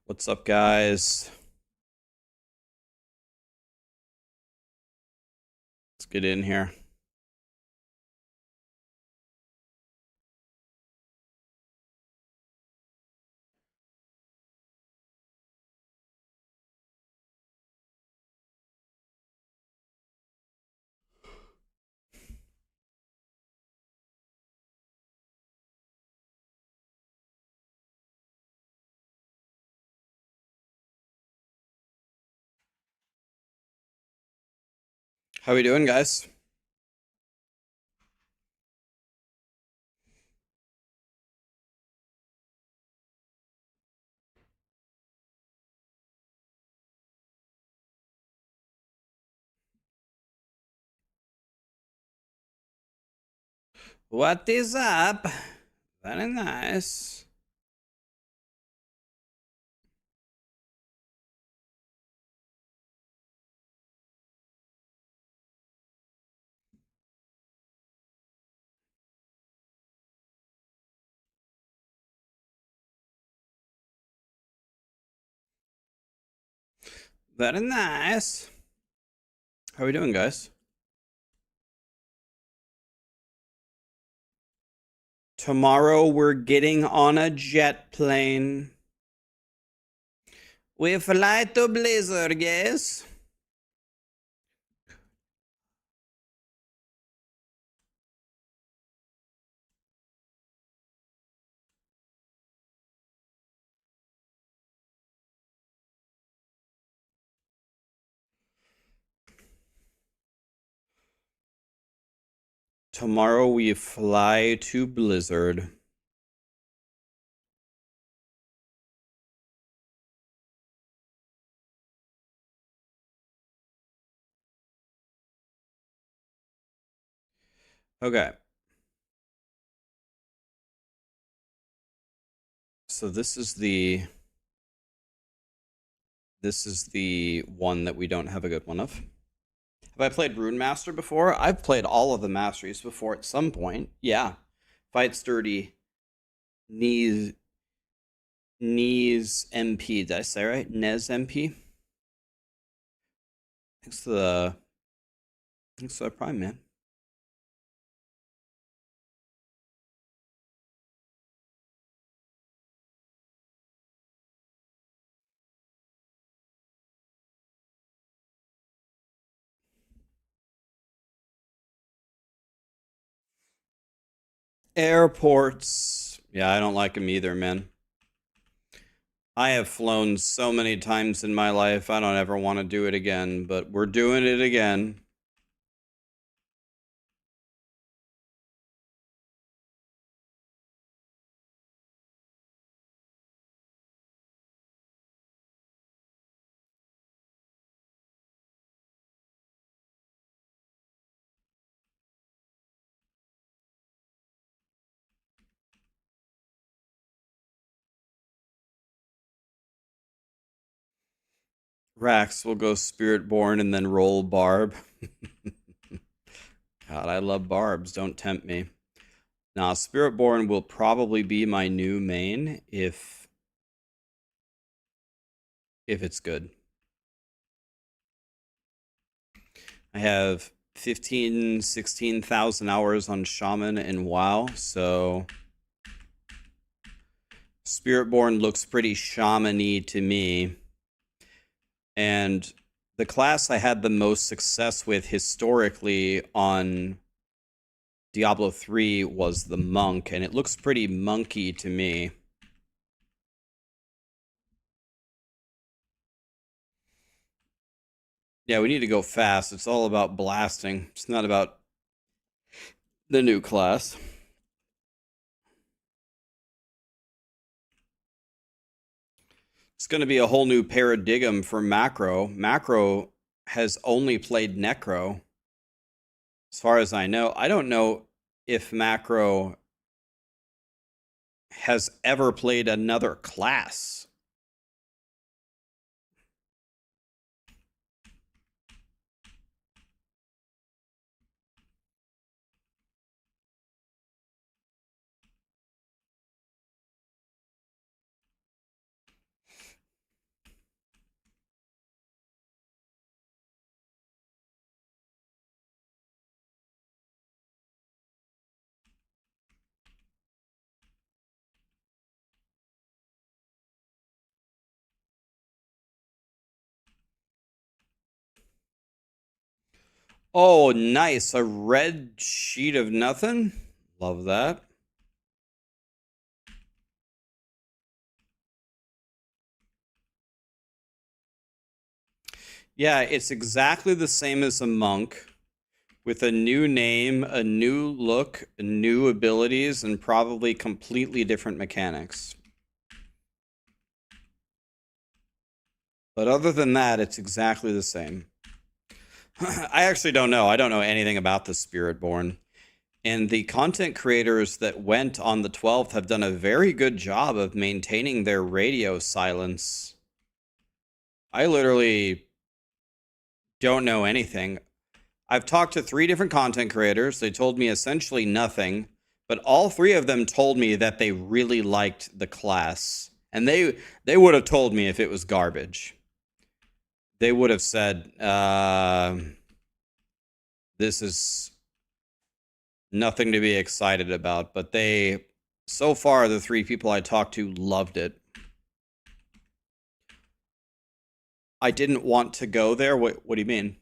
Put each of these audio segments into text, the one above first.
What's up, guys? Let's get in here. How we doing, guys? What is up? Very nice. Very nice. How we doing, guys? Tomorrow we're getting on a jet plane. We fly to Blizzard, guys. Tomorrow we fly to Blizzard. Okay. So this is the one that we don't have a good one of. Have I played Rune Master before? I've played all of the masteries before at some point. Yeah. Fight Sturdy. Knees MP. Did I say right? Nez MP? Thanks to the Prime, man. Airports. Yeah, I don't like them either, man. I have flown so many times in my life. I don't ever want to do it again, but we're doing it again. Rax will go Spiritborn and then roll Barb. God, I love Barbs. Don't tempt me. Now, Spiritborn will probably be my new main if it's good. I have 16,000 hours on Shaman and WoW, so Spiritborn looks pretty shaman-y to me. And the class I had the most success with historically on Diablo 3 was the monk, and it looks pretty monkey to me. Yeah, we need to go fast. It's all about blasting. It's not about the new class. It's going to be a whole new paradigm for Macro. Macro has only played Necro, as far as I know. I don't know if Macro has ever played another class. Oh, nice. A red sheet of nothing. Love that. Yeah, it's exactly the same as a monk with a new name, a new look, new abilities, and probably completely different mechanics. But other than that, it's exactly the same. I actually don't know. I don't know anything about the Spiritborn. And the content creators that went on the 12th have done a very good job of maintaining their radio silence. I literally don't know anything. I've talked to 3 different content creators. They told me essentially nothing, but all 3 of them told me that they really liked the class. And they would have told me if it was garbage. They would have said, this is nothing to be excited about. But they, so far, the 3 people I talked to loved it. I didn't want to go there. What do you mean?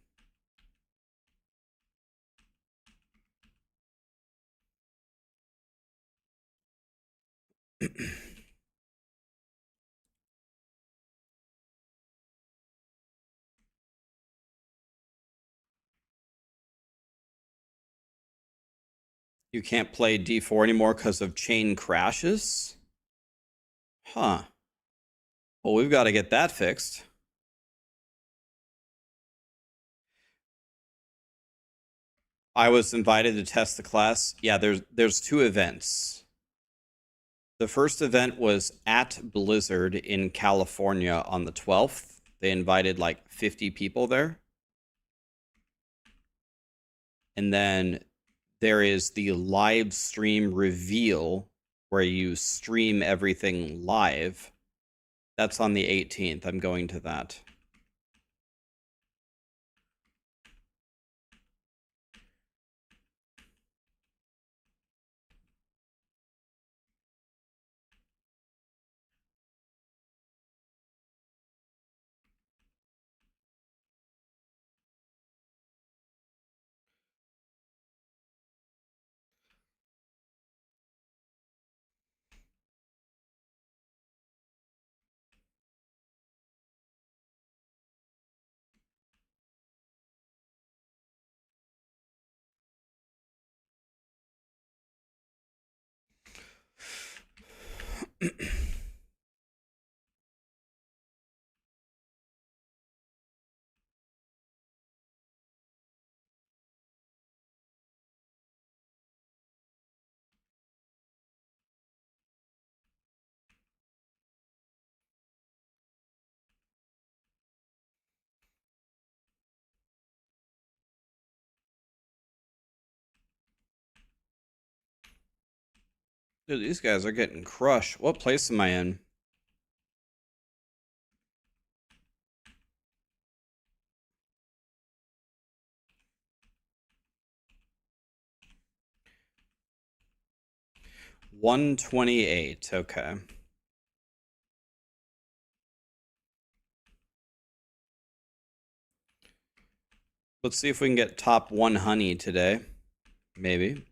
You can't play D4 anymore because of chain crashes? Huh. Well, we've got to get that fixed. I was invited to test the class. Yeah, there's 2 events. The first event was at Blizzard in California on the 12th. They invited like 50 people there. And then there is the live stream reveal where you stream everything live. That's on the 18th. I'm going to that. Dude, these guys are getting crushed. What place am I in? $128. Okay. Let's see if we can get top 1 honey today. Maybe.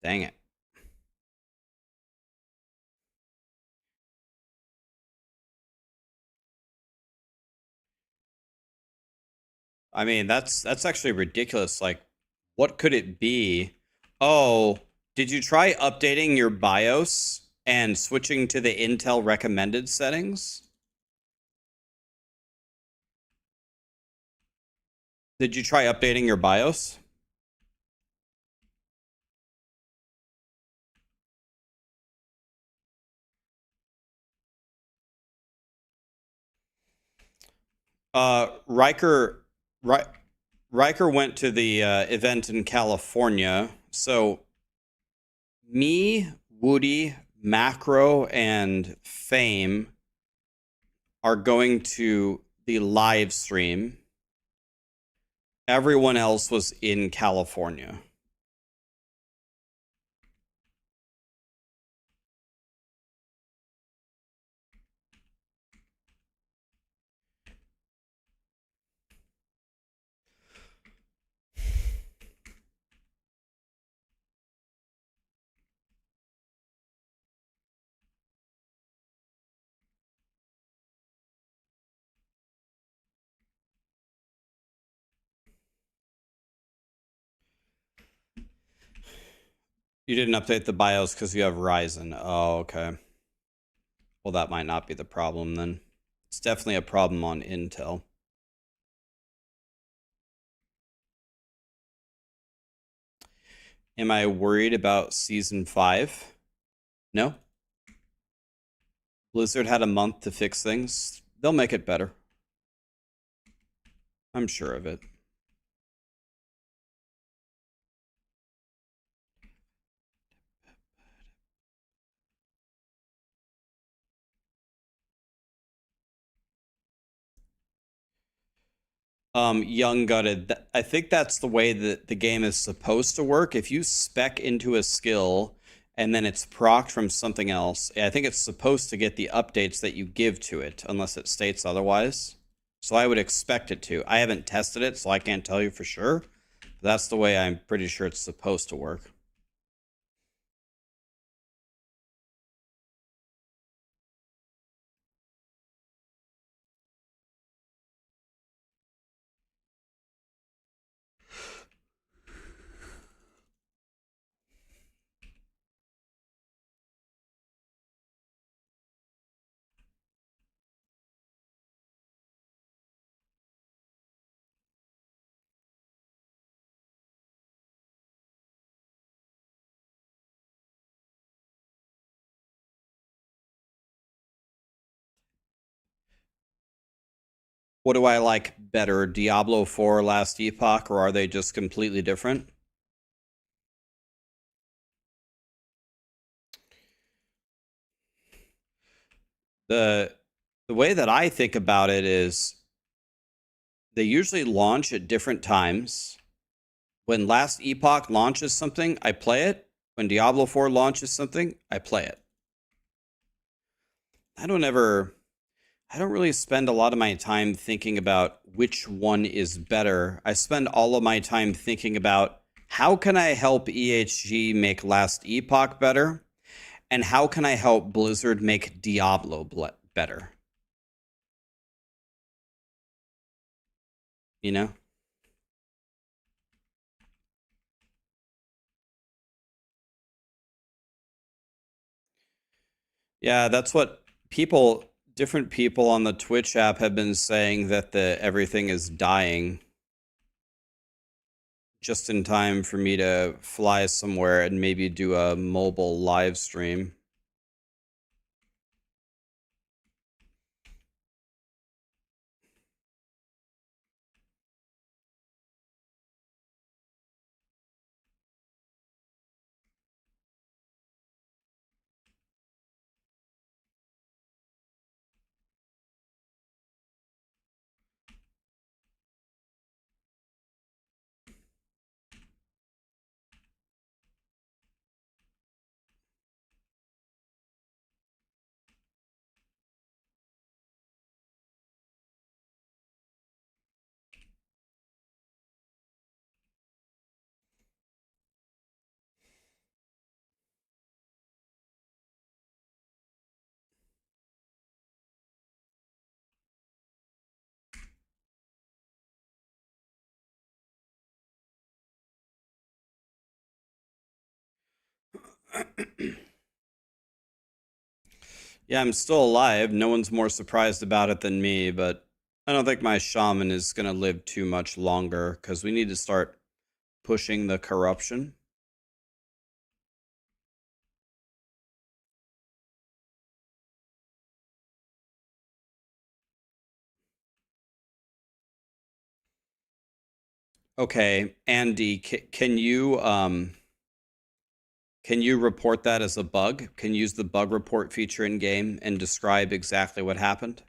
Dang it. I mean, that's actually ridiculous. Like, what could it be? Oh, did you try updating your BIOS and switching to the Intel recommended settings? Did you try updating your BIOS? Riker, right? Riker went to the event in California. So me, Woody, Macro, and Fame are going to the live stream. Everyone else was in California. You didn't update the BIOS because you have Ryzen. Oh, okay. Well, that might not be the problem then. It's definitely a problem on Intel. Am I worried about Season 5? No. Blizzard had a month to fix things. They'll make it better. I'm sure of it. Young Gutted. I think that's the way that the game is supposed to work. If you spec into a skill and then it's procced from something else, I think it's supposed to get the updates that you give to it, unless it states otherwise. So I would expect it to. I haven't tested it, so I can't tell you for sure. But that's the way I'm pretty sure it's supposed to work. What do I like better, Diablo 4 Last Epoch, or are they just completely different? The way that I think about it is they usually launch at different times. When Last Epoch launches something, I play it. When Diablo 4 launches something, I play it. I don't really spend a lot of my time thinking about which one is better. I spend all of my time thinking about how can I help EHG make Last Epoch better, and how can I help Blizzard make Diablo better? You know? Yeah, that's what different people on the Twitch app have been saying, that everything is dying just in time for me to fly somewhere and maybe do a mobile live stream. Yeah, I'm still alive. No one's more surprised about it than me, but I don't think my shaman is going to live too much longer because we need to start pushing the corruption. Okay, Andy, can you report that as a bug? Can you use the bug report feature in game and describe exactly what happened?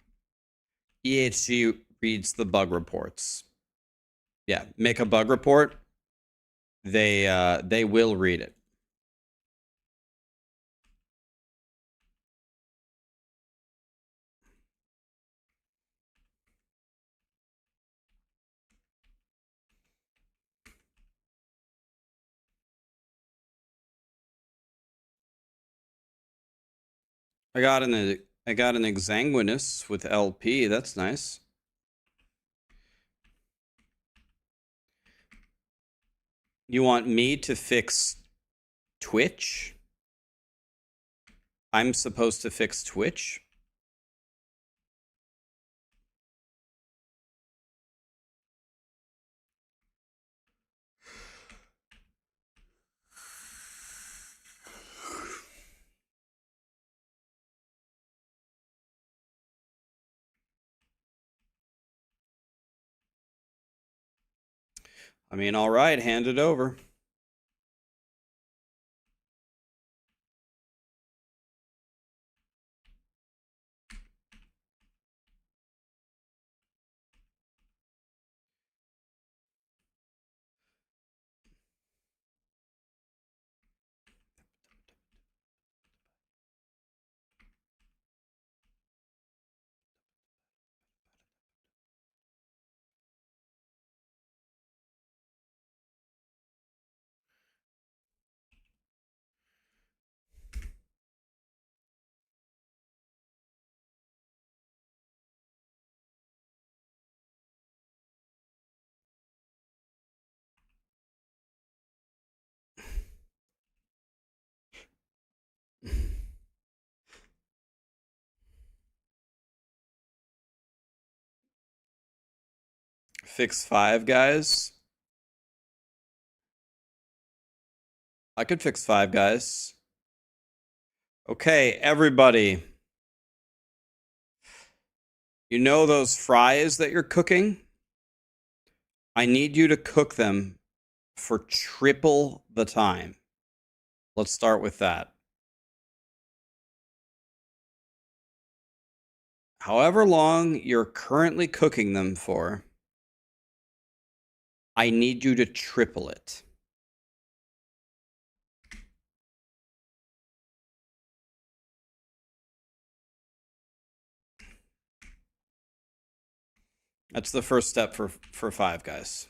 EHG reads the bug reports. Yeah, make a bug report. They will read it. I got an exanguinous with LP. That's nice. You want me to fix Twitch? I'm supposed to fix Twitch? I mean, all right, hand it over. Fix 5 guys. I could fix 5 guys. Okay, everybody. You know those fries that you're cooking? I need you to cook them for triple the time. Let's start with that. However long you're currently cooking them for, I need you to triple it. That's the first step for 5 guys.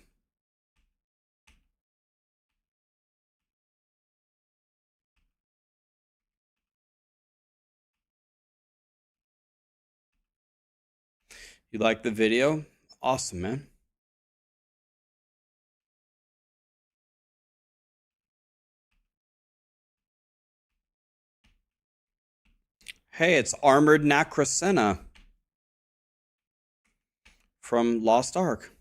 You like the video? Awesome, man. Hey, it's Armored Nacrocena from Lost Ark.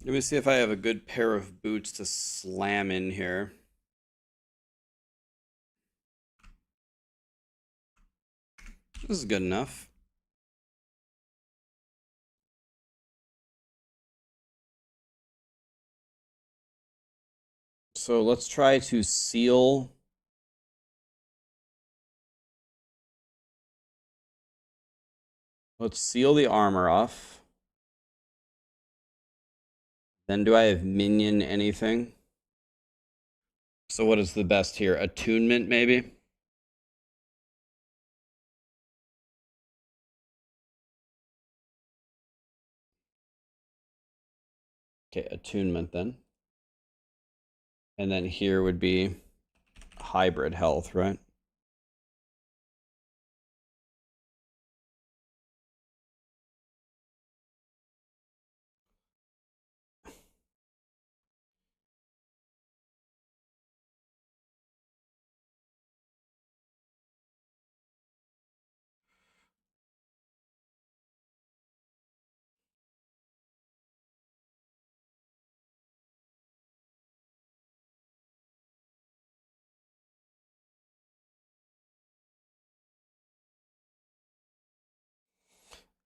Let me see if I have a good pair of boots to slam in here. This is good enough. So let's try to seal. Let's seal the armor off. Then do I have minion anything? So what is the best here? Attunement, maybe? Okay, attunement then. And then here would be hybrid health, right?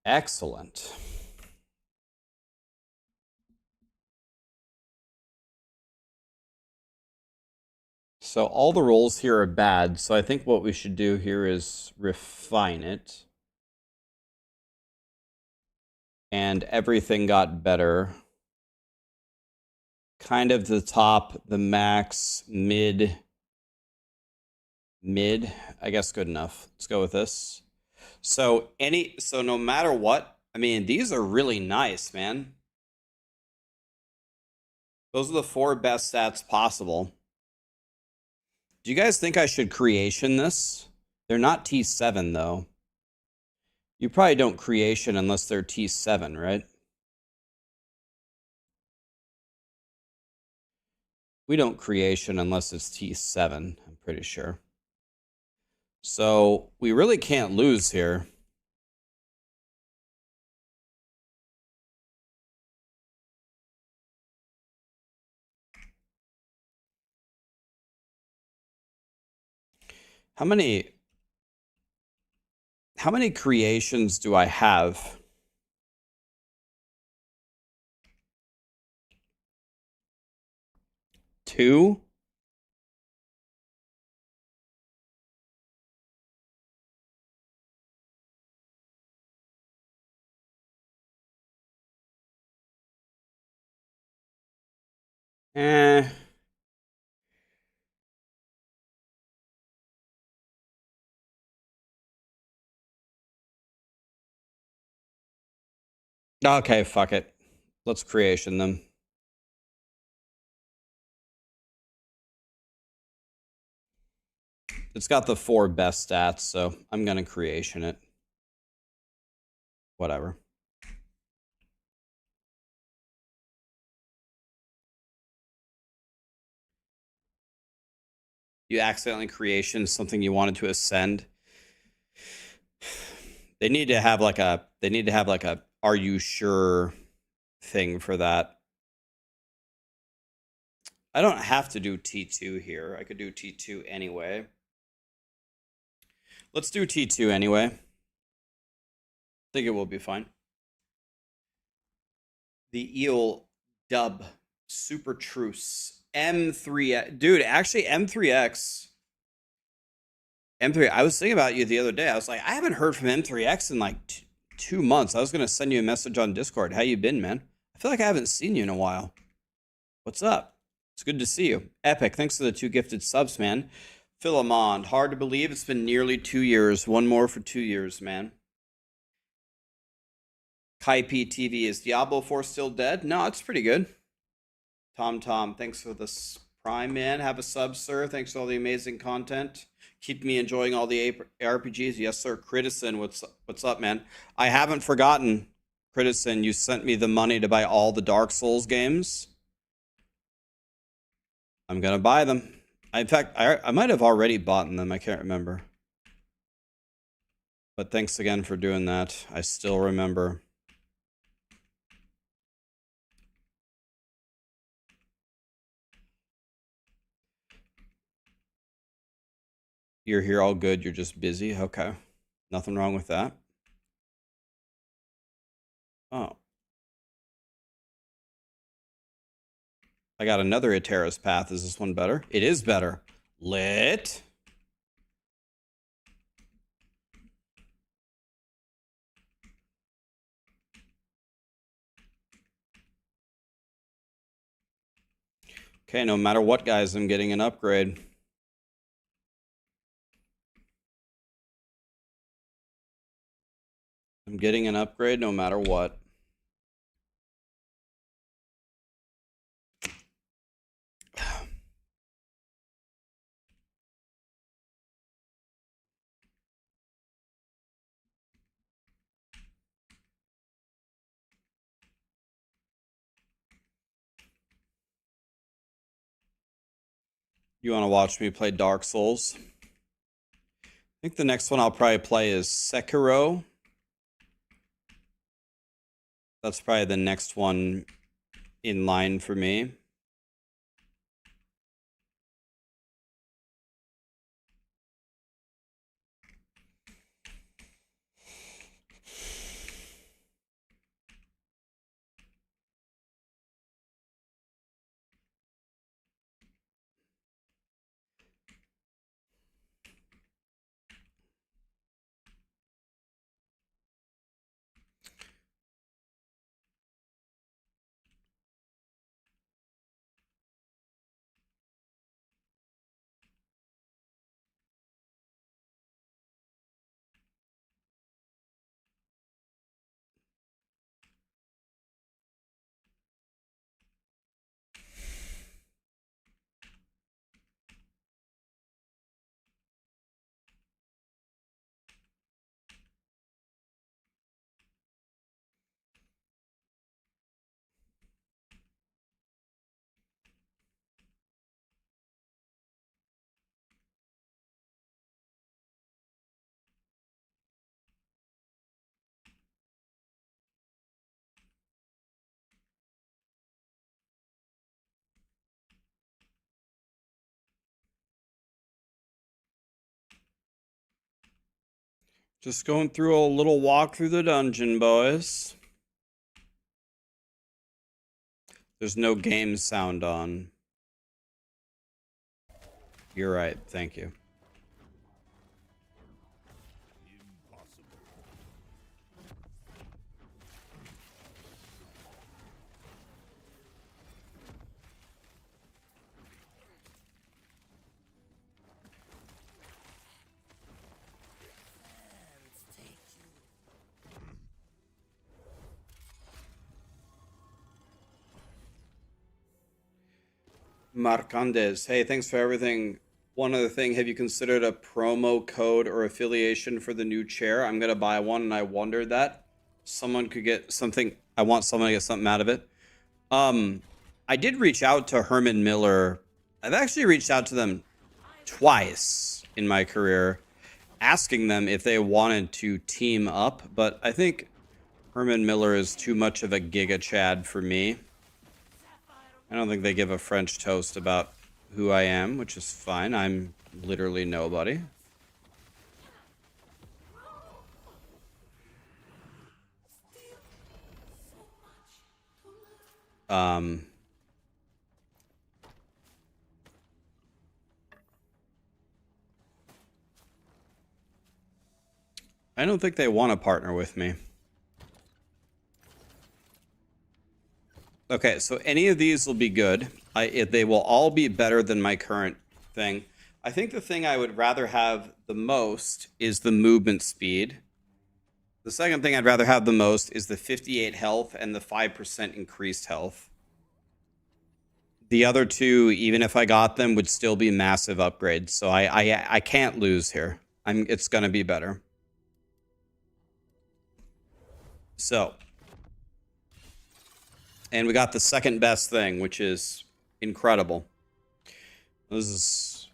Excellent. So all the rolls here are bad, so I think what we should do here is refine it. And everything got better. Kind of the top, the max, mid. I guess good enough. Let's go with this. So no matter what, I mean, these are really nice, man. Those are the 4 best stats possible. Do you guys think I should creation this? They're not T7 though. You probably don't creation unless they're T7, right? We don't creation unless it's T7, I'm pretty sure. So we really can't lose here. How many creations do I have? Two? Okay, fuck it. Let's creation them. It's got the 4 best stats, so I'm gonna creation it. Whatever. You accidentally creation something you wanted to ascend. They need to have like a are you sure thing for that. I don't have to do T2 here. I could do T2 anyway. Let's do T2 anyway. I think it will be fine. The eel dub super truce M3, dude. Actually, M3X. I was thinking about you the other day. I was like, I haven't heard from M3X in like 2 months. I was gonna send you a message on Discord. How you been, man? I feel like I haven't seen you in a while. What's up? It's good to see you. Epic, thanks for the 2 gifted subs, man. Philemon, hard to believe it's been nearly 2 years. One more for 2 years, man. Kai TV, is Diablo 4 still dead? No, it's pretty good. Tom, thanks for this Prime, man. Have a sub, sir. Thanks for all the amazing content. Keep me enjoying all the ARPGs. Yes, sir. Critison, what's up, man? I haven't forgotten. Critison, you sent me the money to buy all the Dark Souls games. I'm gonna buy them. In fact, I might have already bought them. I can't remember. But thanks again for doing that. I still remember. You're here all good. You're just busy. Okay. Nothing wrong with that. Oh. I got another Iteris path. Is this one better? It is better. Lit. Okay, no matter what, guys, I'm getting an upgrade. I'm getting an upgrade no matter what. You want to watch me play Dark Souls? I think the next one I'll probably play is Sekiro. That's probably the next one in line for me. Just going through a little walk through the dungeon, boys. There's no game sound on. You're right. Thank you. Marcandes, hey, thanks for everything. One other thing, have you considered a promo code or affiliation for the new chair? I'm gonna buy one, and I wondered that someone could get something. I want someone to get something out of it. I did reach out to Herman Miller. I've actually reached out to them twice in my career, asking them if they wanted to team up, but I think Herman Miller is too much of a Giga Chad for me. I don't think they give a French toast about who I am, which is fine. I'm literally nobody. I don't think they want to partner with me. Okay, so any of these will be good. They will all be better than my current thing. I think the thing I would rather have the most is the movement speed. The second thing I'd rather have the most is the 58 health and the 5% increased health. The other two, even if I got them, would still be massive upgrades. So I can't lose here. It's gonna be better. So, and we got the second best thing, which is incredible. This is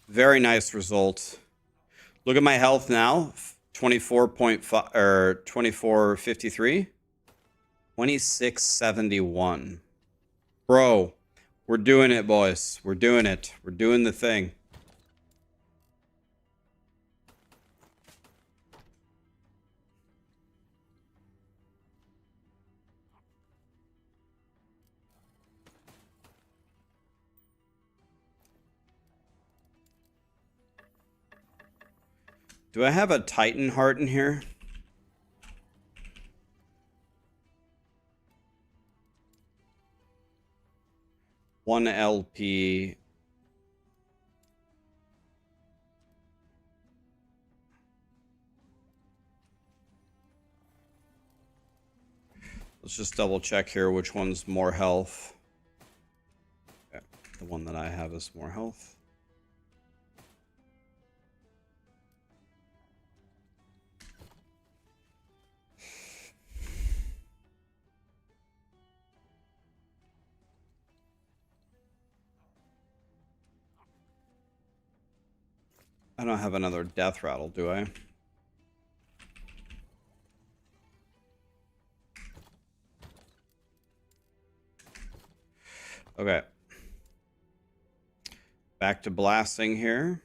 very nice result. Look at my health now, 24.5 or 2453, 2671. Bro, we're doing it, boys. We're doing it. We're doing the thing. Do I have a Titan heart in here? One LP. Let's just double check here which one's more health. Okay. The one that I have is more health. I don't have another death rattle, do I? Okay. Back to blasting here.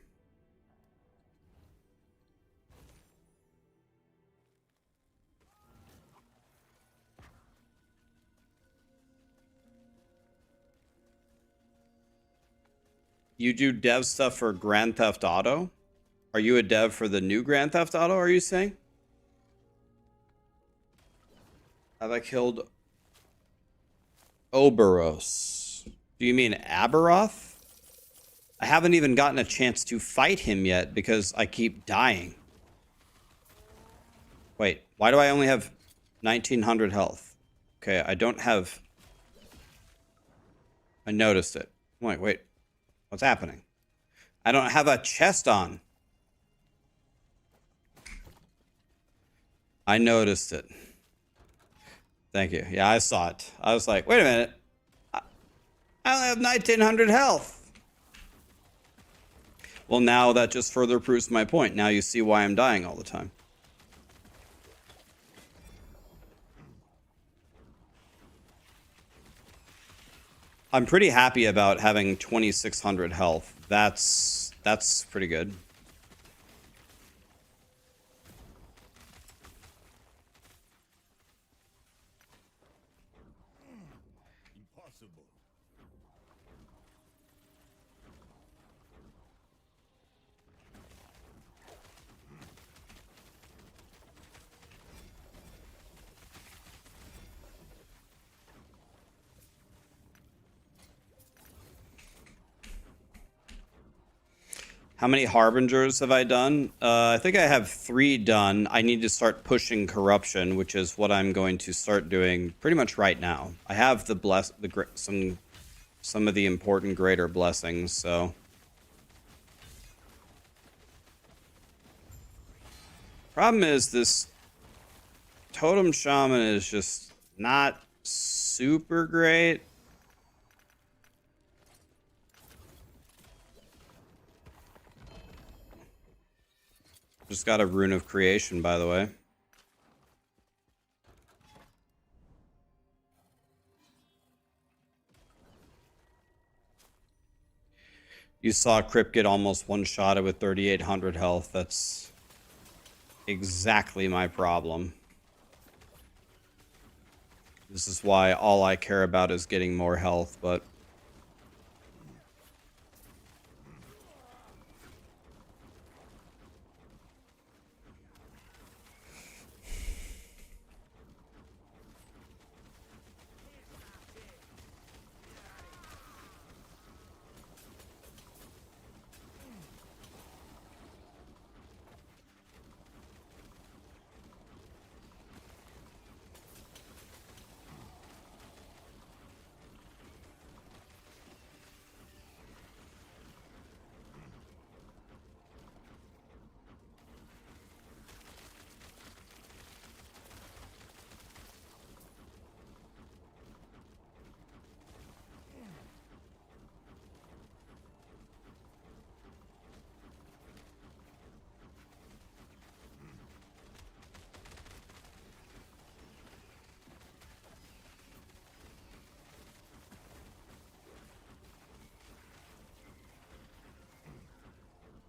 You do dev stuff for Grand Theft Auto? Are you a dev for the new Grand Theft Auto, are you saying? Have I killed Oberos? Do you mean Aberoth? I haven't even gotten a chance to fight him yet because I keep dying. Wait, why do I only have 1900 health? Okay, I don't have... I noticed it. Wait, what's happening? I don't have a chest on. I noticed it. Thank you. Yeah, I saw it. I was like, wait a minute. I only have 1900 health. Well, now that just further proves my point. Now you see why I'm dying all the time. I'm pretty happy about having 2600 health. That's pretty good. How many Harbingers have I done? I think I have 3 done. I need to start pushing corruption, which is what I'm going to start doing pretty much right now. I have some of the important greater blessings, so. Problem is this Totem Shaman is just not super great. Just got a Rune of Creation, by the way. You saw Crypt get almost one-shotted with 3,800 health. That's exactly my problem. This is why all I care about is getting more health, but...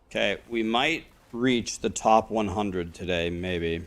Okay, we might reach the top 100 today, maybe.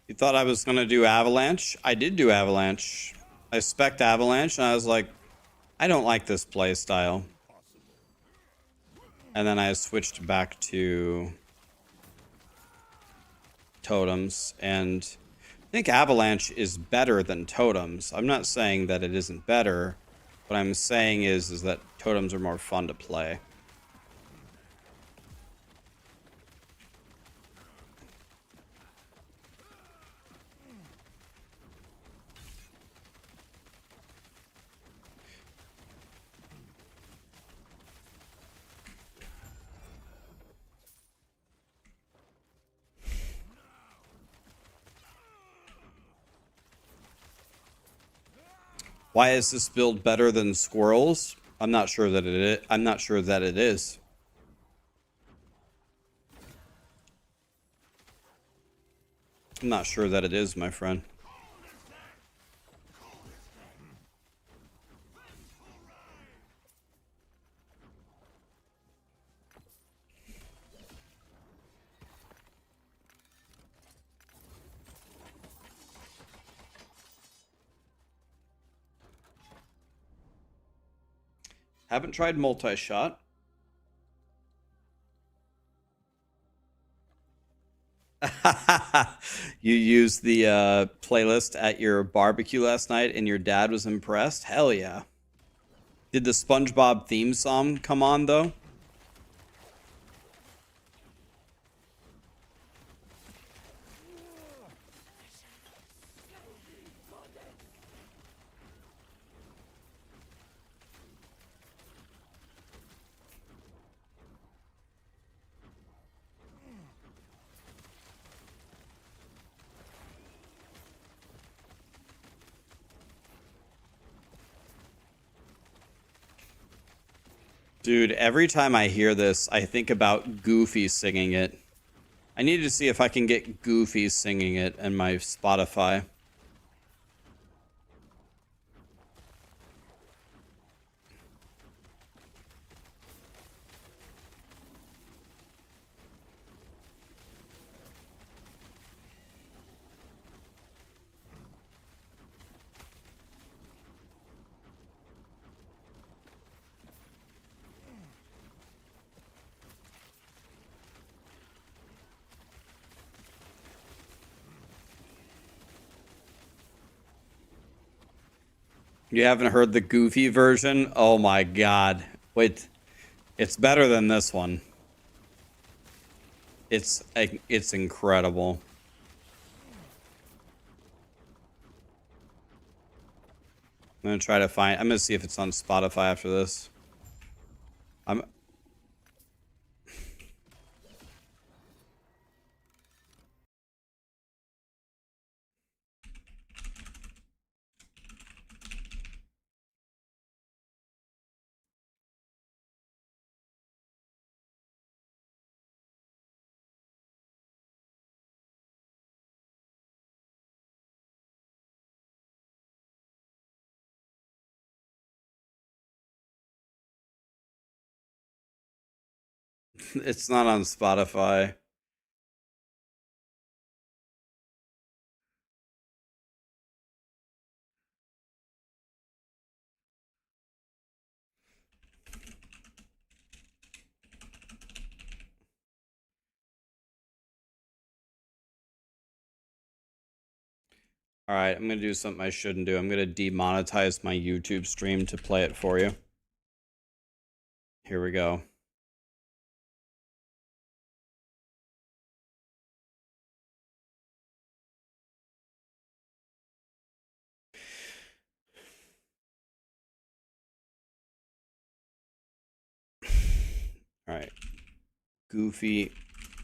You thought I was going to do Avalanche? I did do Avalanche. I spec'd Avalanche, and I was like, I don't like this play style. And then I switched back to Totems, and I think Avalanche is better than Totems. I'm not saying that it isn't better. What I'm saying is that Totems are more fun to play. Why is this build better than Squirrels? I'm not sure that it is. I'm not sure that it is. I'm not sure that it is, my friend. Haven't tried multi-shot. You used the playlist at your barbecue last night and your dad was impressed? Hell yeah. Did the SpongeBob theme song come on, though? Dude, every time I hear this, I think about Goofy singing it. I need to see if I can get Goofy singing it in my Spotify. You haven't heard the Goofy version? Oh my god. Wait, it's better than this one. It's incredible. I'm gonna try to find. I'm gonna see if it's on Spotify after this. I'm. It's not on Spotify. All right, I'm gonna do something I shouldn't do. I'm gonna demonetize my YouTube stream to play it for you. Here we go. All right, Goofy.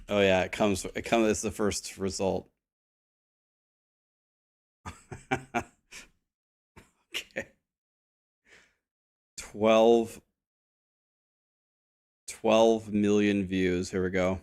Oh yeah, it comes. It's the first result. Okay. 12 million views. Here we go.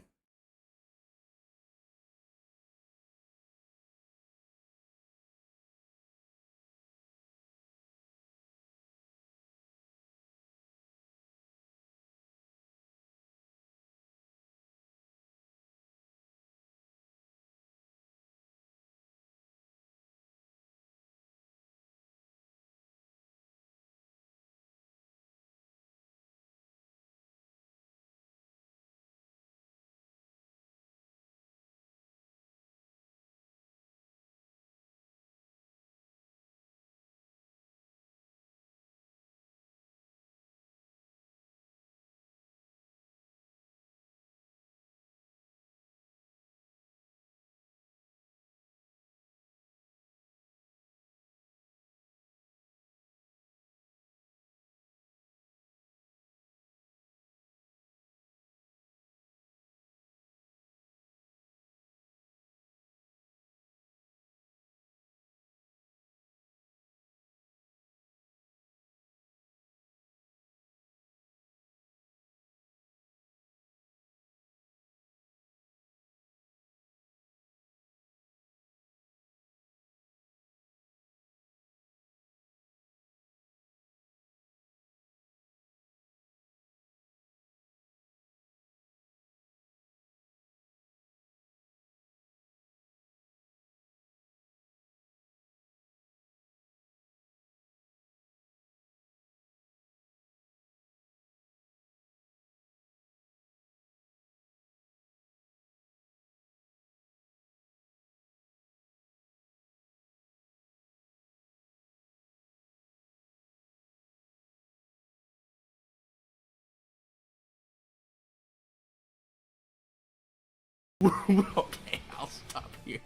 Okay, I'll stop here.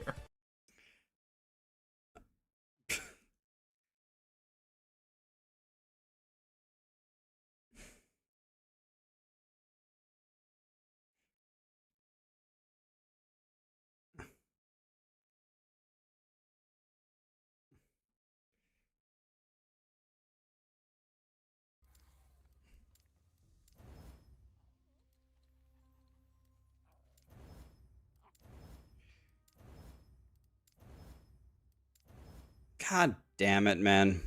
God damn it, man.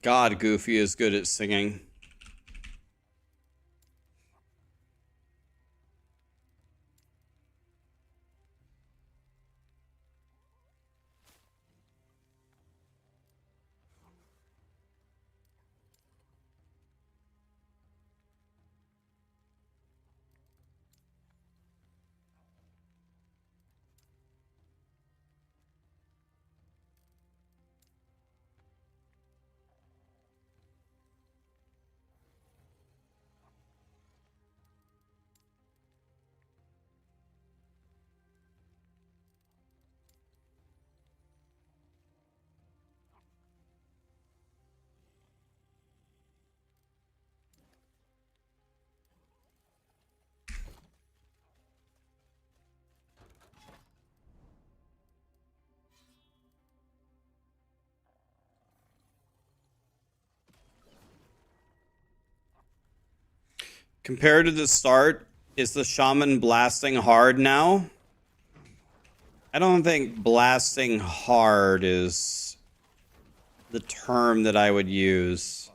God, Goofy is good at singing. Compared to the start, is the Shaman blasting hard now? I don't think blasting hard is the term that I would use.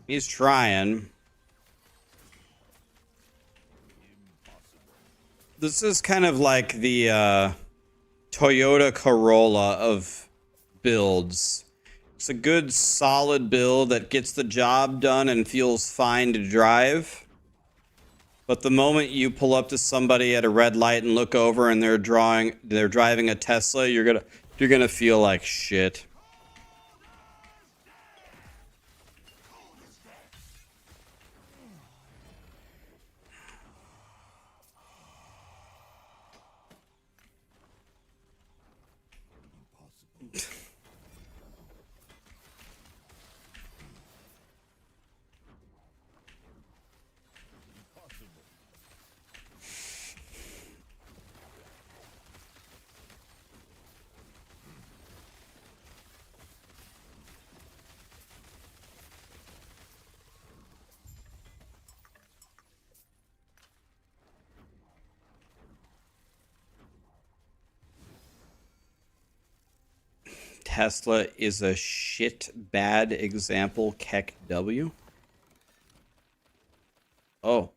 He's trying. This is kind of like the Toyota Corolla of builds. It's a good, solid build that gets the job done and feels fine to drive. But the moment you pull up to somebody at a red light and look over and they're driving a Tesla, you're gonna feel like shit. Tesla is a shit bad example, Keck W. Oh.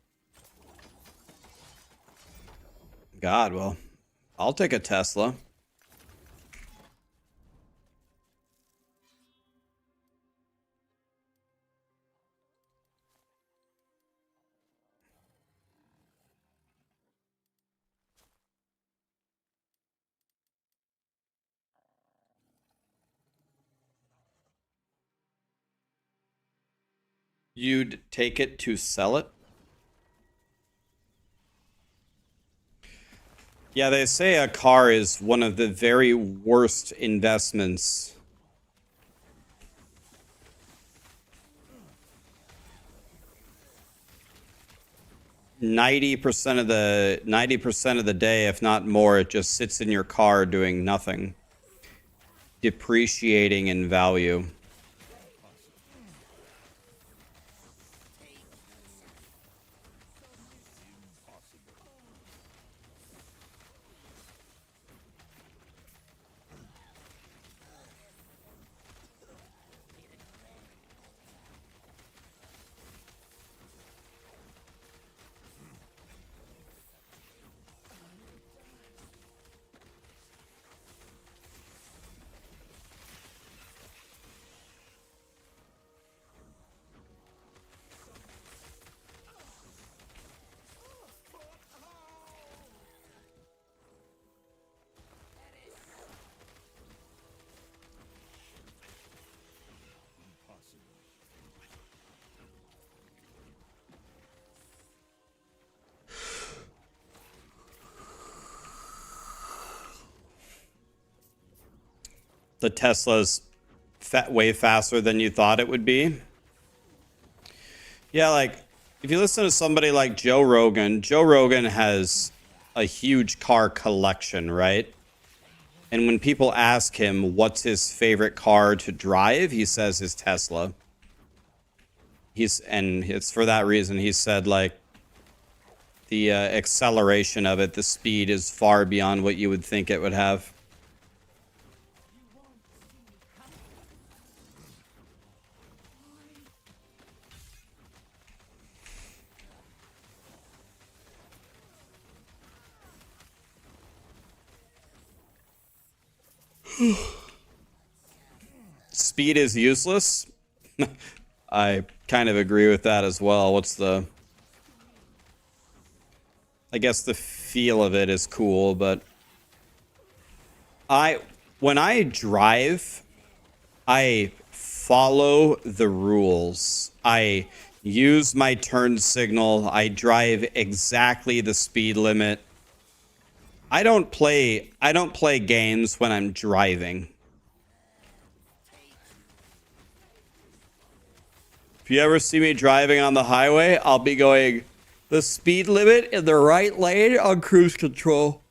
God, well, I'll take a Tesla. You'd take it to sell it? Yeah, they say a car is one of the very worst investments. Ninety percent of the day, if not more, it just sits in your car doing nothing, depreciating in value. the Tesla's way faster than you thought it would be. Yeah, like if you listen to somebody like Joe Rogan has a huge car collection, right? And when people ask him what's his favorite car to drive, he says his Tesla. And it's for that reason he said, like, the acceleration of it, the speed is far beyond what you would think it would have. Speed is useless. I kind of agree with that as well. I guess the feel of it is cool, but when I drive, I follow the rules. I use my turn signal. I drive exactly the speed limit. I don't play games when I'm driving. If you ever see me driving on the highway, I'll be going the speed limit in the right lane on cruise control.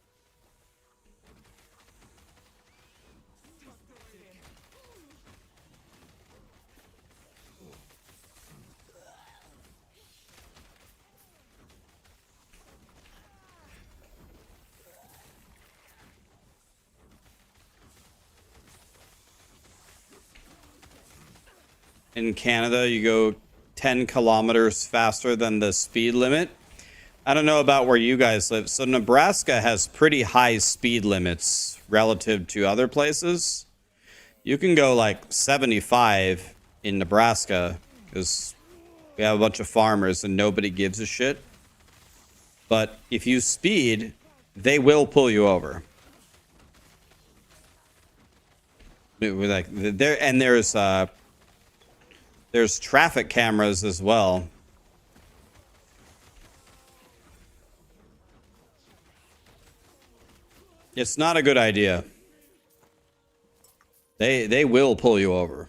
In Canada, you go 10 kilometers faster than the speed limit. I don't know about where you guys live. So Nebraska has pretty high speed limits relative to other places. You can go like 75 in Nebraska because we have a bunch of farmers and nobody gives a shit. But if you speed, they will pull you over. Like there, and there's traffic cameras as well. It's not a good idea. They will pull you over.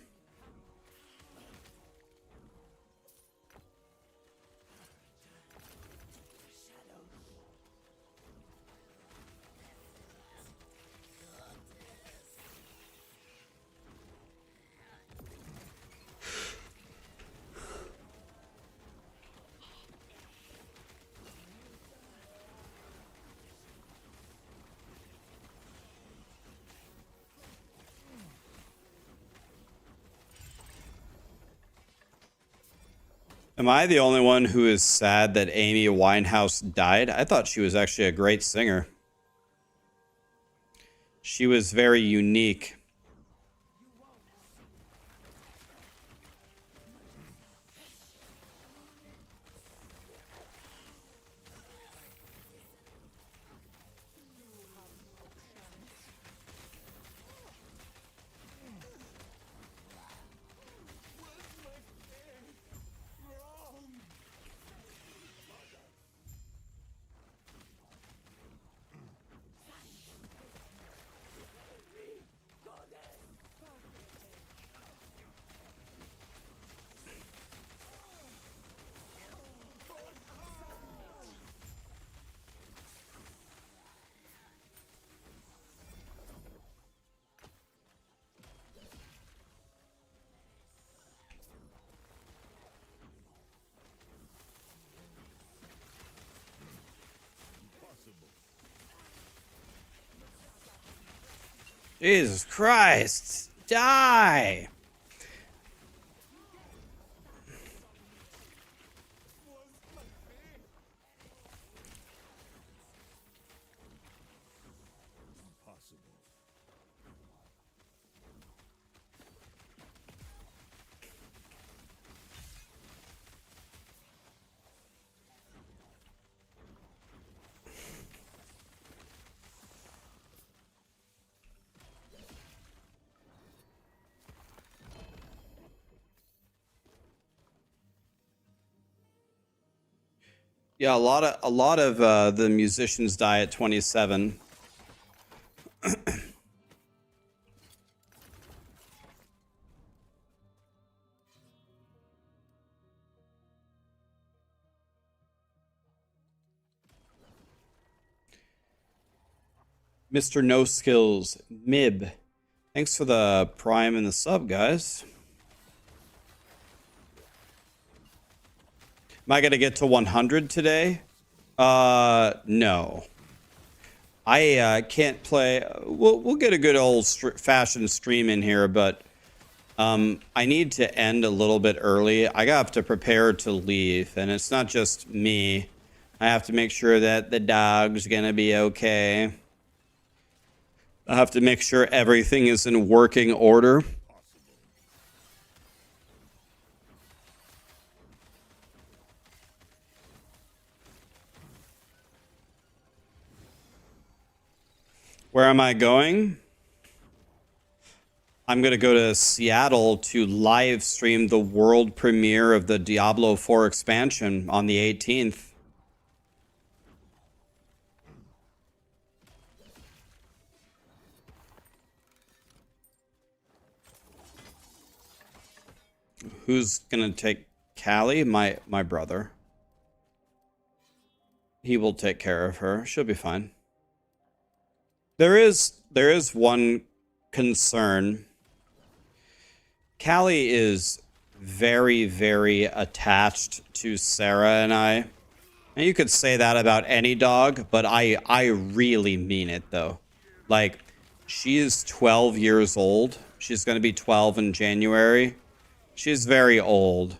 Am I the only one who is sad that Amy Winehouse died? I thought she was actually a great singer. She was very unique. Jesus Christ! Die! Yeah, a lot of the musicians die at 27. Mr. No Skills, Mib. Thanks for the prime and the sub, guys. Am I gonna get to 100 today? No. I can't play. We'll get a good old fashioned stream in here, but I need to end a little bit early. I have to prepare to leave, and it's not just me. I have to make sure that the dog's gonna be okay. I have to make sure everything is in working order. Where am I going? I'm going to go to Seattle to live stream the world premiere of the Diablo 4 expansion on the 18th. Who's going to take Callie? My brother. He will take care of her. She'll be fine. There is one concern. Callie is very, very attached to Sarah and I. And you could say that about any dog, but I really mean it, though. Like, she is 12 years old. She's going to be 12 in January. She's very old.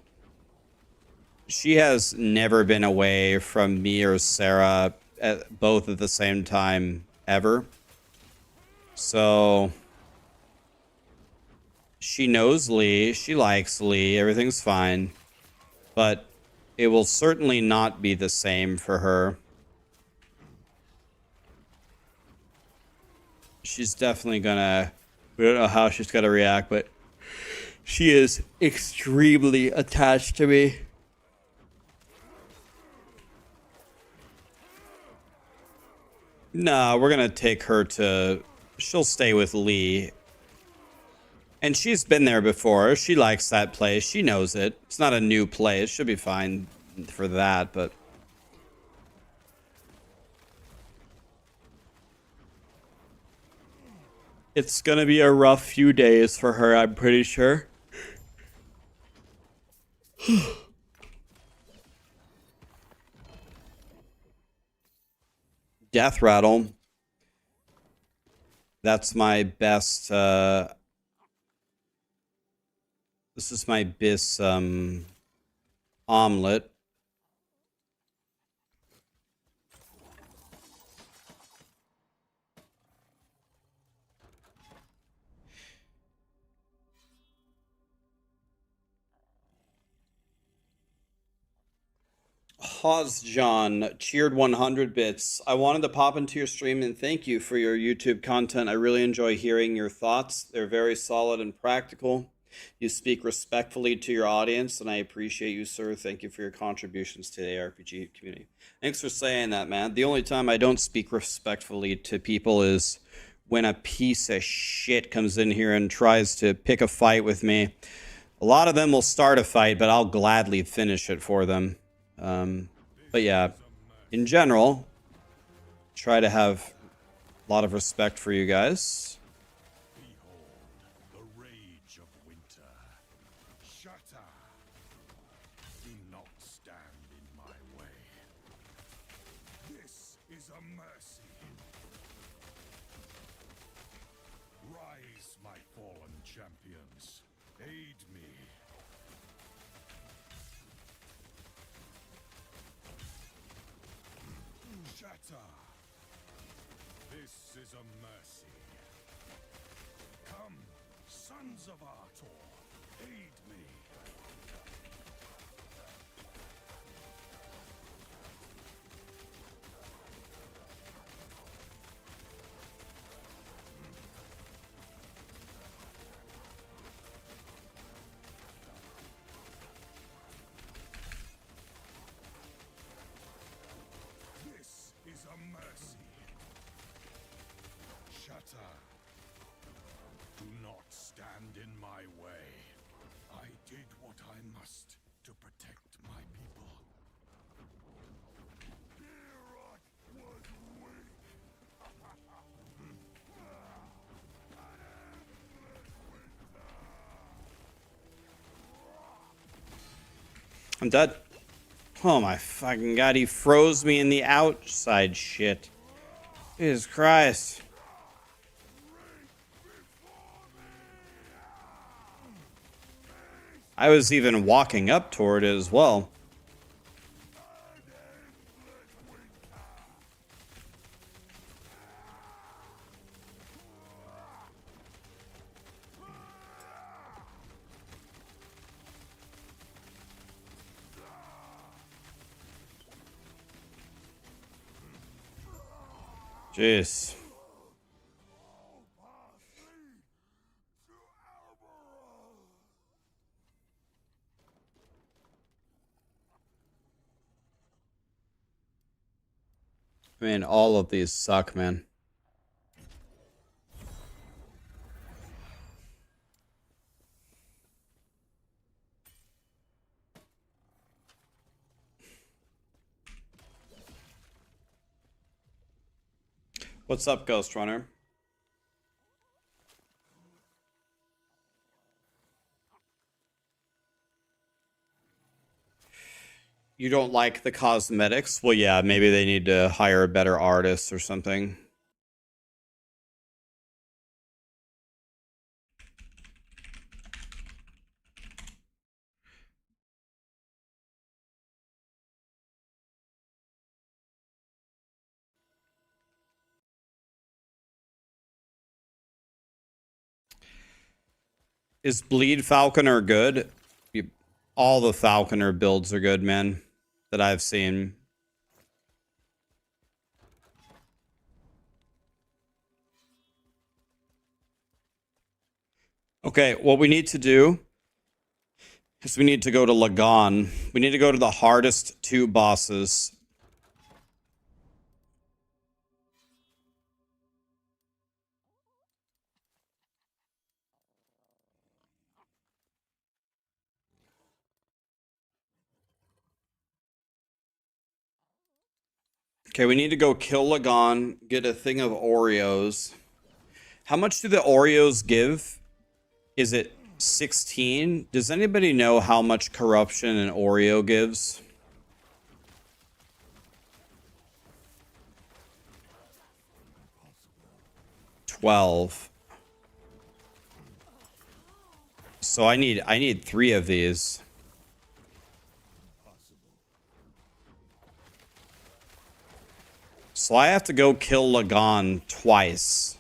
She has never been away from me or Sarah both at the same time, ever. So she knows Lee, she likes Lee, everything's fine. But it will certainly not be the same for her. She's definitely gonna... We don't know how she's gonna react, but she is extremely attached to me. No, we're gonna take her to... She'll stay with Lee. And she's been there before. She likes that place. She knows it. It's not a new place. She'll be fine for that, but... It's gonna be a rough few days for her, I'm pretty sure. Death Rattle. That's my best, this is my bis, omelet. Hozjohn cheered 100 bits. I wanted to pop into your stream and thank you for your YouTube content. I really enjoy hearing your thoughts. They're very solid and practical. You speak respectfully to your audience, and I appreciate you, sir. Thank you for your contributions to the ARPG community. Thanks for saying that, man. The only time I don't speak respectfully to people is when a piece of shit comes in here and tries to pick a fight with me. A lot of them will start a fight, but I'll gladly finish it for them. But yeah, in general, try to have a lot of respect for you guys. Behold the rage of winter. Shatter. Do not stand in my way. This is a mercy. Rise, my fallen champions. Aid me. Shatter. This is a mercy. Come, sons of Artor, aid me. This is a mercy. Shatter. Do not stand in my way. I did what I must to protect my people. Heorot was weak. I'm dead. Oh my fucking god, he froze me in the outside shit. Jesus Christ. I was even walking up toward it as well. Jeez. I mean, all of these suck, man. What's up, Ghost Runner? You don't like the cosmetics? Well, yeah, maybe they need to hire a better artist or something. Is Bleed Falconer good? All the Falconer builds are good, man, that I've seen. Okay, what we need to do is we need to go to Lagan. We need to go to the hardest 2 bosses. Okay, we need to go kill Lagan, get a thing of Oreos. How much do the Oreos give? Is it 16? Does anybody know how much corruption an Oreo gives? $12. So I need 3 of these. So I have to go kill Lagan twice.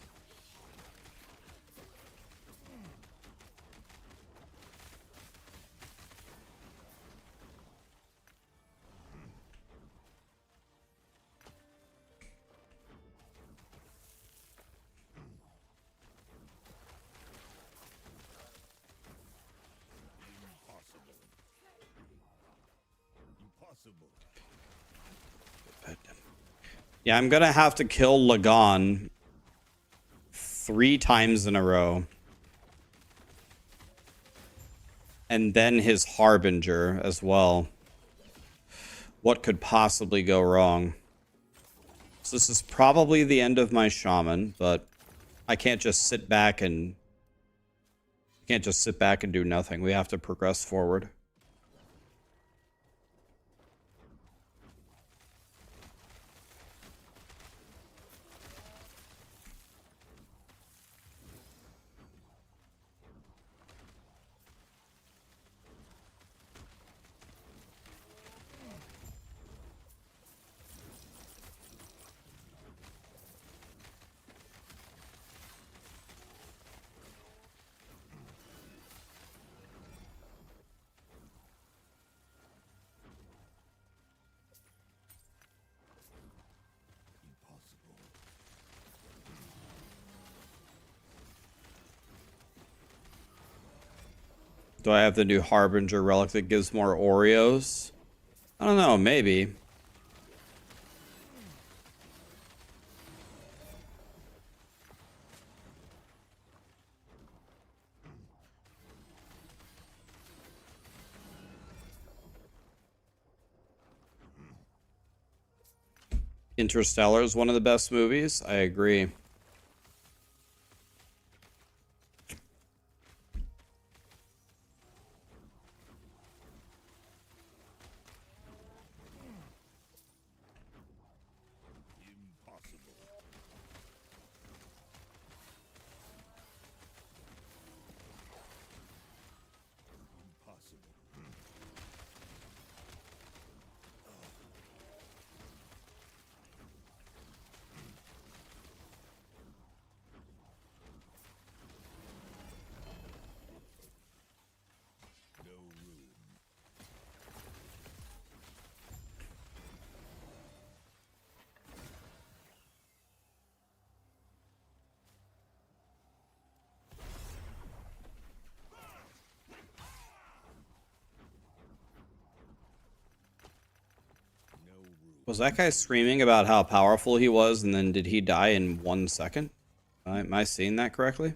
Yeah, I'm gonna have to kill Lagan 3 times in a row. And then his Harbinger as well. What could possibly go wrong? So this is probably the end of my Shaman, but I can't just sit back and do nothing. We have to progress forward. Do I have the new Harbinger relic that gives more Oreos? I don't know, maybe. Interstellar is one of the best movies. I agree. Was that guy screaming about how powerful he was, and then did he die in 1 second? Am I seeing that correctly?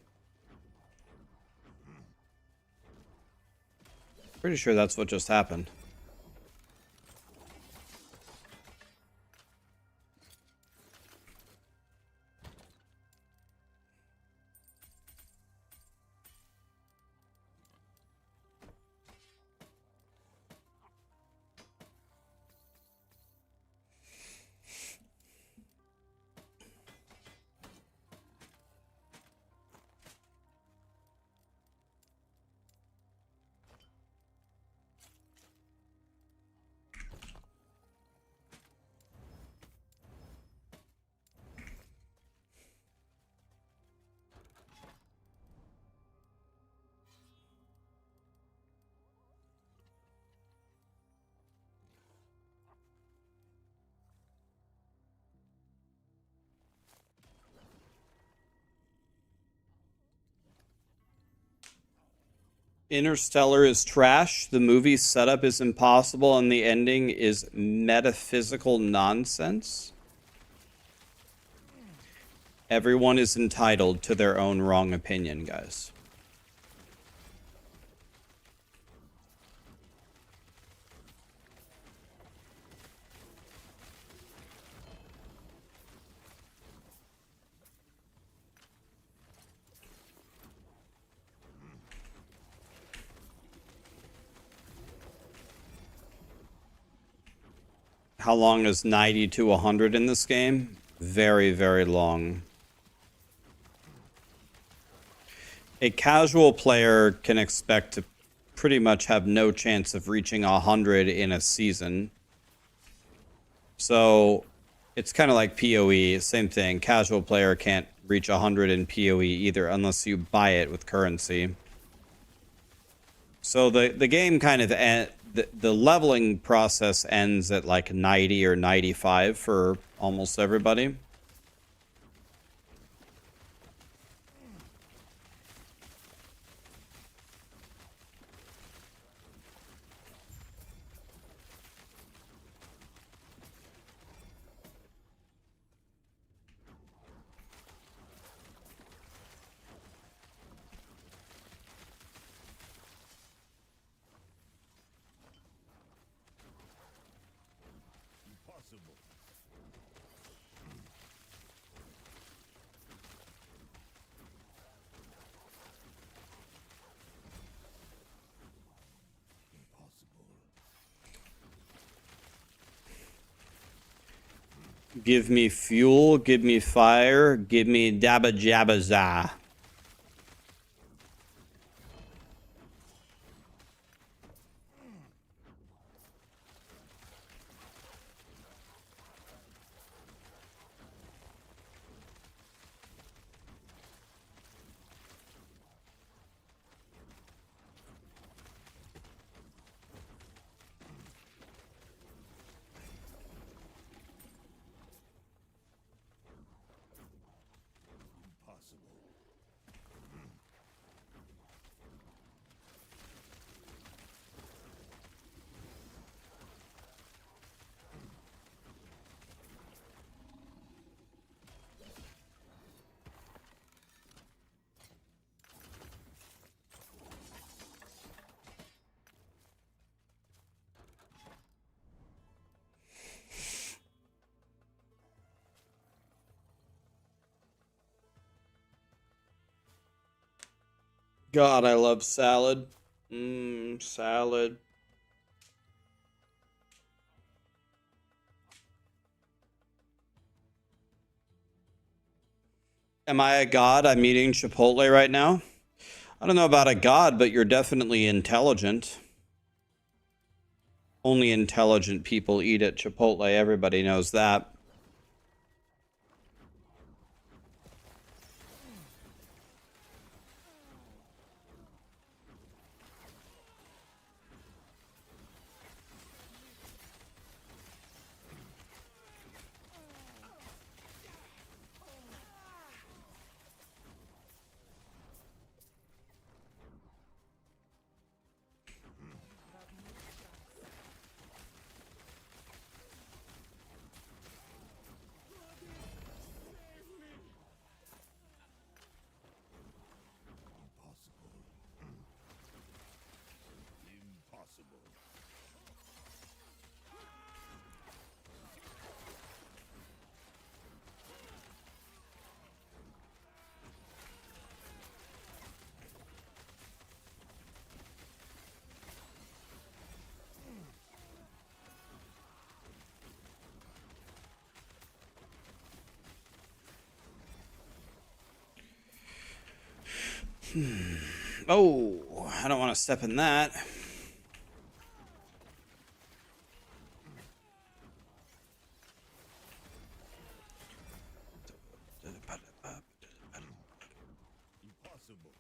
Pretty sure that's what just happened. Interstellar is trash, the movie setup is impossible, and the ending is metaphysical nonsense. Everyone is entitled to their own wrong opinion, guys. How long is 90 to 100 in this game? Very, very long. A casual player can expect to pretty much have no chance of reaching 100 in a season. So it's kind of like PoE, same thing. Casual player can't reach 100 in PoE either unless you buy it with currency. So the game kind of the leveling process ends at like 90 or 95 for almost everybody. Give me fuel, give me fire, give me dabba jabba za. God, I love salad. Salad. Am I a god? I'm eating Chipotle right now. I don't know about a god, but you're definitely intelligent. Only intelligent people eat at Chipotle. Everybody knows that. Oh, I don't want to step in that. Impossible. Impossible.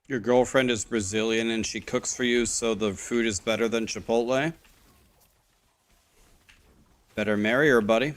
Your girlfriend is Brazilian and she cooks for you, so the food is better than Chipotle? Better marry her, buddy.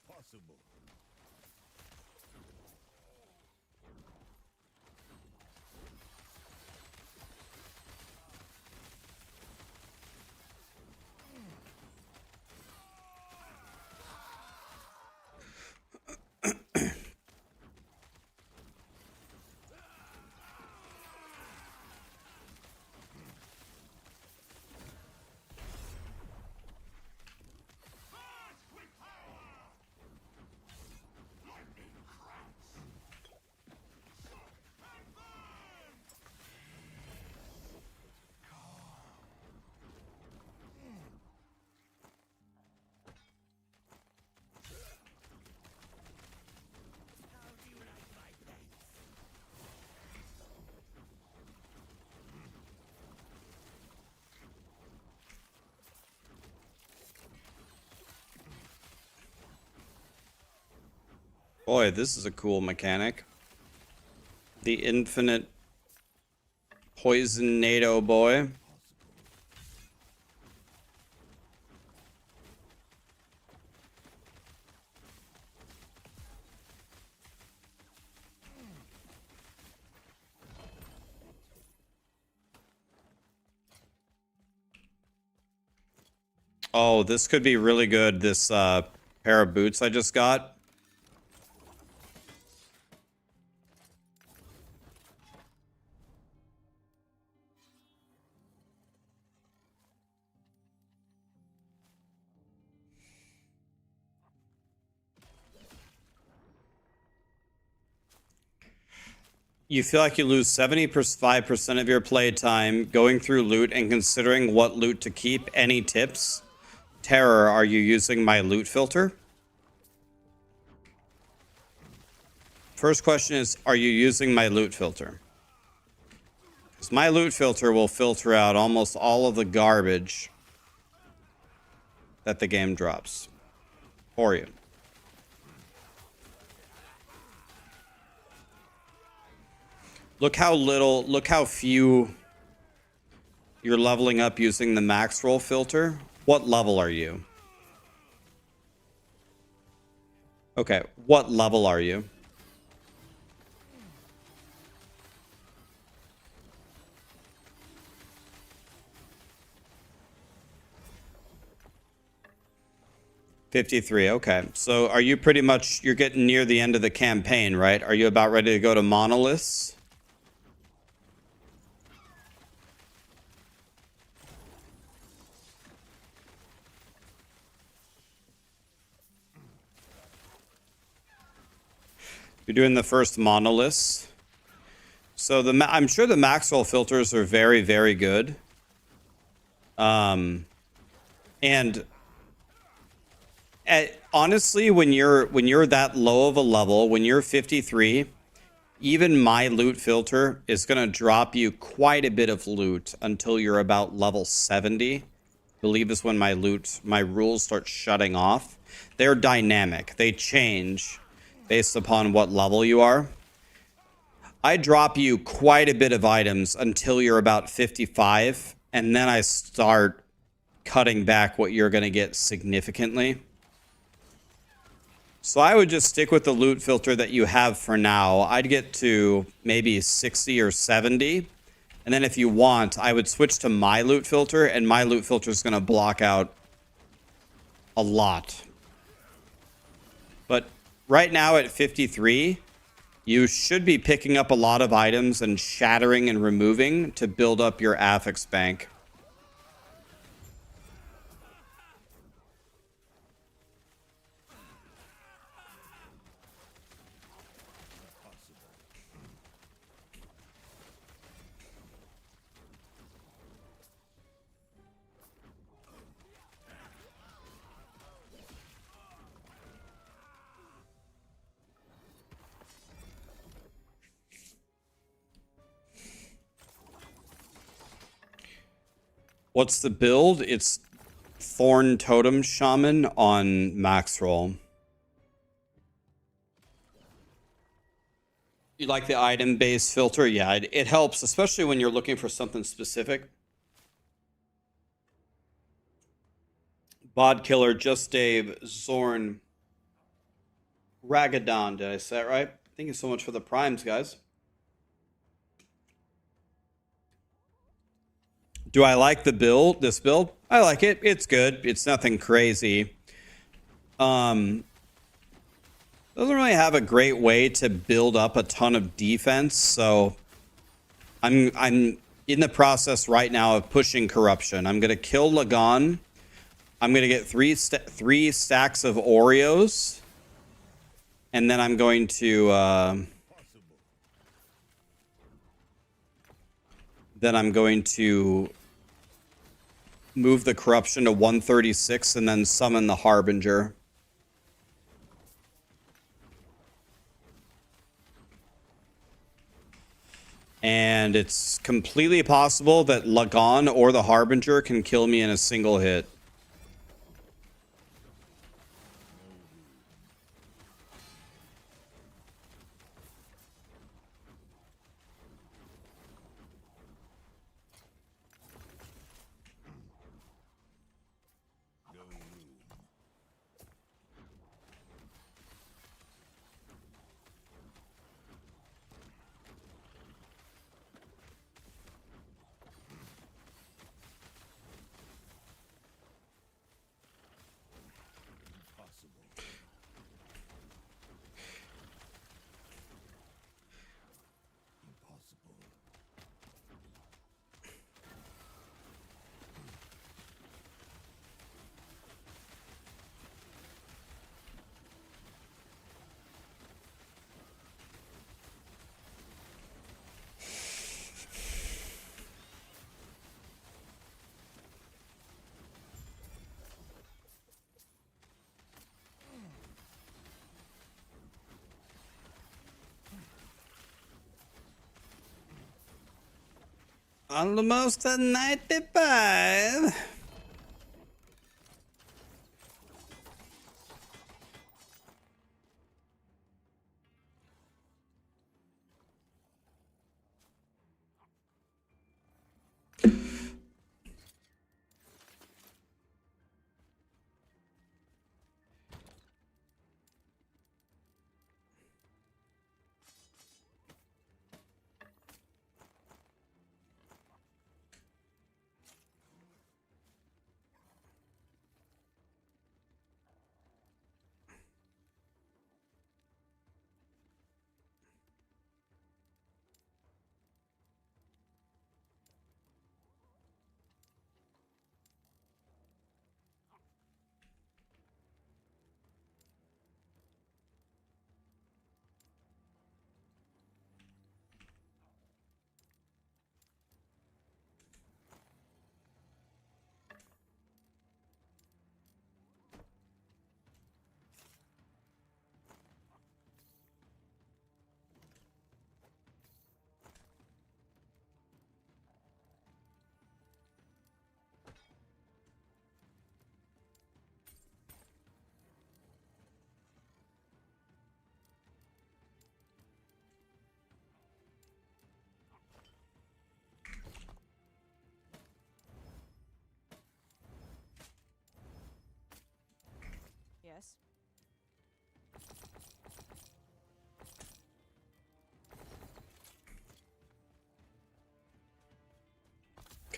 Impossible. Boy, this is a cool mechanic. The infinite poison NATO boy. Oh, this could be really good, this pair of boots I just got. You feel like you lose 75% of your playtime going through loot and considering what loot to keep. Any tips? Terror, are you using my loot filter? First question is, are you using my loot filter? Because my loot filter will filter out almost all of the garbage that the game drops for you. Look how few you're leveling up using the Maxroll filter. What level are you? Okay, what level are you? 53. Okay. So are you pretty much, you're getting near the end of the campaign, right? Are you about ready to go to Monoliths? You're doing the first Monoliths. So I'm sure the Maxroll filters are very, very good. And honestly, when you're that low of a level, when you're 53, even my loot filter is going to drop you quite a bit of loot until you're about level 70. I believe is when my rules start shutting off. They're dynamic. They change based upon what level you are. I drop you quite a bit of items until you're about 55, and then I start cutting back what you're going to get significantly. So I would just stick with the loot filter that you have for now. I'd get to maybe 60 or 70. And then if you want, I would switch to my loot filter, and my loot filter is going to block out a lot. But right now at 53, you should be picking up a lot of items and shattering and removing to build up your affix bank. What's the build? It's Thorn Totem Shaman on Maxroll. You like the item-based filter? Yeah, it helps, especially when you're looking for something specific. Bod Killer, Just Dave, Zorn, Ragadon. Did I say that right? Thank you so much for the primes, guys. Do I like the build? This build? I like it. It's good. It's nothing crazy. Doesn't really have a great way to build up a ton of defense, so I'm in the process right now of pushing corruption. I'm gonna kill Lagon. I'm gonna get three stacks of Oreos, and then I'm going to move the corruption to 136 and then summon the Harbinger. And it's completely possible that Lagon or the Harbinger can kill me in a single hit. Almost a 95.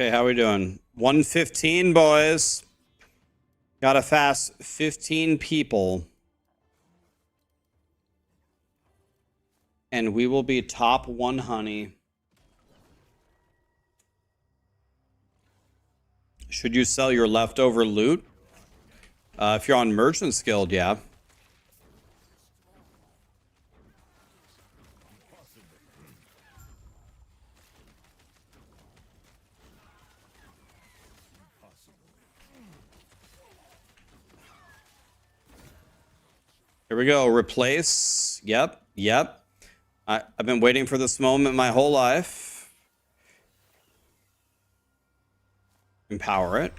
Okay, how we doing? 115, boys. Got a fast 15 people. And we will be top 1 honey. Should you sell your leftover loot? If you're on Merchant's Guild, yeah. Here we go. Replace. Yep. Yep. I've been waiting for this moment my whole life. Empower it.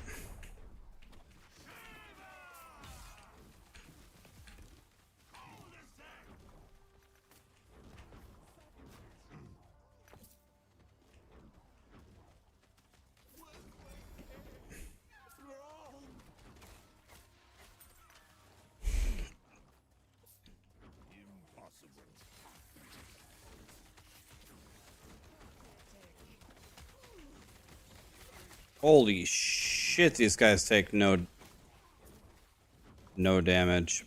Holy shit, these guys take no damage.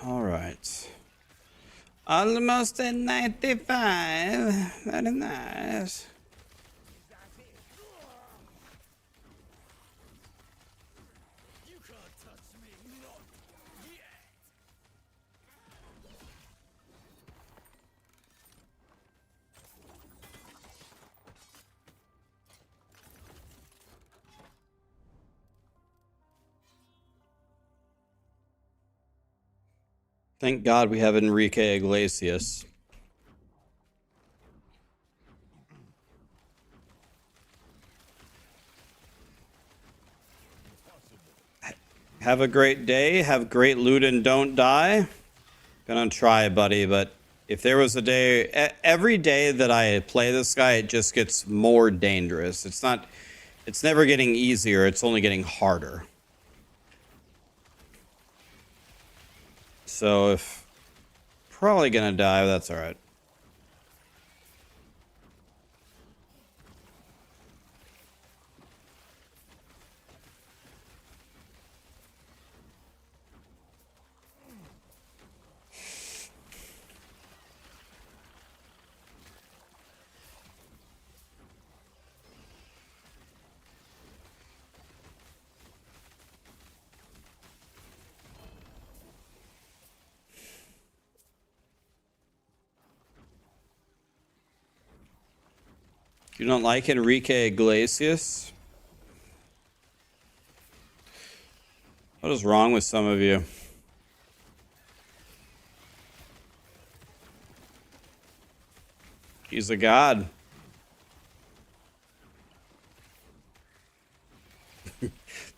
All right. Almost at 95. Very nice. Thank God we have Enrique Iglesias. Have a great day. Have great loot and don't die. Gonna try, buddy, but if there was a day... Every day that I play this guy, it just gets more dangerous. It's never getting easier. It's only getting harder. So if... Probably gonna die, but that's alright. You don't like Enrique Iglesias? What is wrong with some of you? He's a god.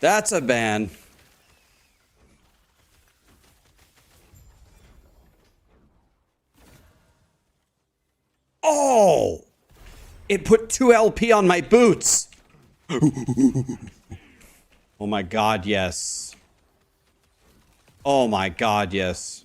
That's a ban. Oh! It put 2 LP on my boots. Oh my god, yes. Oh my god, yes.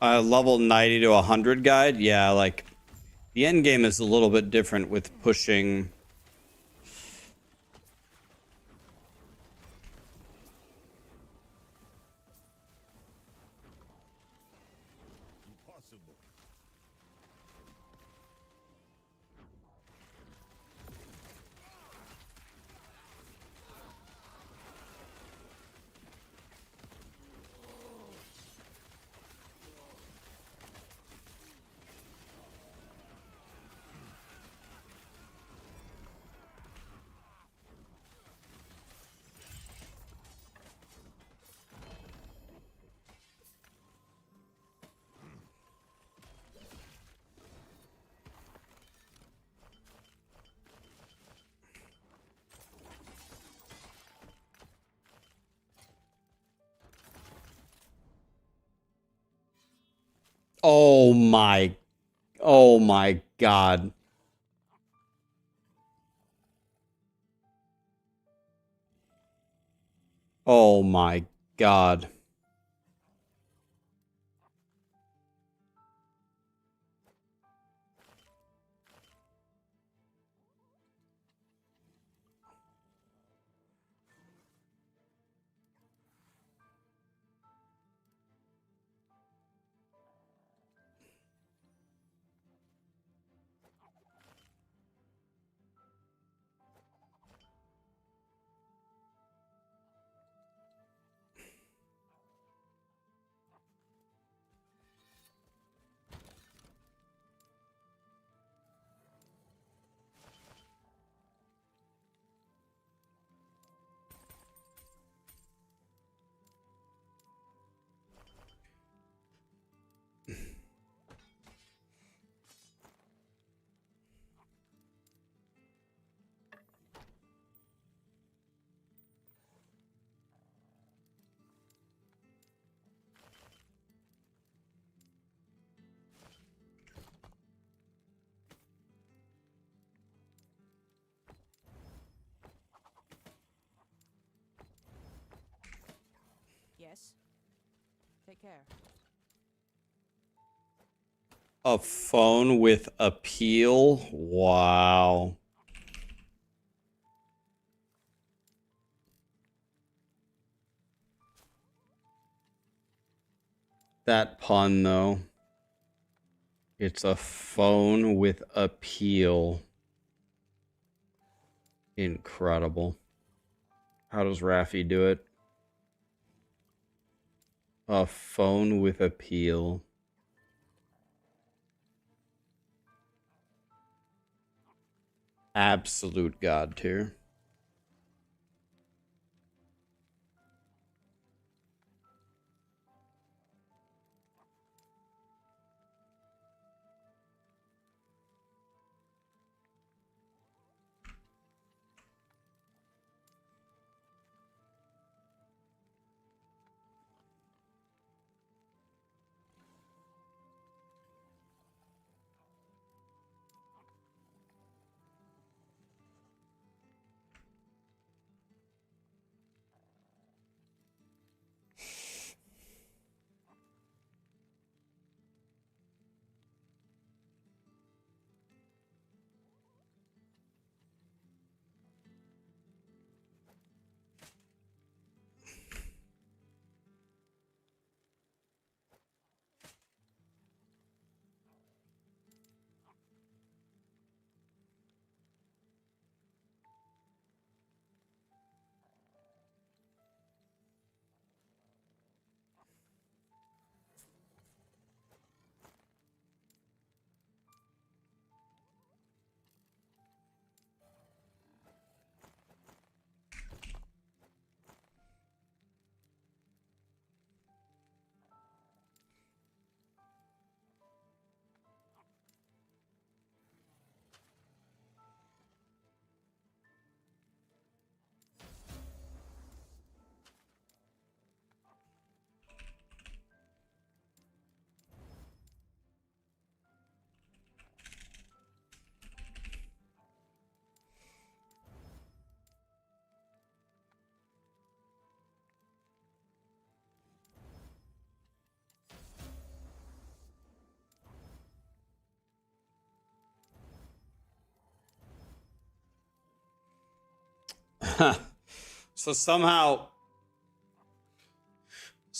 Level 90 to 100 guide. Yeah, like the end game is a little bit different with pushing. Impossible. Oh my. Oh my god. Oh my god. Yes. Take care. A phone with appeal? Wow. That pun, though. It's a phone with appeal. Incredible. How does Raffi do it? A phone with appeal. Absolute god tier. So somehow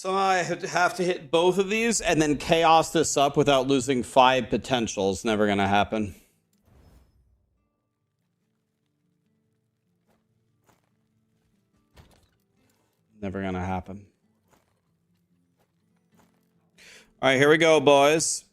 I have to hit both of these and then chaos this up without losing 5 potential. It's never gonna happen. Never gonna happen. All right, here we go, boys.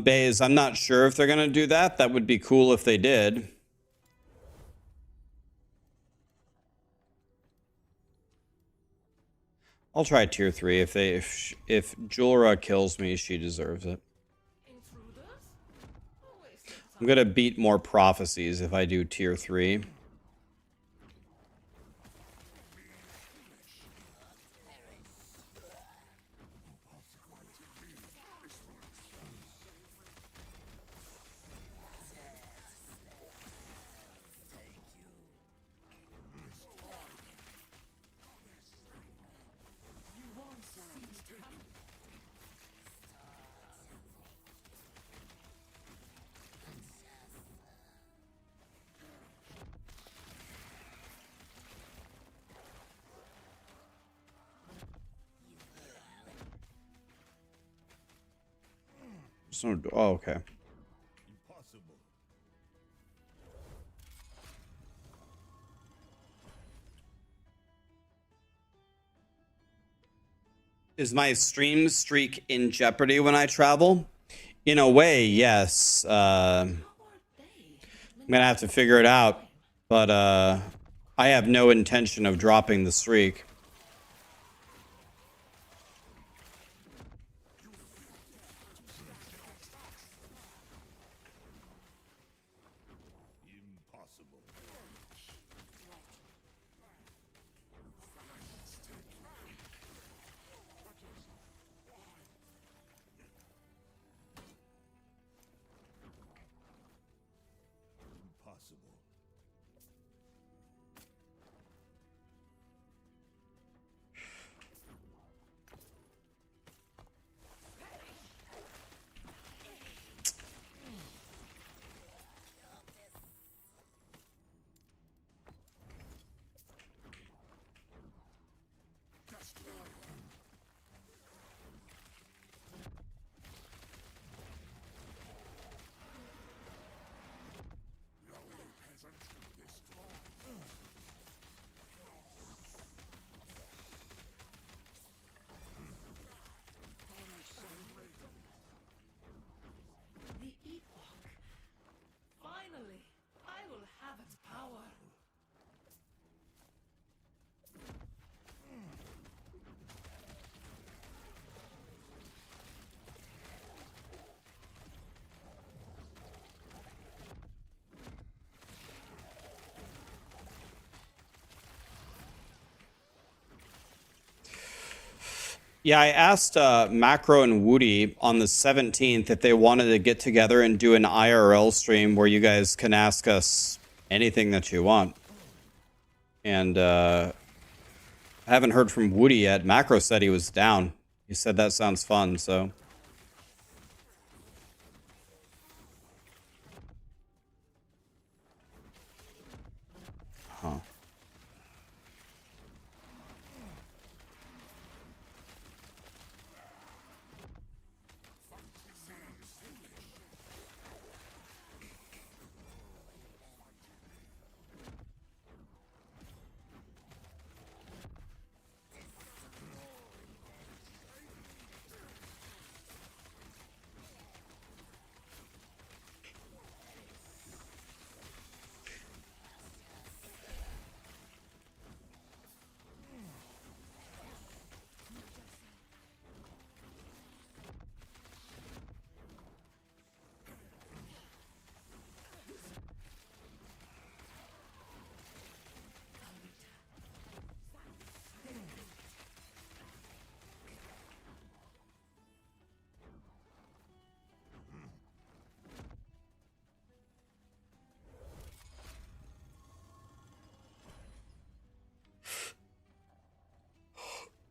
Baze, I'm not sure if they're gonna do that. That would be cool if they did. I'll try tier 3. If Julra kills me, she deserves it. I'm gonna beat more prophecies if I do tier 3. So, oh, okay. Impossible. Is my stream streak in jeopardy when I travel? In a way, yes. I'm gonna have to figure it out, but I have no intention of dropping the streak. The Epoch. Finally, I will have its power. Yeah, I asked Macro and Woody on the 17th if they wanted to get together and do an IRL stream where you guys can ask us anything that you want. And I haven't heard from Woody yet. Macro said he was down. He said that sounds fun, so. Huh.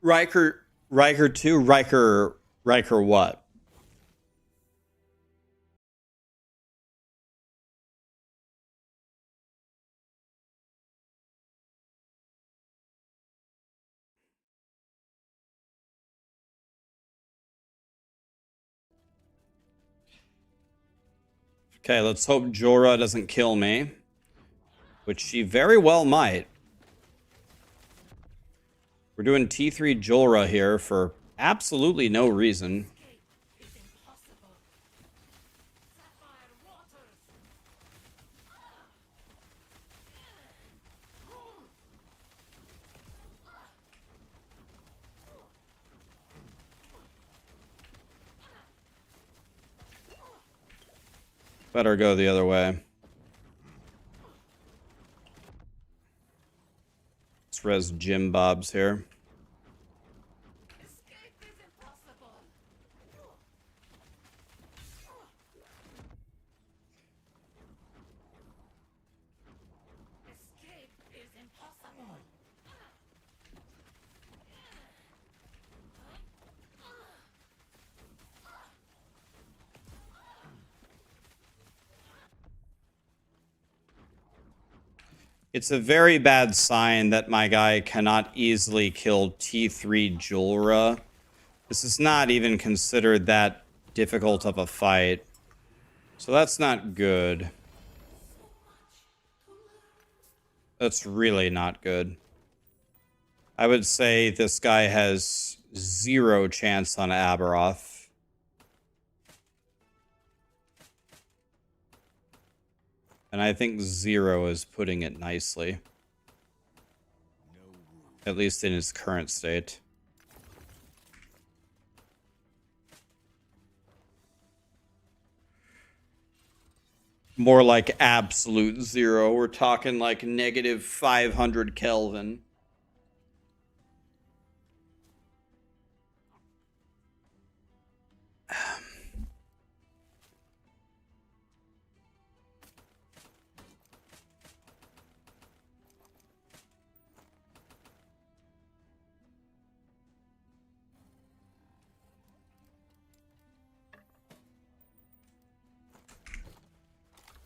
Riker 2, Riker what? Okay, let's hope Jorah doesn't kill me, which she very well might. We're doing T3 Jorah here for absolutely no reason. Escape is impossible. Sapphire waters. Better go the other way. Let's res Jim Bobs here. Escape is impossible. Escape is impossible. It's a very bad sign that my guy cannot easily kill T3 Jorah. This is not even considered that difficult of a fight. So that's not good. That's really not good. I would say this guy has 0 chance on Aberoth. And I think 0 is putting it nicely. At least in his current state. More like absolute 0. We're talking like negative 500 Kelvin.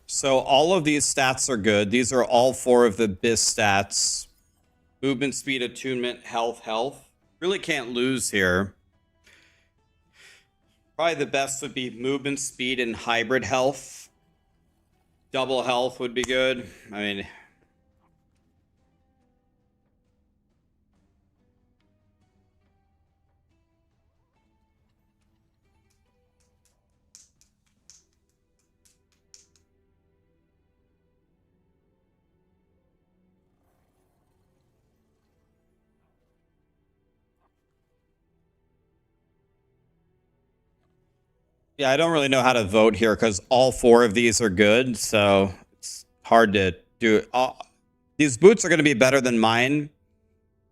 So all of these stats are good. These are all 4 of the BIS stats. Movement, speed, attunement, health. Really can't lose here. Probably the best would be movement, speed, and hybrid health. Double health would be good. I mean... Yeah, I don't really know how to vote here because all 4 of these are good, so it's hard to do it. These boots are going to be better than mine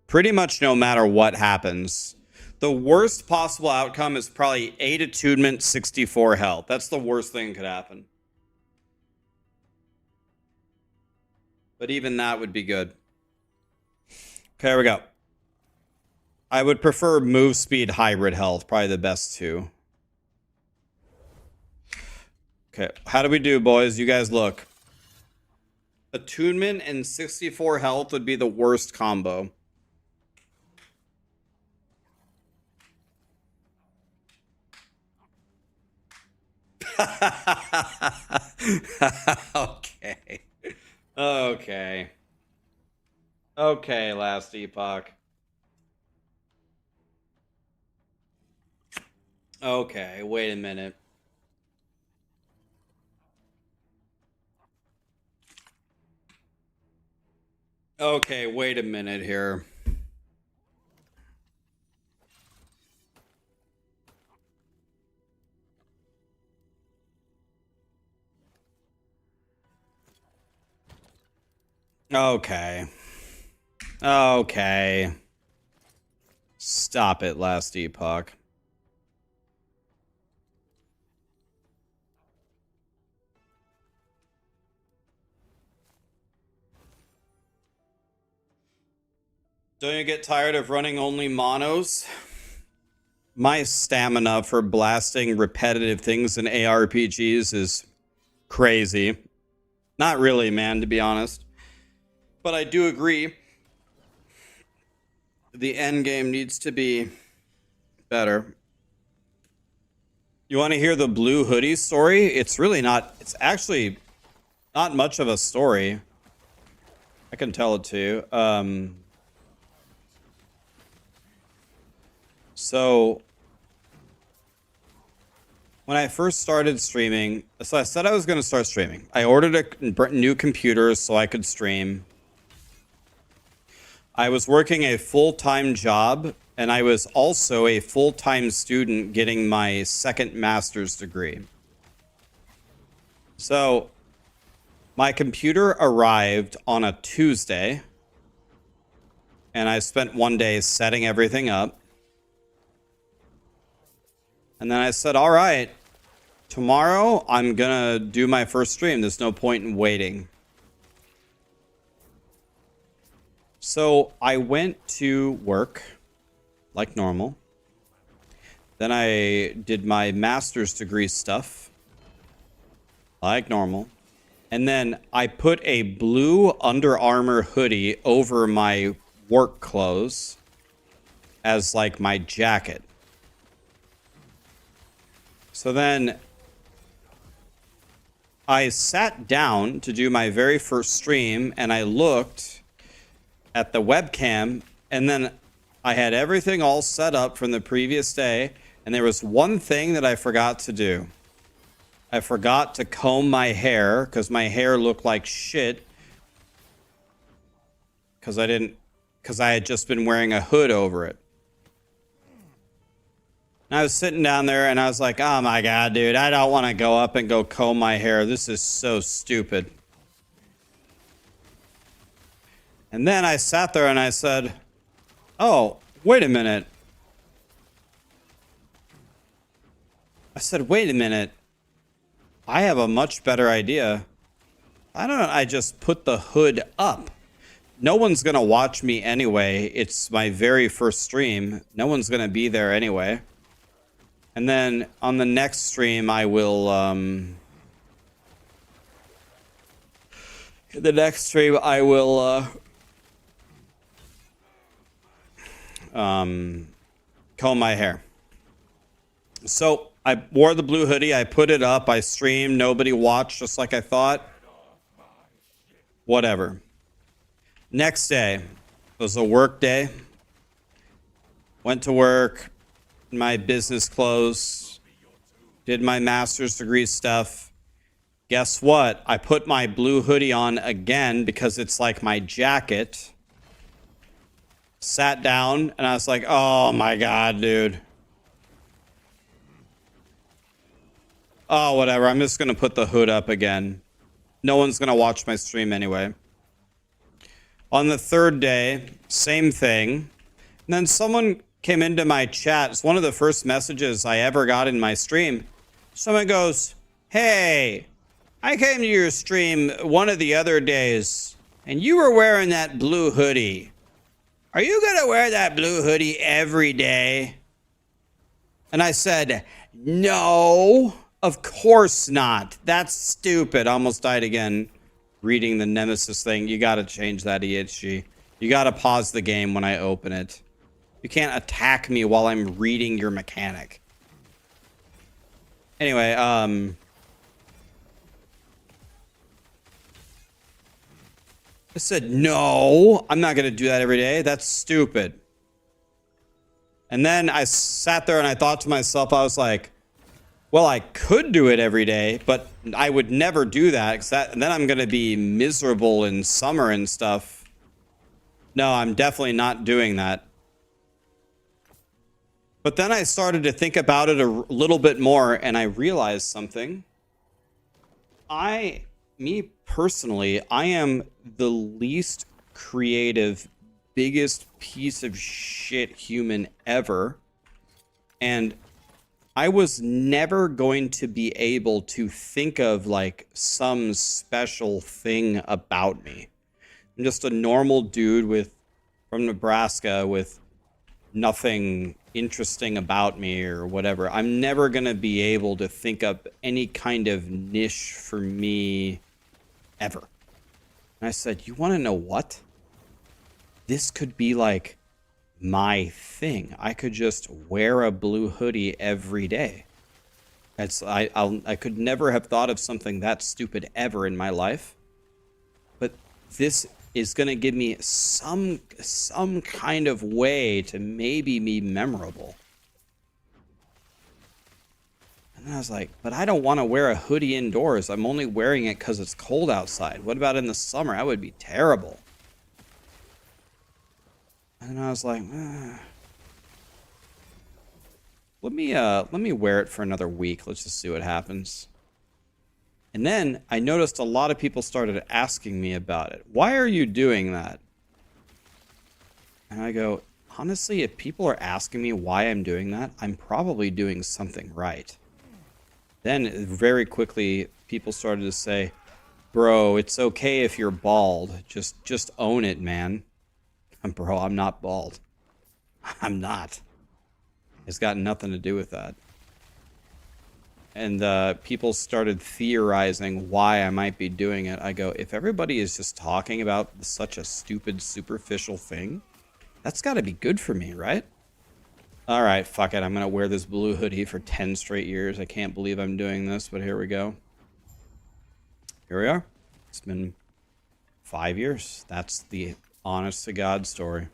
pretty much no matter what happens. The worst possible outcome is probably 8 attunement, 64 health. That's the worst thing that could happen. But even that would be good. Okay, here we go. I would prefer move speed, hybrid health. Probably the best 2. Okay, how do we do, boys? You guys look. Attunement and 64 health would be the worst combo. Okay. Okay. Okay, last Epoch. Okay, wait a minute. Okay, wait a minute here. Okay. Okay. Stop it, last Epoch. Don't you get tired of running only monos? My stamina for blasting repetitive things in ARPGs is crazy. Not really, man, to be honest. But I do agree. The end game needs to be better. You want to hear the blue hoodie story? It's really not, it's actually not much of a story. I can tell it to you. So when I first started streaming, so I said I was going to start streaming. I ordered a new computer so I could stream. I was working a full-time job, and I was also a full-time student getting my second master's degree. So my computer arrived on a Tuesday, and I spent one day setting everything up. And then I said, all right, tomorrow I'm going to do my first stream. There's no point in waiting. So I went to work like normal. Then I did my master's degree stuff like normal. And then I put a blue Under Armour hoodie over my work clothes as like my jacket. So then I sat down to do my very first stream, and I looked at the webcam, and then I had everything all set up from the previous day, and there was one thing that I forgot to do. I forgot to comb my hair because my hair looked like shit because I had just been wearing a hood over it. And I was sitting down there and I was like, oh my God, dude, I don't want to go up and go comb my hair. This is so stupid. And then I sat there and I said, oh, wait a minute. I said, wait a minute. I have a much better idea. Why don't I just put the hood up? No one's going to watch me anyway. It's my very first stream. No one's going to be there anyway. And then on the next stream, I will, comb my hair. So I wore the blue hoodie. I put it up. I streamed. Nobody watched, just like I thought. Whatever. Next day was a work day. Went to work. My business clothes. Did my master's degree stuff. Guess what? I put my blue hoodie on again because it's like my jacket. Sat down and I was like, oh my God, dude. Oh, whatever. I'm just going to put the hood up again. No one's going to watch my stream anyway. On the third day, same thing. And then someone came into my chat. It's one of the first messages I ever got in my stream. Someone goes, hey, I came to your stream one of the other days and you were wearing that blue hoodie. Are you going to wear that blue hoodie every day? And I said, no, of course not. That's stupid. I almost died again reading the Nemesis thing. You got to change that, EHG. You got to pause the game when I open it. You can't attack me while I'm reading your mechanic. Anyway, I said, no, I'm not going to do that every day. That's stupid. And then I sat there and I thought to myself, I was like, well, I could do it every day, but I would never do that because then I'm going to be miserable in summer and stuff. No, I'm definitely not doing that. But then I started to think about it a little bit more and I realized something. Me personally, I am the least creative, biggest piece of shit human ever. And I was never going to be able to think of like some special thing about me. I'm just a normal dude with from Nebraska with nothing interesting about me or whatever, I'm never going to be able to think up any kind of niche for me ever. And I said, you want to know what? This could be like my thing. I could just wear a blue hoodie every day. I could never have thought of something that stupid ever in my life. But this is going to give me some kind of way to maybe be memorable. And I was like, but I don't want to wear a hoodie indoors. I'm only wearing it because it's cold outside. What about in the summer? That would be terrible. And I was like, let me wear it for another week. Let's just see what happens. And then I noticed a lot of people started asking me about it. Why are you doing that? And I go, honestly, if people are asking me why I'm doing that, I'm probably doing something right. Then very quickly, people started to say, bro, it's okay if you're bald. Just own it, man. Bro, I'm not bald. I'm not. It's got nothing to do with that. And people started theorizing why I might be doing it. I go, if everybody is just talking about such a stupid, superficial thing, that's got to be good for me, right? All right, fuck it. I'm going to wear this blue hoodie for 10 straight years. I can't believe I'm doing this, but here we go. Here we are. It's been 5 years. That's the honest-to-God story.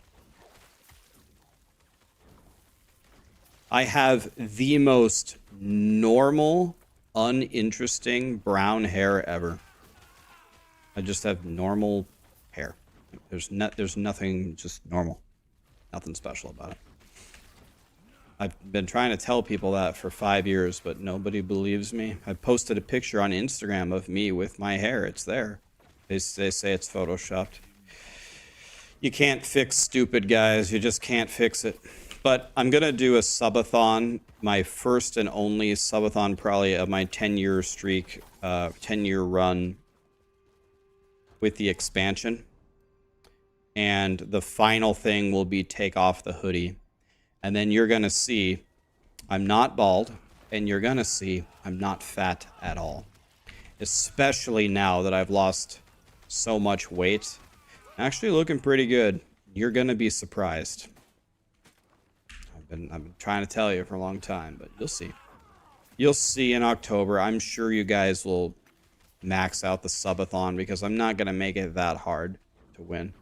I have the most normal, uninteresting brown hair ever. I just have normal hair. There's nothing, just normal. Nothing special about it. I've been trying to tell people that for 5 years, but nobody believes me. I posted a picture on Instagram of me with my hair. It's there. They say it's photoshopped. You can't fix stupid, guys. You just can't fix it. But I'm going to do a subathon, my first and only subathon probably of my 10-year streak, 10-year run with the expansion. And the final thing will be take off the hoodie. And then you're going to see I'm not bald, and you're going to see I'm not fat at all. Especially now that I've lost so much weight. Actually looking pretty good. You're going to be surprised. I've been trying to tell you for a long time, but you'll see. You'll see in October. I'm sure you guys will max out the subathon because I'm not going to make it that hard to win.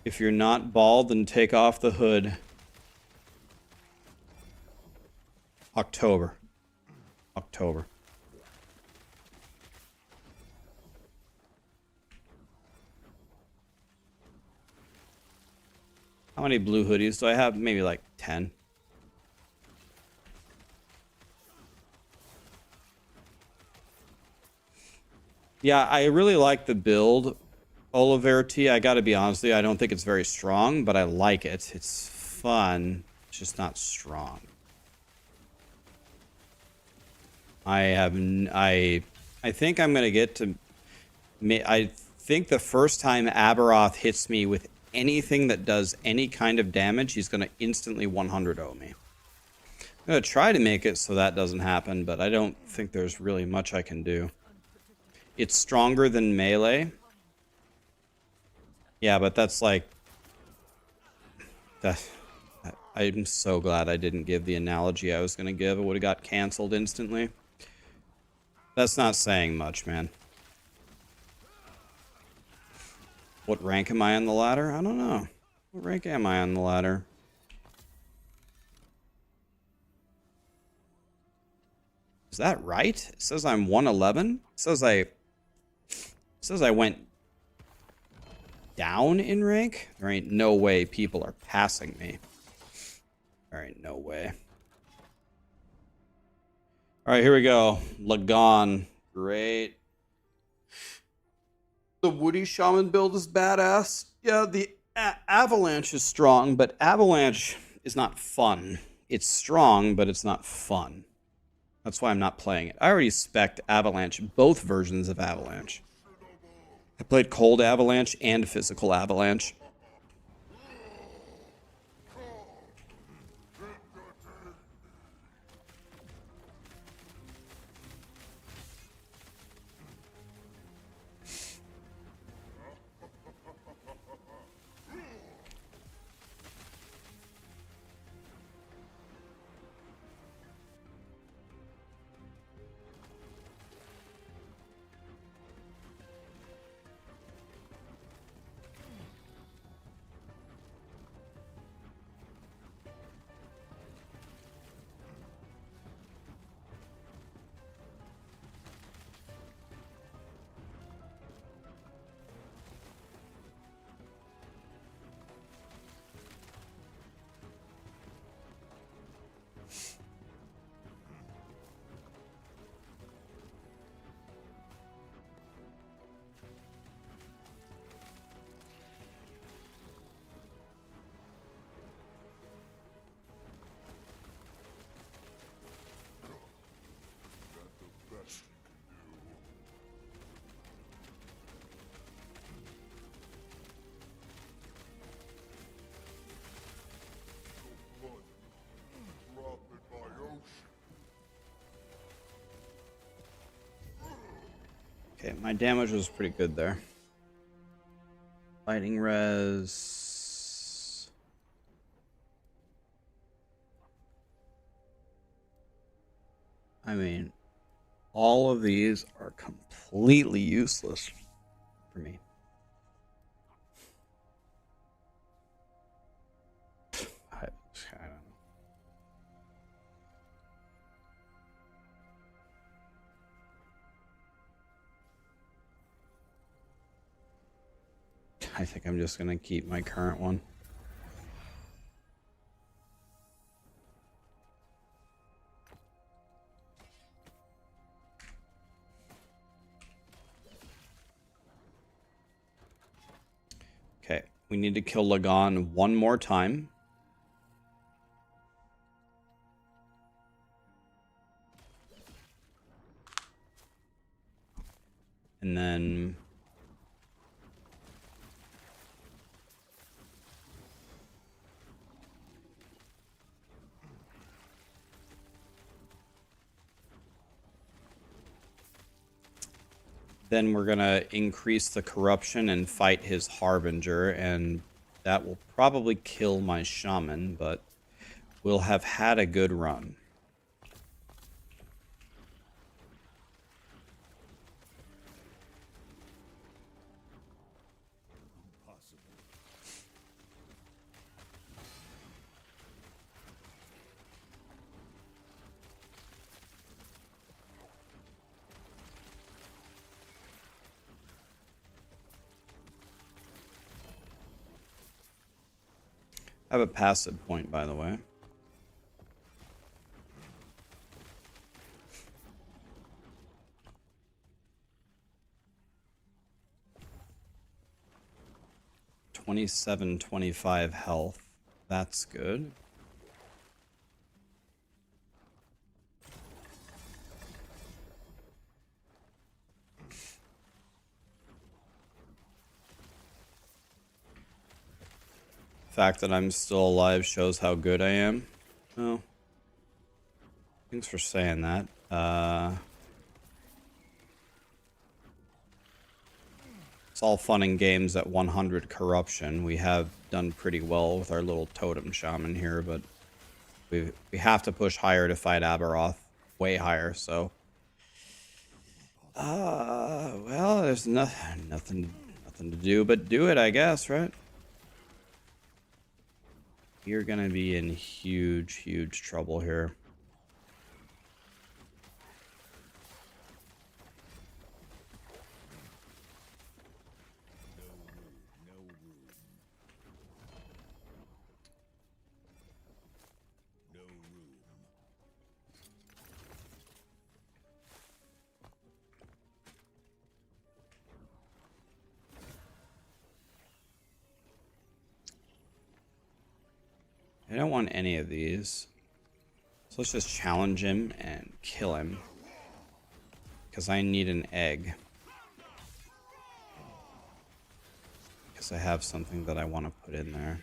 If you're not bald, then take off the hood. October. October. How many blue hoodies do I have? Maybe like 10. Yeah, I really like the build. Oliverti, I gotta be honest with you, I don't think it's very strong, but I like it. It's fun. It's just not strong. I think I'm gonna get to... I think the first time Aberoth hits me with anything that does any kind of damage, he's gonna instantly 100-0 me. I'm gonna try to make it so that doesn't happen, but I don't think there's really much I can do. It's stronger than melee. Yeah, but that's like... I'm so glad I didn't give the analogy I was going to give. It would have got canceled instantly. That's not saying much, man. What rank am I on the ladder? I don't know. What rank am I on the ladder? Is that right? It says I'm 111? It says I went down in rank? There ain't no way people are passing me. There ain't no way. Alright, here we go. Lagon. Great. The Woody Shaman build is badass. Yeah, the Avalanche is strong, but Avalanche is not fun. It's strong, but it's not fun. That's why I'm not playing it. I already spec'd Avalanche, both versions of Avalanche. I played Cold Avalanche and Physical Avalanche. Okay, my damage was pretty good there. Fighting res. I mean, all of these are completely useless for me. I don't know. I think I'm just going to keep my current one. Okay, we need to kill Lagan one more time. And then we're going to increase the corruption and fight his Harbinger, and that will probably kill my Shaman, but we'll have had a good run. I have a passive point, by the way. $27.25 health. That's good. The fact that I'm still alive shows how good I am. Oh. Thanks for saying that. It's all fun and games at 100 corruption. We have done pretty well with our little Totem Shaman here, but we have to push higher to fight Aberoth. Way higher, so. Well, there's nothing to do but do it, I guess, right? You're gonna be in huge trouble here. I don't want any of these. So let's just challenge him and kill him. Because I need an egg. because I have something that I want to put in there.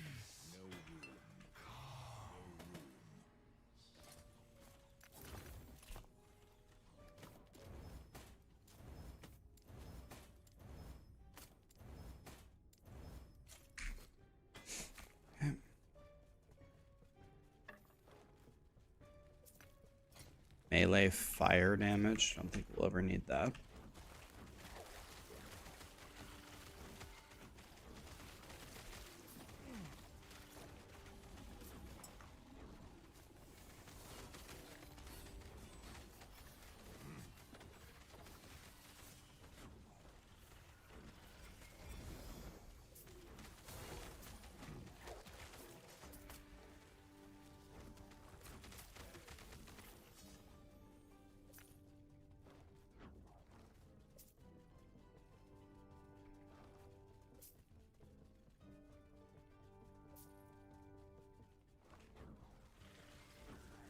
Melee fire damage. I don't think we'll ever need that.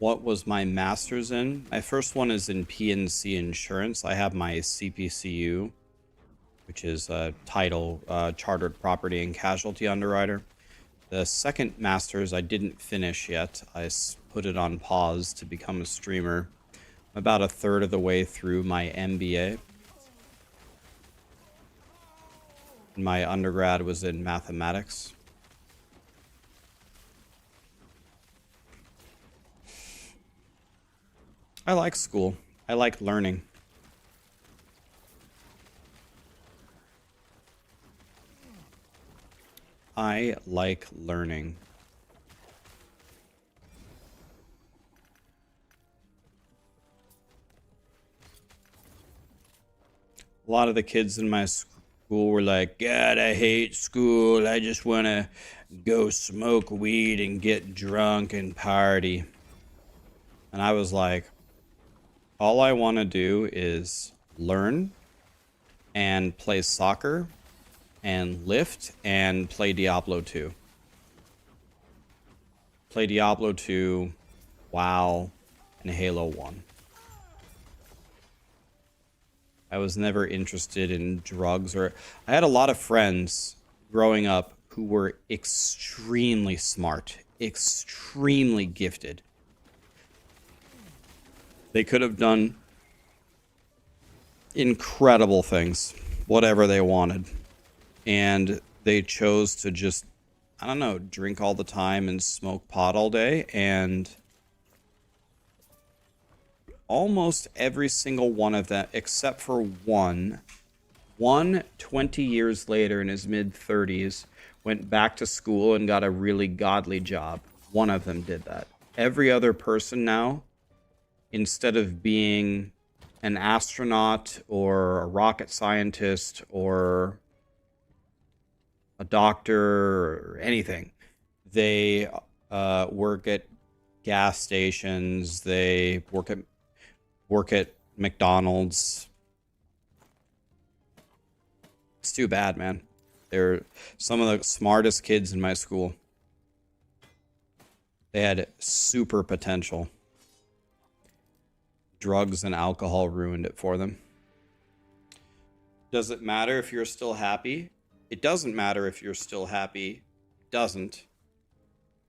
What was my master's in? My first one is in P&C insurance. I have my CPCU, which is a title, Chartered Property and Casualty Underwriter. The second master's I didn't finish yet. I put it on pause to become a streamer. I'm about a third of the way through my MBA. My undergrad was in mathematics. I like school. I like learning. I like learning. A lot of the kids in my school were like, God, I hate school. I just want to go smoke weed and get drunk and party. And I was like, all I want to do is learn and play soccer and lift and play Diablo 2. Play Diablo 2, WoW, and Halo 1. I was never interested in drugs or... I had a lot of friends growing up who were extremely smart, extremely gifted. They could have done incredible things, whatever they wanted. And they chose to just, I don't know, drink all the time and smoke pot all day. And almost every single one of them, except for one 20 years later in his mid-30s, went back to school and got a really godly job. One of them did that. Every other person now, instead of being an astronaut or a rocket scientist or a doctor or anything, they work at gas stations, they work at McDonald's. It's too bad, man. They're some of the smartest kids in my school. They had super potential. Drugs and alcohol ruined it for them. Does it matter if you're still happy? It doesn't matter if you're still happy. It doesn't.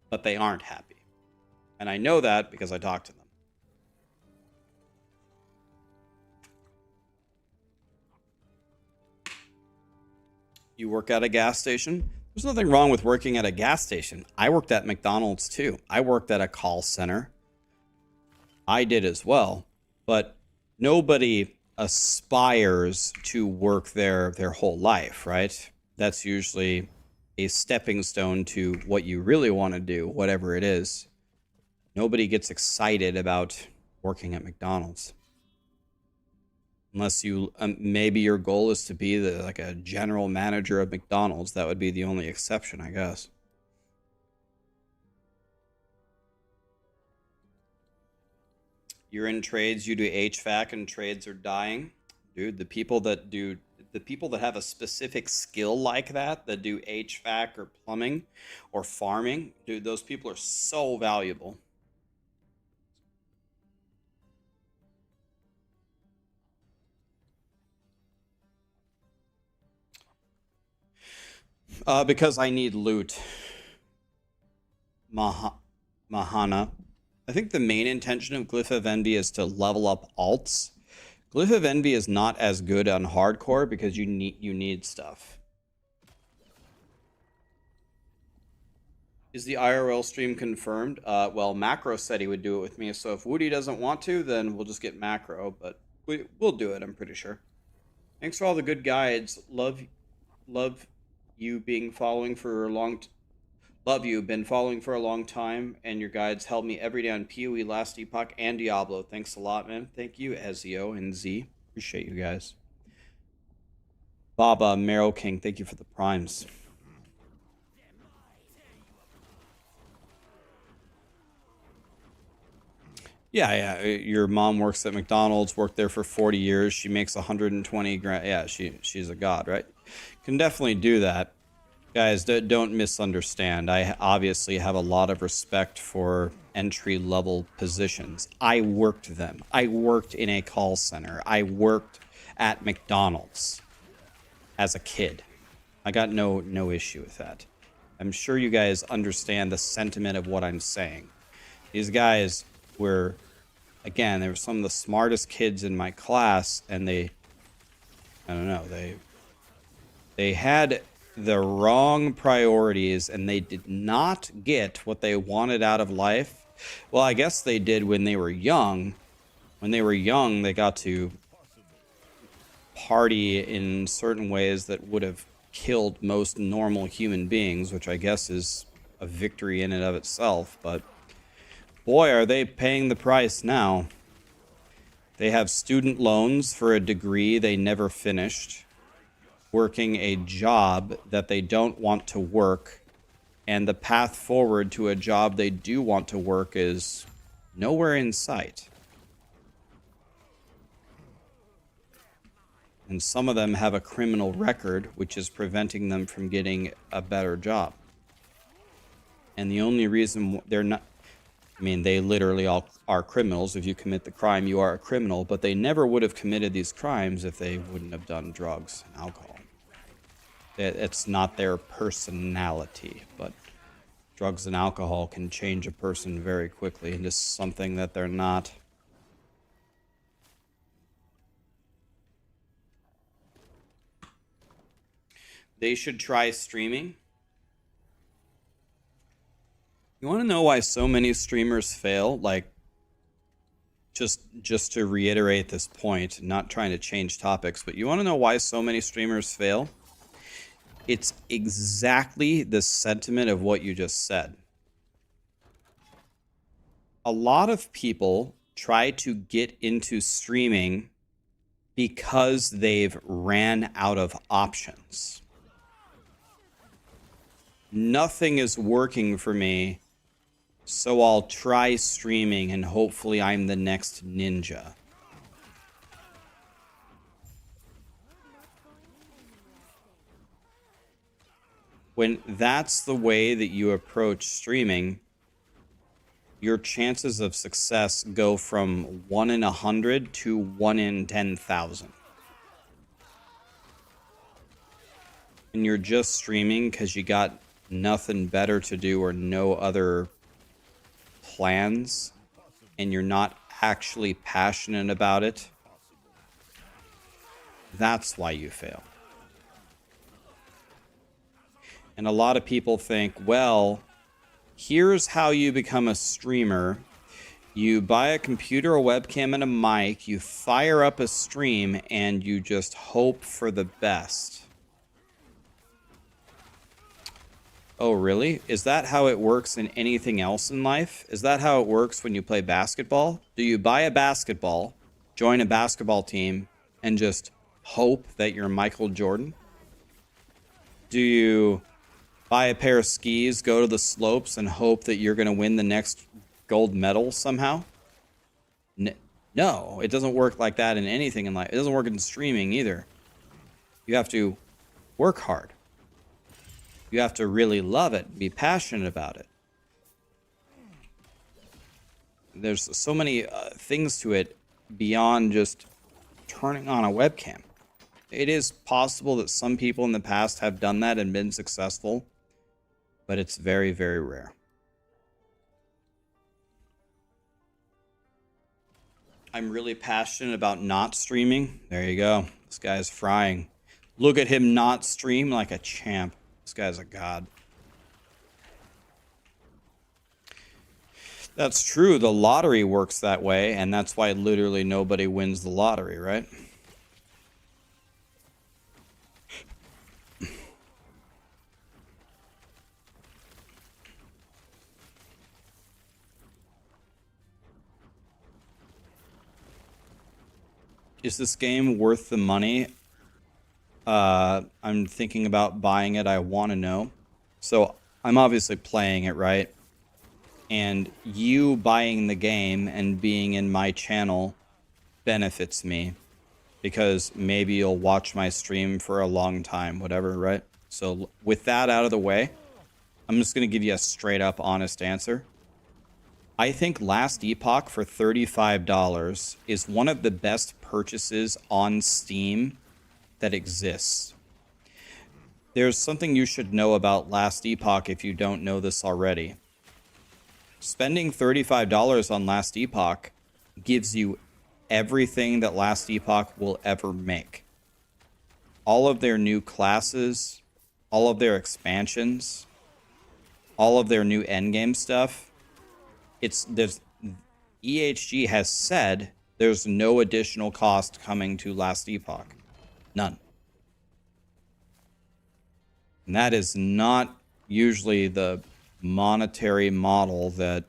But they aren't happy. And I know that because I talk to them. You work at a gas station? There's nothing wrong with working at a gas station. I worked at McDonald's too. I worked at a call center. I did as well. But nobody aspires to work there their whole life, right? That's usually a stepping stone to what you really want to do, whatever it is. Nobody gets excited about working at McDonald's. Unless you, maybe your goal is to be like a general manager of McDonald's. That would be the only exception, I guess. You're in trades, you do HVAC, and trades are dying. Dude, the people that have a specific skill like that do HVAC or plumbing or farming, dude, those people are so valuable. Because I need loot. Mahana. I think the main intention of Glyph of Envy is to level up alts. Glyph of Envy is not as good on hardcore because you need stuff. Is the IRL stream confirmed? Well, Macro said he would do it with me, so if Woody doesn't want to, then we'll just get Macro, but we'll do it, I'm pretty sure. Thanks for all the good guides. Love you been following for a long time, and your guides help me every day on PoE, Last Epoch, and Diablo. Thanks a lot, man. Thank you, Ezio and Z. Appreciate you guys. Baba, Meryl King, thank you for the primes. Yeah. Your mom works at McDonald's, worked there for 40 years. She makes 120 grand. Yeah, she's a god, right? Can definitely do that. Guys, don't misunderstand. I obviously have a lot of respect for entry-level positions. I worked them. I worked in a call center. I worked at McDonald's as a kid. I got no issue with that. I'm sure you guys understand the sentiment of what I'm saying. These guys were, again, they were some of the smartest kids in my class, and they had the wrong priorities, and they did not get what they wanted out of life. Well, I guess they did when they were young. When they were young, they got to party in certain ways that would have killed most normal human beings, which I guess is a victory in and of itself. But boy, are they paying the price now. They have student loans for a degree they never finished, working a job that they don't want to work, and the path forward to a job they do want to work is nowhere in sight. And some of them have a criminal record, which is preventing them from getting a better job. And the only reason they're not, I mean, they literally all are criminals. If you commit the crime, you are a criminal, but they never would have committed these crimes if they wouldn't have done drugs and alcohol. It's not their personality, but drugs and alcohol can change a person very quickly into something that they're not. They should try streaming. You want to know why so many streamers fail? Like, just to reiterate this point, not trying to change topics, but you want to know why so many streamers fail? It's exactly the sentiment of what you just said. A lot of people try to get into streaming because they've ran out of options. Nothing is working for me, so I'll try streaming and hopefully I'm the next ninja. When that's the way that you approach streaming, your chances of success go from 1 in 100 to 1 in 10,000. And you're just streaming because you got nothing better to do or no other plans, and you're not actually passionate about it, that's why you fail. And a lot of people think, well, here's how you become a streamer. You buy a computer, a webcam, and a mic, you fire up a stream, and you just hope for the best. Oh, really? Is that how it works in anything else in life? Is that how it works when you play basketball? Do you buy a basketball, join a basketball team, and just hope that you're Michael Jordan? Do you buy a pair of skis, go to the slopes, and hope that you're going to win the next gold medal somehow? No, it doesn't work like that in anything in life. It doesn't work in streaming either. You have to work hard. You have to really love it, be passionate about it. There's so many things to it beyond just turning on a webcam. it is possible that some people in the past have done that and been successful, but it's very, very rare. I'm really passionate about not streaming. There you go. This guy's frying. Look at him not stream like a champ. This guy's a god. That's true. The lottery works that way, and that's why literally nobody wins the lottery, right? Is this game worth the money? I'm thinking about buying it. I want to know. So I'm obviously playing it, right? And you buying the game and being in my channel benefits me because maybe you'll watch my stream for a long time, whatever, right? So with that out of the way, I'm just going to give you a straight up honest answer. I think Last Epoch for $35 is one of the best purchases on Steam that exists. There's something you should know about Last Epoch if you don't know this already. Spending $35 on Last Epoch gives you everything that Last Epoch will ever make. All of their new classes, all of their expansions, all of their new endgame stuff. EHG has said there's no additional cost coming to Last Epoch. None. And that is not usually the monetary model that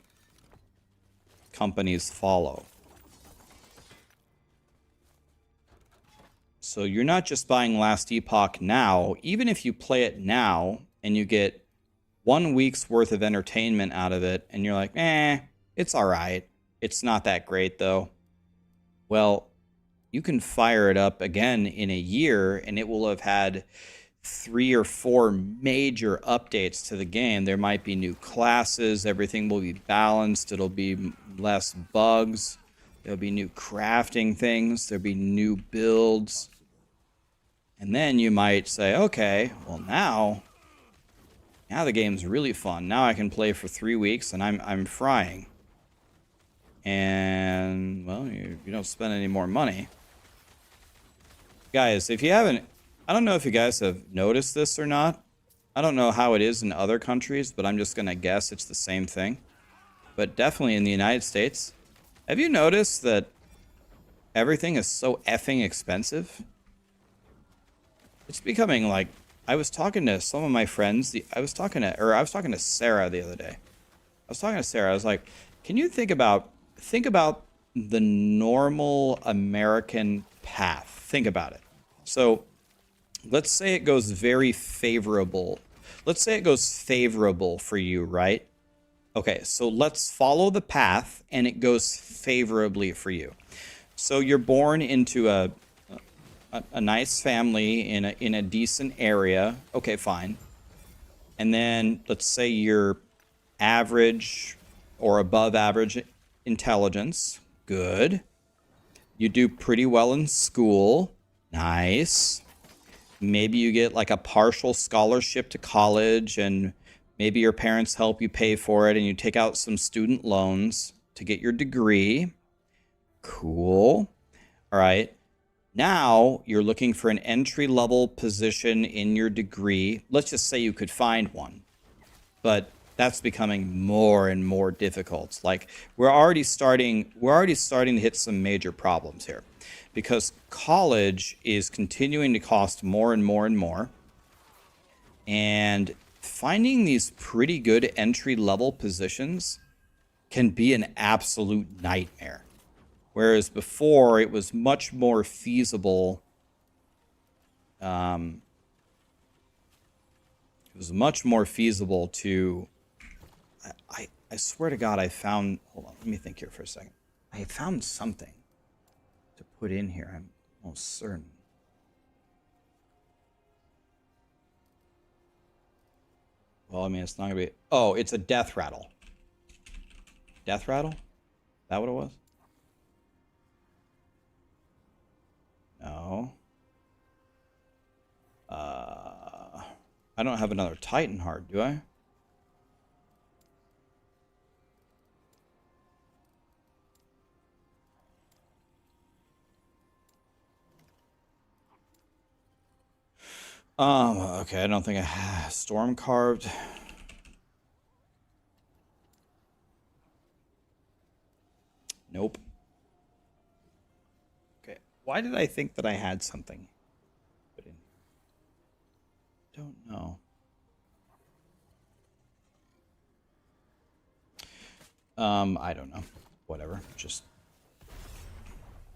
companies follow. So you're not just buying Last Epoch now. Even if you play it now and you get 1 week's worth of entertainment out of it and you're like, it's all right. It's not that great though. Well, you can fire it up again in a year and it will have had 3 or 4 major updates to the game. There might be new classes. Everything will be balanced. It'll be less bugs. There'll be new crafting things. There'll be new builds. And then you might say, okay, well now the game's really fun. Now I can play for 3 weeks and I'm frying. And, well, you don't spend any more money. Guys, if you haven't, I don't know if you guys have noticed this or not. I don't know how it is in other countries, but I'm just going to guess it's the same thing. But definitely in the United States. Have you noticed that everything is so effing expensive? It's becoming like, I was talking to some of my friends. I was talking to Sarah the other day. I was like, can you think about the normal American path? Think about it. So let's say it goes very favorable. Let's say it goes favorable for you, right? Okay, so let's follow the path and it goes favorably for you. So you're born into a nice family in a decent area. Okay, fine. And then let's say you're average or above average intelligence. Good. You do pretty well in school. Nice. Maybe you get like a partial scholarship to college and maybe your parents help you pay for it and you take out some student loans to get your degree. Cool. All right. Now you're looking for an entry-level position in your degree. Let's just say you could find one. But that's becoming more and more difficult. Like we're already starting to hit some major problems here because college is continuing to cost more and more and more. And finding these pretty good entry-level positions can be an absolute nightmare. Whereas before it was much more feasible. It was much more feasible to. I swear to God, I found. Hold on, let me think here for a second. I found something to put in here. I'm almost certain. Well, I mean, it's not gonna be. Oh, it's a death rattle. Death rattle? Is that what it was? No. I don't have another Titan Heart, do I? Okay, I don't think I have Storm Carved. Nope. Okay, why did I think that I had something? Put in. Don't know. I don't know. Whatever, just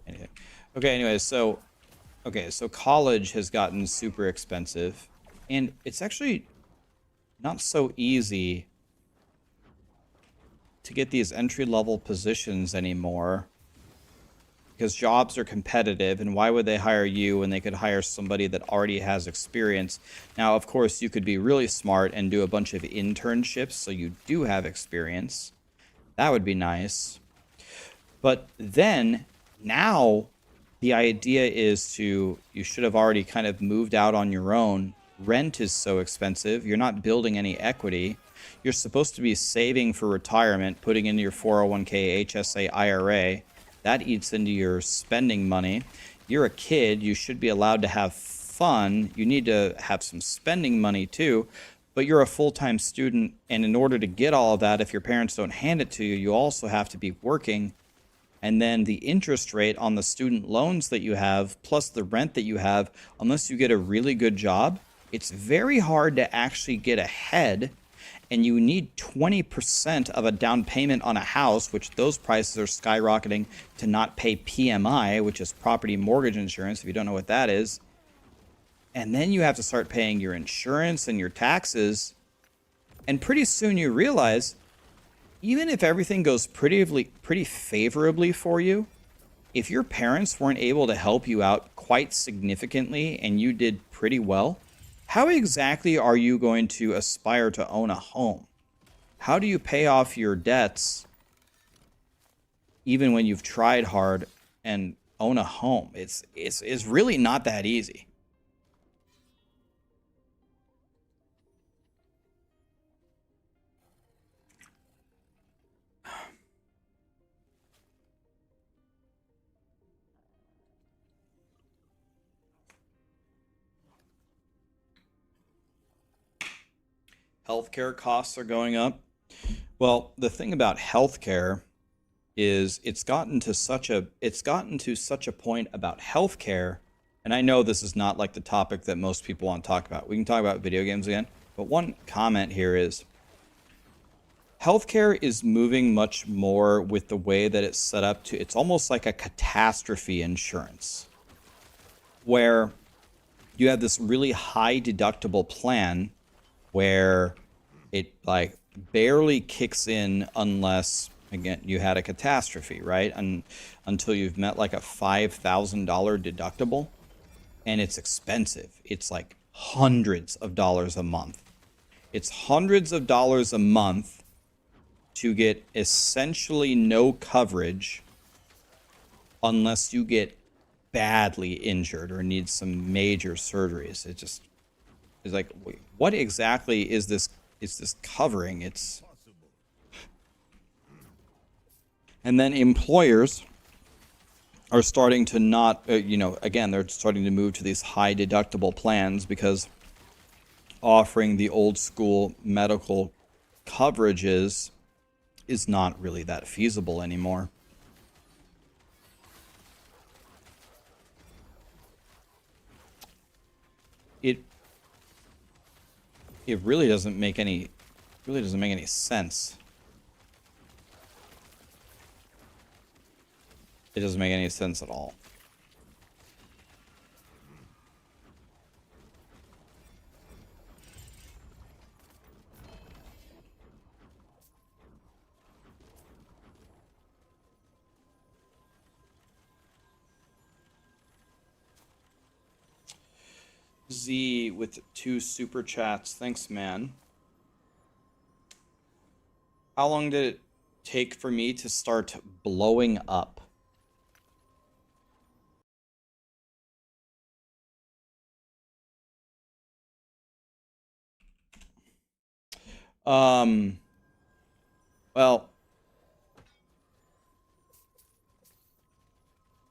anything. Okay, anyways, so college has gotten super expensive, and it's actually not so easy to get these entry-level positions anymore because jobs are competitive, and why would they hire you when they could hire somebody that already has experience? Now, of course, you could be really smart and do a bunch of internships so you do have experience. That would be nice. But then, now, the idea is you should have already kind of moved out on your own. Rent is so expensive. You're not building any equity. You're supposed to be saving for retirement, putting into your 401k, HSA, IRA. That eats into your spending money. You're a kid. You should be allowed to have fun. You need to have some spending money too. But you're a full-time student, and in order to get all of that, if your parents don't hand it to you, you also have to be working. And then the interest rate on the student loans that you have, plus the rent that you have, unless you get a really good job, it's very hard to actually get ahead. And you need 20% of a down payment on a house, which those prices are skyrocketing to not pay PMI, which is property mortgage insurance, if you don't know what that is. And then you have to start paying your insurance and your taxes. And pretty soon you realize, even if everything goes pretty favorably for you, if your parents weren't able to help you out quite significantly and you did pretty well, how exactly are you going to aspire to own a home? How do you pay off your debts even when you've tried hard and own a home? It's really not that easy. Healthcare costs are going up. Well, the thing about healthcare is it's gotten to such a point about healthcare, and I know this is not like the topic that most people want to talk about. We can talk about video games again, but one comment here is healthcare is moving much more with the way that it's set up to, it's almost like a catastrophe insurance, where you have this really high deductible plan where it like barely kicks in unless, again, you had a catastrophe, right? And until you've met like a $5,000 deductible, and it's expensive. It's like hundreds of dollars a month. It's hundreds of dollars a month to get essentially no coverage unless you get badly injured or need some major surgeries. It just is like, wait, what exactly is this covering? It's, and then employers are starting to not, again, they're starting to move to these high deductible plans because offering the old school medical coverages is not really that feasible anymore. It really doesn't make any sense. It doesn't make any sense at all. Z with 2 super chats. Thanks, man. How long did it take for me to start blowing up? Well,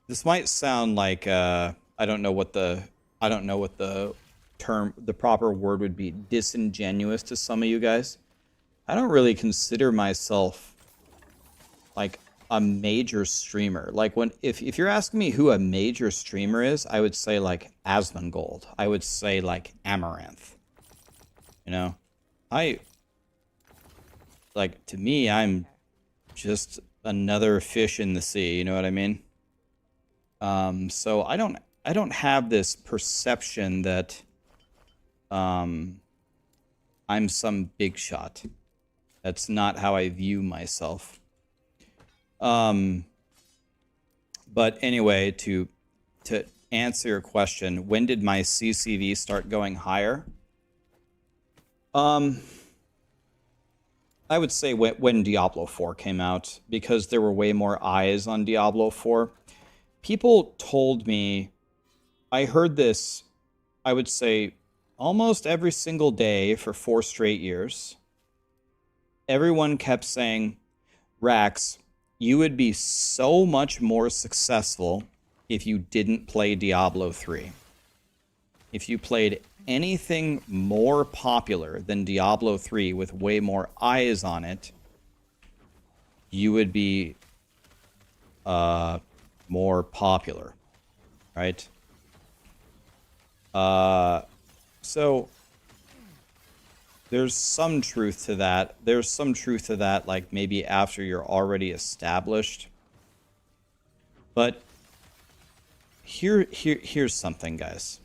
this might sound like I don't know what the the proper word would be, disingenuous to some of you guys. I don't really consider myself like a major streamer. Like if you're asking me who a major streamer is, I would say like Asmongold. I would say like Amaranth. You know? To me, I'm just another fish in the sea, you know what I mean? So I don't have this perception that I'm some big shot. That's not how I view myself. But anyway, to answer your question, when did my CCV start going higher? I would say when Diablo 4 came out, because there were way more eyes on Diablo 4. People told me, I heard this, I would say, almost every single day for 4 straight years. Everyone kept saying, Rax, you would be so much more successful if you didn't play Diablo 3. If you played anything more popular than Diablo 3 with way more eyes on it, you would be more popular, right? So there's some truth to that. There's some truth to that, like maybe after you're already established. But here's something, guys.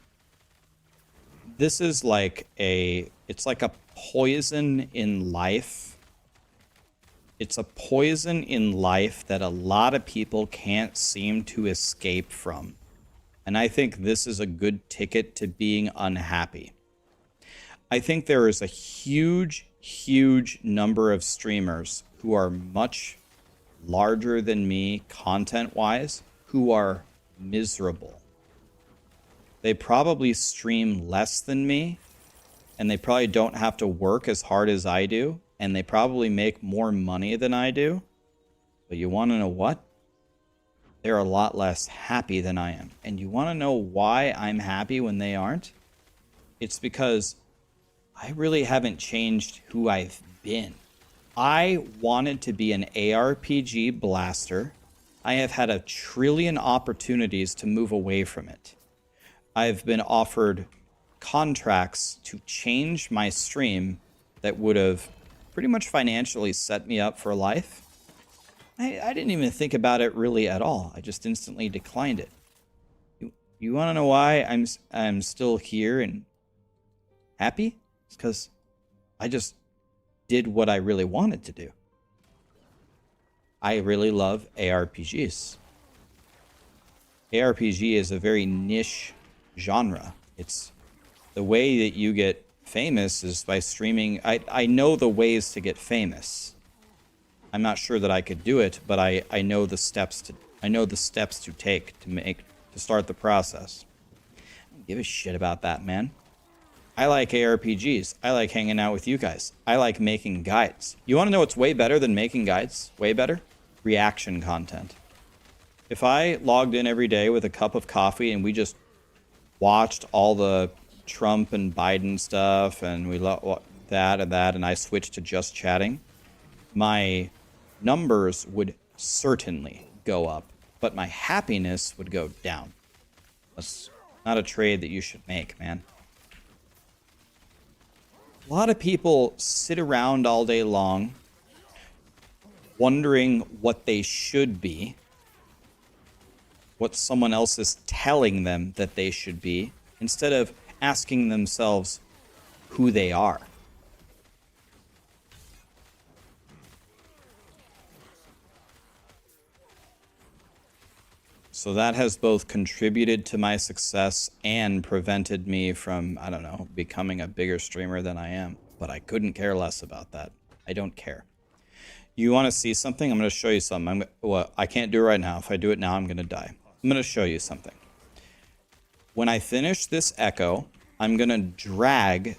This is like it's like a poison in life. It's a poison in life that a lot of people can't seem to escape from. And I think this is a good ticket to being unhappy. I think there is a huge, huge number of streamers who are much larger than me content-wise who are miserable. They probably stream less than me, and they probably don't have to work as hard as I do, and they probably make more money than I do. But you want to know what? They're a lot less happy than I am. And you want to know why I'm happy when they aren't? It's because I really haven't changed who I've been. I wanted to be an ARPG blaster. I have had a trillion opportunities to move away from it. I've been offered contracts to change my stream that would have pretty much financially set me up for life. I didn't even think about it really at all. I just instantly declined it. You want to know why I'm still here and happy? It's because I just did what I really wanted to do. I really love ARPGs. ARPG is a very niche genre. It's the way that you get famous is by streaming. I know the ways to get famous. I'm not sure that I could do it, but I know the steps to take to start the process. I don't give a shit about that, man. I like ARPGs. I like hanging out with you guys. I like making guides. You want to know what's way better than making guides? Way better? Reaction content. If I logged in every day with a cup of coffee and we just watched all the Trump and Biden stuff and we that and I switched to just chatting, my numbers would certainly go up, but my happiness would go down. That's not a trade that you should make, man. A lot of people sit around all day long wondering what they should be, what someone else is telling them that they should be, instead of asking themselves who they are. So that has both contributed to my success and prevented me from, I don't know, becoming a bigger streamer than I am. But I couldn't care less about that. I don't care. You want to see something? I'm going to show you something. I can't do it right now. If I do it now, I'm going to die. I'm going to show you something. When I finish this echo, I'm going to drag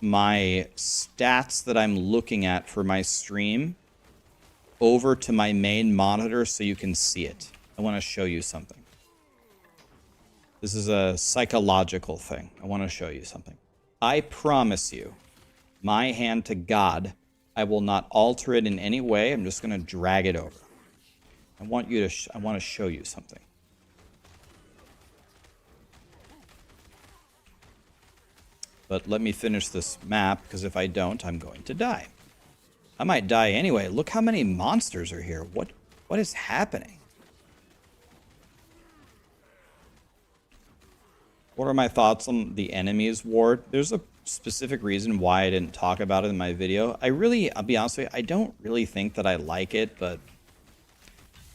my stats that I'm looking at for my stream over to my main monitor so you can see it. I want to show you something. This is a psychological thing. I want to show you something. I promise you, my hand to God, I will not alter it in any way. I'm just going to drag it over. I want you to. I want to show you something. But let me finish this map, because if I don't, I'm going to die. I might die anyway. Look how many monsters are here. What is happening? What are my thoughts on the enemies ward? There's a specific reason why I didn't talk about it in my video. I'll be honest with you, I don't really think that I like it, but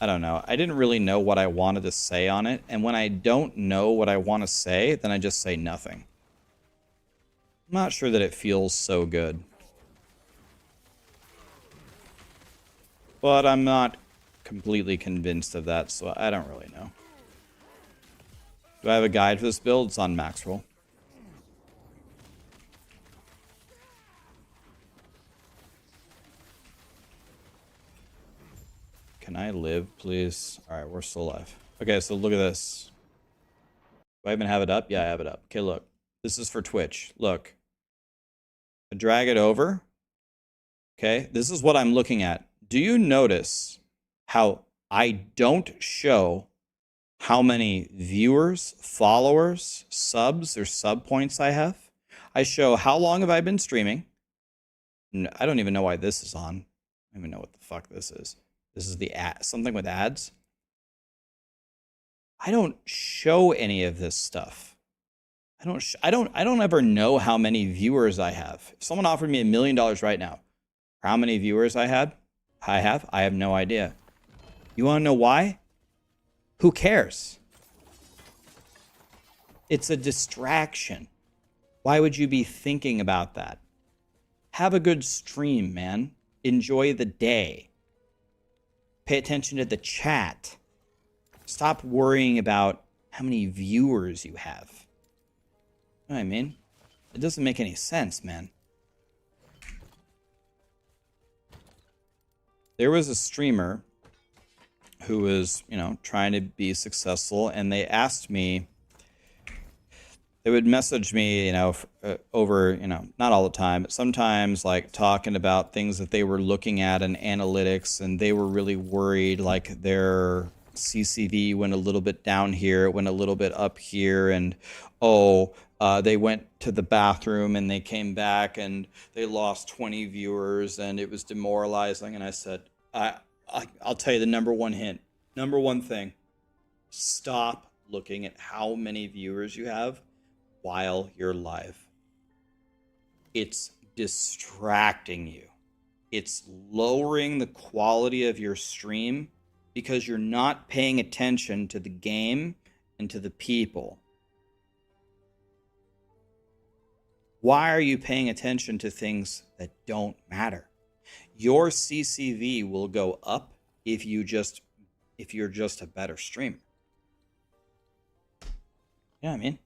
I don't know. I didn't really know what I wanted to say on it, and when I don't know what I want to say, then I just say nothing. I'm not sure that it feels so good. But I'm not completely convinced of that, so I don't really know. Do I have a guide for this build? It's on Maxroll. Can I live, please? Alright, we're still alive. Okay, so look at this. Do I even have it up? Yeah, I have it up. Okay, look. This is for Twitch. Look. I drag it over. Okay, this is what I'm looking at. Do you notice how I don't show how many viewers, followers, subs, or sub points I have? I show how long have I been streaming. I don't even know why this is on. I don't even know what the fuck this is. This is the ad, something with ads. I don't show any of this stuff. I don't ever know how many viewers I have. If someone offered me $1 million right now, how many viewers I have, I have no idea. You want to know why? Who cares? It's a distraction. Why would you be thinking about that? Have a good stream, man. Enjoy the day. Pay attention to the chat. Stop worrying about how many viewers you have. You know what I mean? It doesn't make any sense, man. There was a streamer who was, trying to be successful, and they asked me, they would message me, over, not all the time, but sometimes, like, talking about things that they were looking at in analytics, and they were really worried, like, their CCV went a little bit down here, it went a little bit up here, and, they went to the bathroom, and they came back, and they lost 20 viewers, and it was demoralizing, and I said, I'll tell you the number one hint, number one thing, stop looking at how many viewers you have while you're live. It's distracting you. It's lowering the quality of your stream because you're not paying attention to the game and to the people. Why are you paying attention to things that don't matter? Your CCV will go up if you're just a better streamer. You know what I mean?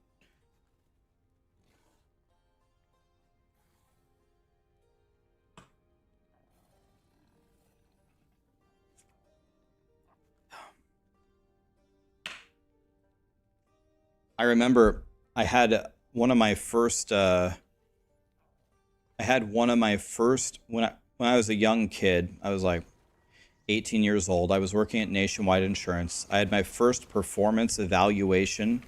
I remember I had one of my first when I was a young kid. I was like 18 years old. I was working at Nationwide Insurance. I had my first performance evaluation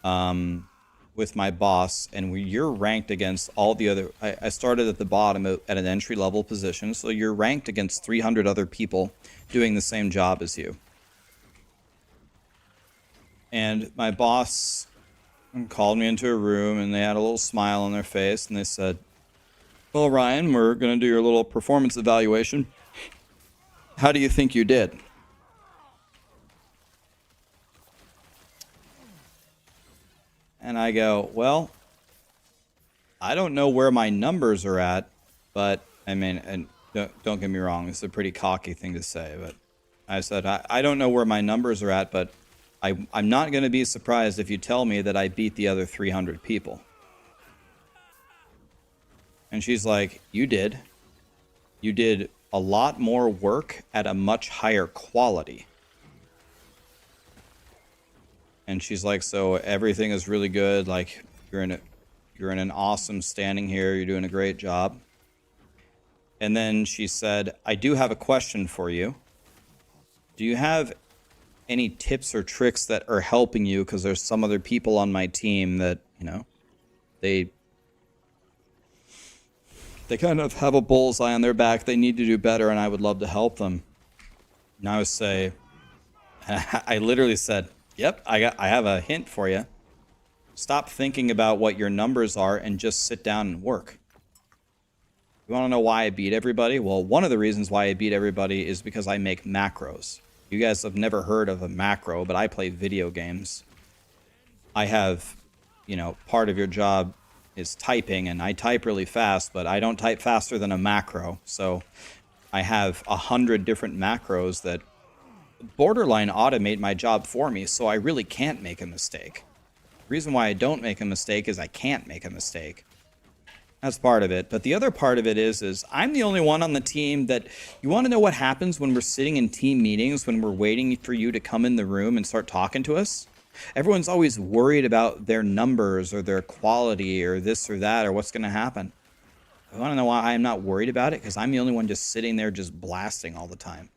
with my boss, and you're ranked against all the other. I started at the bottom at an entry-level position, so you're ranked against 300 other people doing the same job as you. And my boss called me into a room, and they had a little smile on their face, and they said, "Well, Ryan, we're going to do your little performance evaluation. How do you think you did?" And I go, "Well, I don't know where my numbers are at, but, I mean, and don't get me wrong, it's a pretty cocky thing to say, but I said, I don't know where my numbers are at, but I'm not going to be surprised if you tell me that I beat the other 300 people." And she's like, you did. You did a lot more work at a much higher quality. And she's like, so everything is really good. Like, you're in an awesome standing here. You're doing a great job. And then she said, I do have a question for you. Do you have any tips or tricks that are helping you? Because there's some other people on my team that, you know, they kind of have a bullseye on their back. They need to do better, and I would love to help them. And I would say, I literally said, yep, I have a hint for you. Stop thinking about what your numbers are and just sit down and work. You want to know why I beat everybody? Well, one of the reasons why I beat everybody is because I make macros. You guys have never heard of a macro, but I play video games. I have, you know, part of your job is typing, and I type really fast, but I don't type faster than a macro. So I have 100 different macros that borderline automate my job for me, so I really can't make a mistake. The reason why I don't make a mistake is I can't make a mistake. That's part of it. But the other part of it is I'm the only one on the team that, you want to know what happens when we're sitting in team meetings, when we're waiting for you to come in the room and start talking to us? Everyone's always worried about their numbers or their quality or this or that or what's going to happen. I want to know why I'm not worried about it? Because I'm the only one just sitting there just blasting all the time.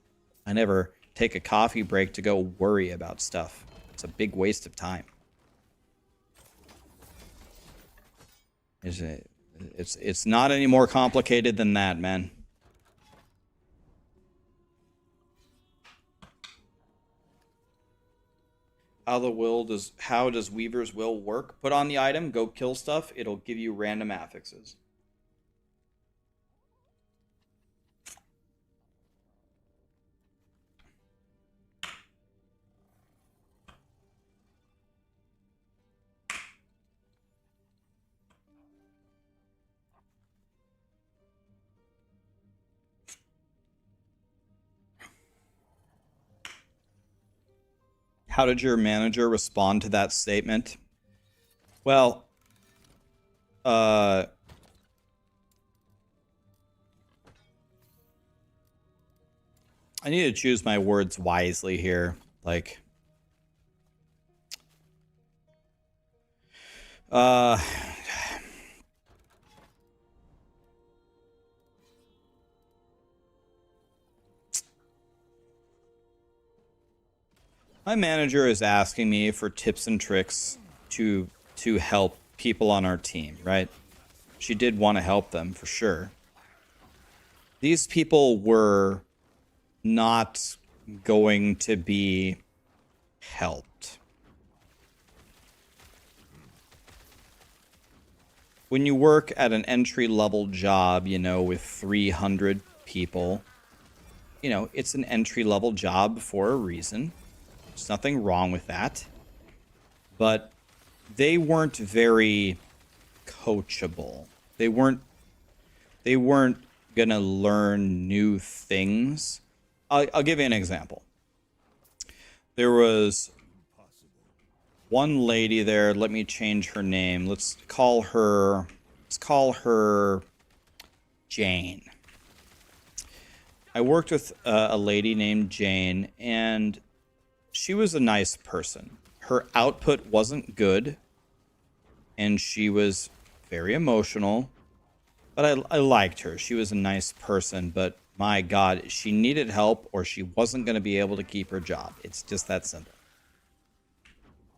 I never take a coffee break to go worry about stuff. It's a big waste of time. It's not any more complicated than that, man. How does Weaver's Will work? Put on the item, go kill stuff, it'll give you random affixes. How did your manager respond to that statement? Well, I need to choose my words wisely here. Like, my manager is asking me for tips and tricks to help people on our team, right? She did want to help them for sure. These people were not going to be helped. When you work at an entry-level job, you know, with 300 people, you know, it's an entry-level job for a reason. There's nothing wrong with that. But they weren't very coachable. They weren't gonna learn new things. I'll give you an example. There was one lady there. Let me change her name. Let's call her Jane. I worked with a lady named Jane, and she was a nice person. Her output wasn't good, and she was very emotional, but I liked her. She was a nice person, but my God, she needed help or she wasn't going to be able to keep her job. It's just that simple.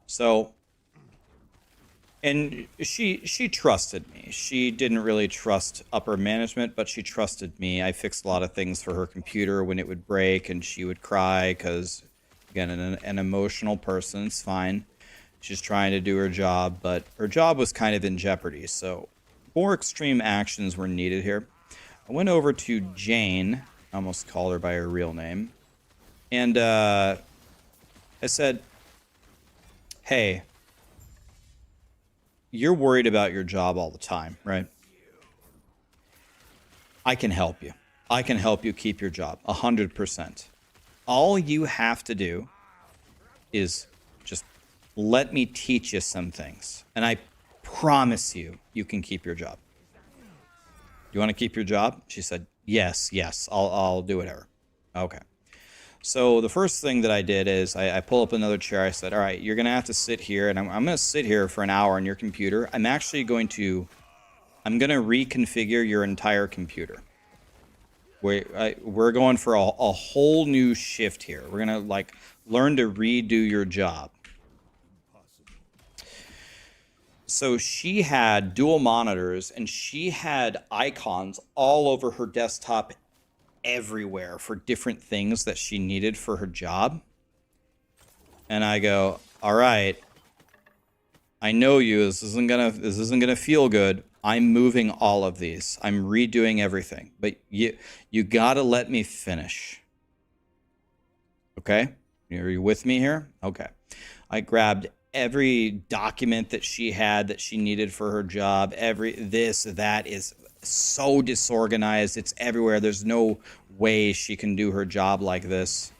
So, and she trusted me. She didn't really trust upper management, but she trusted me. I fixed a lot of things for her computer when it would break, and she would cry because, again, an emotional person. It's fine. She's trying to do her job, but her job was kind of in jeopardy. So more extreme actions were needed here. I went over to Jane. I almost called her by her real name. And I said, hey, you're worried about your job all the time, right? I can help you. I can help you keep your job 100%. All you have to do is just let me teach you some things. And I promise you, you can keep your job. You want to keep your job? She said, yes, I'll do whatever. Okay. So the first thing that I did is I pull up another chair. I said, all right, you're going to have to sit here, and I'm going to sit here for an hour on your computer. I'm going to reconfigure your entire computer. We're going for a whole new shift here. We're going to, like, learn to redo your job. So she had dual monitors, and she had icons all over her desktop everywhere for different things that she needed for her job. And I go, all right, I know you. This isn't gonna feel good. I'm moving all of these. I'm redoing everything. But you gotta let me finish. Okay? Are you with me here? Okay. I grabbed every document that she had that she needed for her job. That is so disorganized. It's everywhere. There's no way she can do her job like this.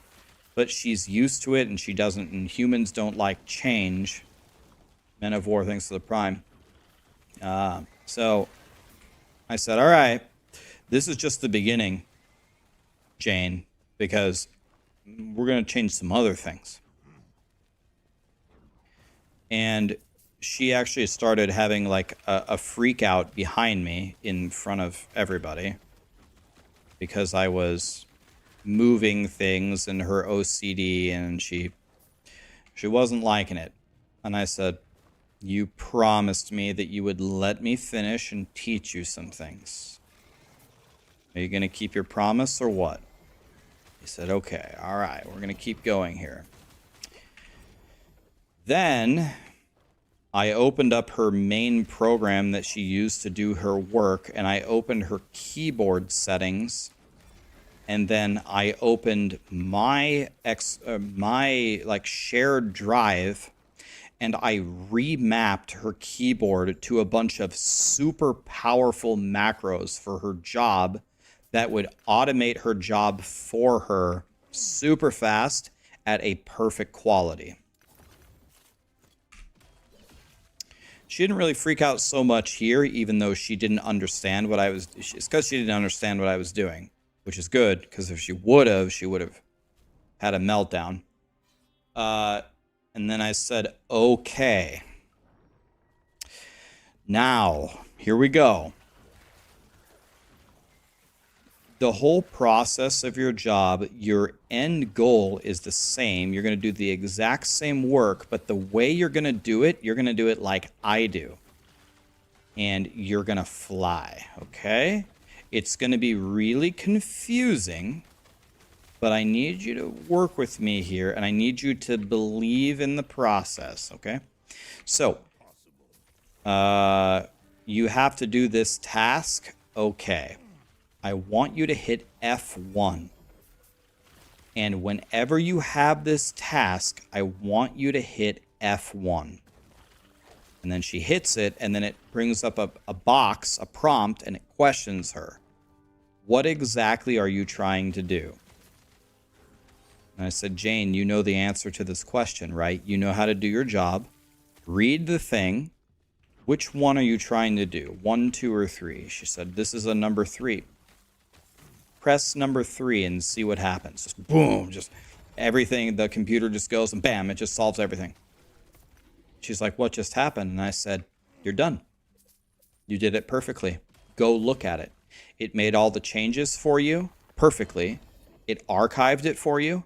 But she's used to it, and she doesn't, and humans don't like change. Men of War, thanks to the Prime. So I said, all right, this is just the beginning, Jane, because we're going to change some other things. And she actually started having like a freak out behind me in front of everybody because I was moving things in her OCD, and she wasn't liking it. And I said, you promised me that you would let me finish and teach you some things. Are you going to keep your promise or what? He said, okay, all right, we're going to keep going here. Then I opened up her main program that she used to do her work, and I opened her keyboard settings, and then I opened my shared drive, and I remapped her keyboard to a bunch of super powerful macros for her job that would automate her job for her super fast at a perfect quality. She didn't really freak out so much here, even though she didn't understand what I was... It's because she didn't understand what I was doing, which is good, because if she would have had a meltdown. And then I said, okay. Now, here we go. The whole process of your job, your end goal is the same. You're going to do the exact same work, but the way you're going to do it like I do. And you're going to fly, okay? It's going to be really confusing, but I need you to work with me here, and I need you to believe in the process, okay? So, you have to do this task, okay. I want you to hit F1. And whenever you have this task, I want you to hit F1. And then she hits it, and then it brings up a box, a prompt, and it questions her. What exactly are you trying to do? And I said, Jane, you know the answer to this question, right? You know how to do your job. Read the thing. Which one are you trying to do? 1, 2, or 3? She said, this is a number 3. Press number 3 and see what happens. Just boom, just everything, the computer just goes and bam, it just solves everything. She's like, what just happened? And I said, you're done. You did it perfectly. Go look at it. It made all the changes for you perfectly. It archived it for you.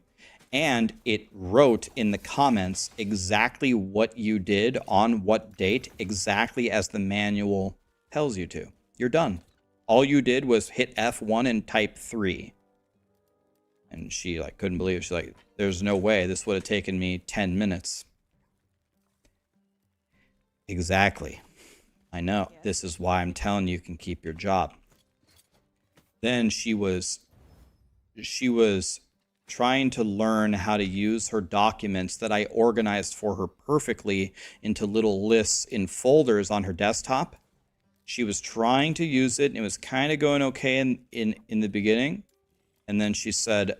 And it wrote in the comments exactly what you did on what date, exactly as the manual tells you to. You're done. All you did was hit F1 and type 3. And she like couldn't believe it. She's like, there's no way. This would have taken me 10 minutes. Exactly. I know. Yes. This is why I'm telling you can keep your job. Then she was trying to learn how to use her documents that I organized for her perfectly into little lists in folders on her desktop. She was trying to use it, and it was kind of going okay in the beginning. And then she said,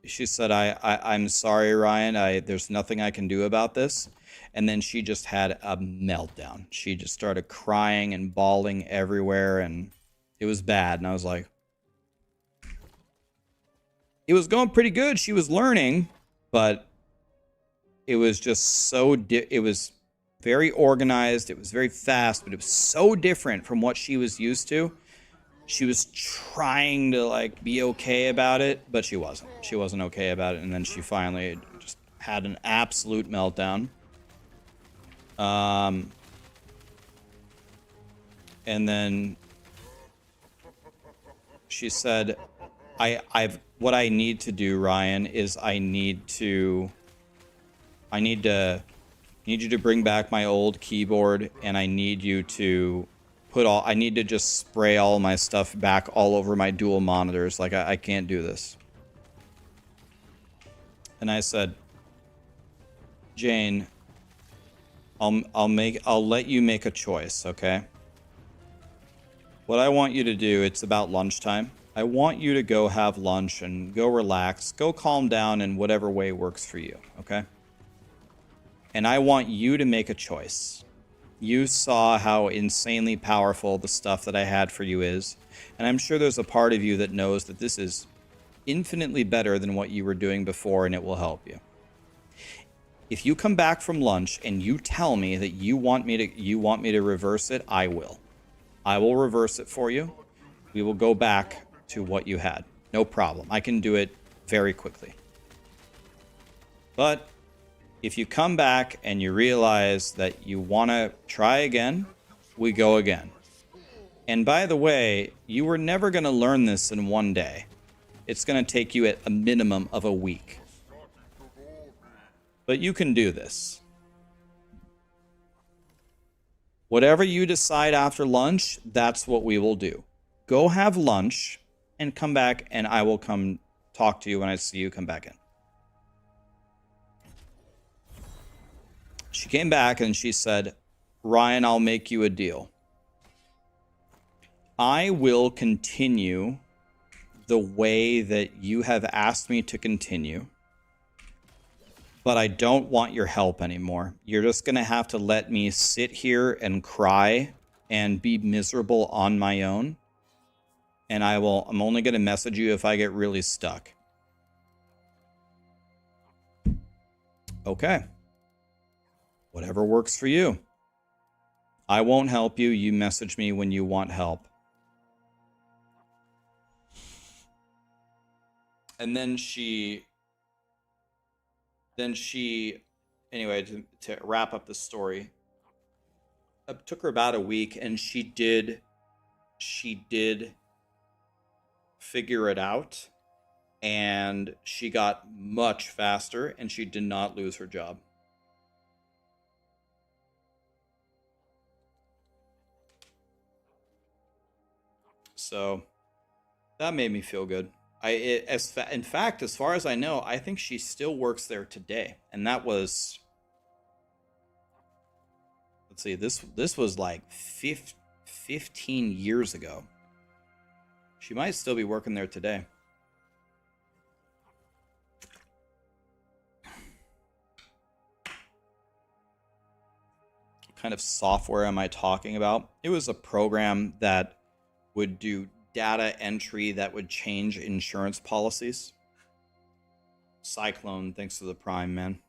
she said, I'm sorry, Ryan. There's nothing I can do about this. And then she just had a meltdown. She just started crying and bawling everywhere, and it was bad. And I was like, it was going pretty good. She was learning, but it was just so, it was very organized. It was very fast, but it was so different from what she was used to. She was trying to like be okay about it, but she wasn't. She wasn't okay about it. And then she finally just had an absolute meltdown. And then she said, what I need to do, Ryan, is I need you to bring back my old keyboard, and I need you to I need to just spray all my stuff back all over my dual monitors. Like, I can't do this. And I said, Jane, I'll let you make a choice, okay? What I want you to do, it's about lunchtime. I want you to go have lunch and go relax, go calm down in whatever way works for you, okay? And I want you to make a choice. You saw how insanely powerful the stuff that I had for you is, and I'm sure there's a part of you that knows that this is infinitely better than what you were doing before, and it will help you. If you come back from lunch and you tell me that you want me to reverse it, I will. I will reverse it for you. We will go back to what you had. No problem. I can do it very quickly. But if you come back and you realize that you want to try again, we go again. And by the way, you were never going to learn this in one day. It's going to take you at a minimum of a week. But you can do this. Whatever you decide after lunch, that's what we will do. Go have lunch and come back, and I will come talk to you when I see you come back in. She came back and she said, Ryan, I'll make you a deal. I will continue the way that you have asked me to continue, but I don't want your help anymore. You're just going to have to let me sit here and cry and be miserable on my own. And I'm only going to message you if I get really stuck. Okay. Whatever works for you. I won't help you. You message me when you want help. And then anyway, to wrap up the story, it took her about a week, and she did figure it out, and she got much faster, and she did not lose her job. So that made me feel good. In fact, as far as I know, I think she still works there today. And that was, let's see, this was like 15 years ago. She might still be working there today. What kind of software am I talking about? It was a program that would do data entry that would change insurance policies. Cyclone, thanks to the Prime, man.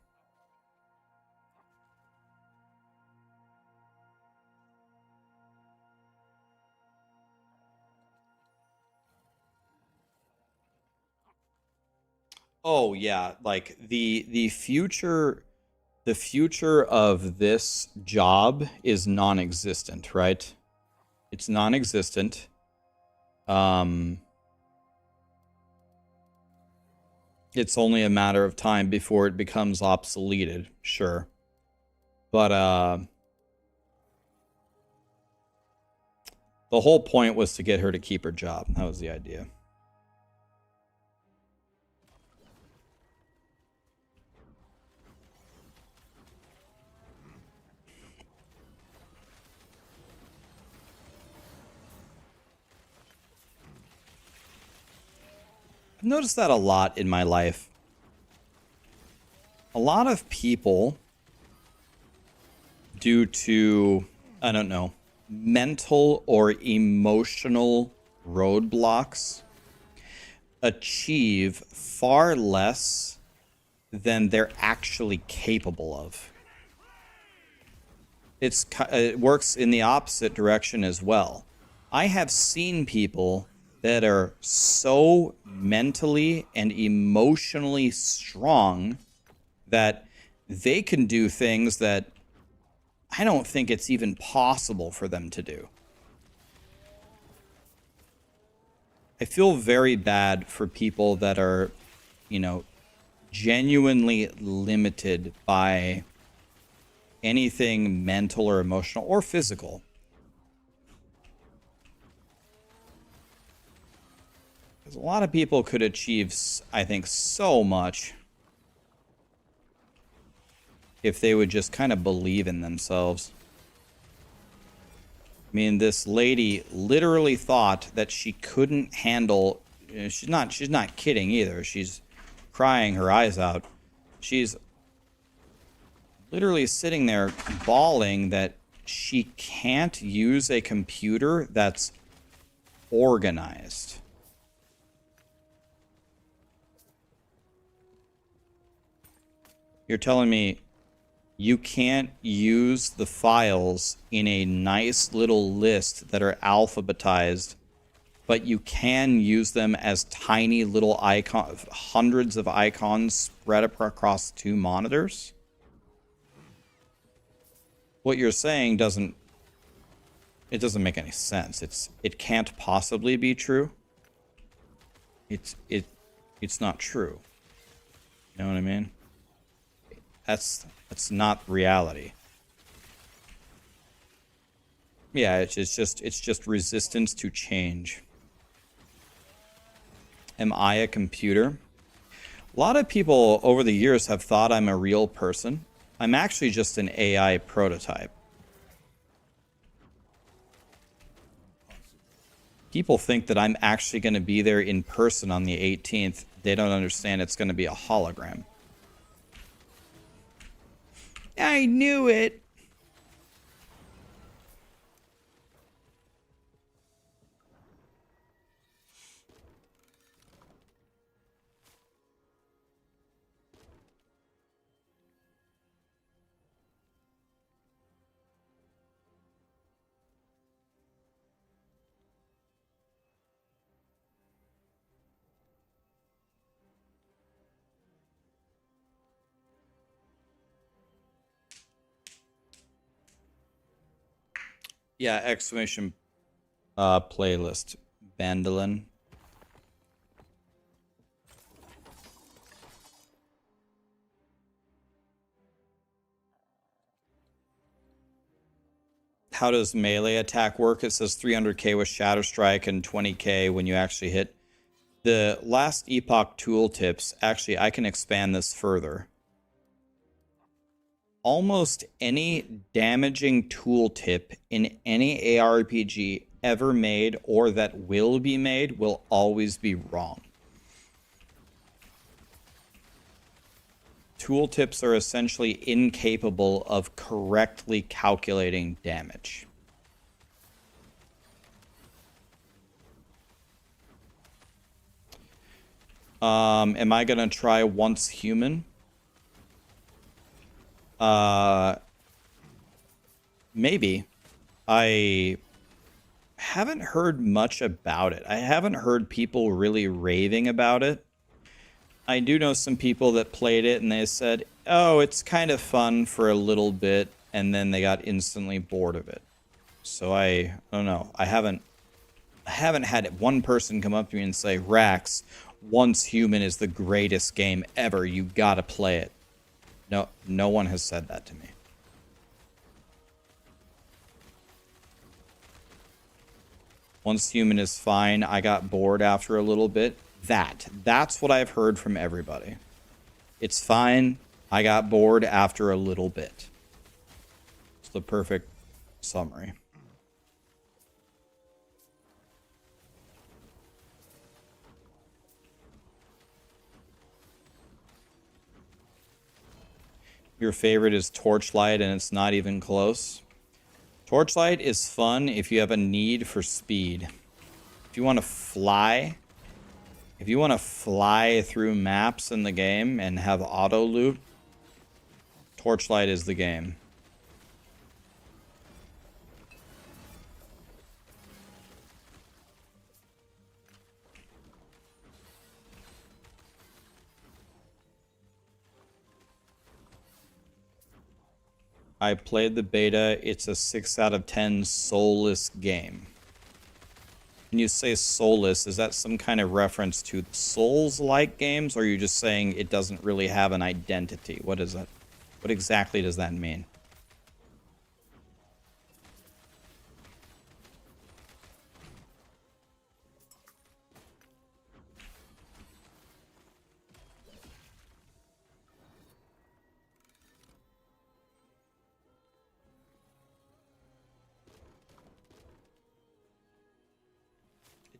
Oh yeah, like the future of this job is non-existent, right? It's non-existent. It's only a matter of time before it becomes obsoleted, sure. But the whole point was to get her to keep her job. That was the idea. noticed that a lot in my life. A lot of people, due to, I don't know, mental or emotional roadblocks, achieve far less than they're actually capable of. It works in the opposite direction as well. I have seen people that are so mentally and emotionally strong that they can do things that I don't think it's even possible for them to do. I feel very bad for people that are, you know, genuinely limited by anything mental or emotional or physical. Because a lot of people could achieve, I think, so much if they would just kind of believe in themselves. I mean, this lady literally thought that she couldn't handle, she's not kidding either. She's crying her eyes out. She's literally sitting there bawling that she can't use a computer that's organized. You're telling me you can't use the files in a nice little list that are alphabetized, but you can use them as tiny little icons, hundreds of icons spread across 2 monitors? What you're saying doesn't make any sense. It can't possibly be true. It's not true. You know what I mean? That's not reality. Yeah, it's just resistance to change. Am I a computer? A lot of people over the years have thought I'm a real person. I'm actually just an AI prototype. People think that I'm actually going to be there in person on the 18th. They don't understand it's going to be a hologram. I knew it. Yeah, exclamation playlist. Bandolin. How does melee attack work? It says 300k with Shatter Strike and 20k when you actually hit. The last Epoch tooltips, actually, I can expand this further. Almost any damaging tooltip in any ARPG ever made or that will be made will always be wrong. Tooltips are essentially incapable of correctly calculating damage. Am I gonna try once human? Maybe. I haven't heard much about it. I haven't heard people really raving about it. I do know some people that played it and they said, oh, it's kind of fun for a little bit, and then they got instantly bored of it. So I don't know. I haven't had one person come up to me and say, Rax, Once Human is the greatest game ever. You gotta play it. No one has said that to me. Once Human is fine. I got bored after a little bit. That's what I've heard from everybody. It's fine. I got bored after a little bit. It's the perfect summary. Your favorite is Torchlight and it's not even close. Torchlight is fun if you have a need for speed. If you want to fly, through maps in the game and have auto loot, Torchlight is the game. I played the beta. It's a 6 out of 10 soulless game. When you say soulless, is that some kind of reference to Souls-like games, or are you just saying it doesn't really have an identity? What is that? What exactly does that mean?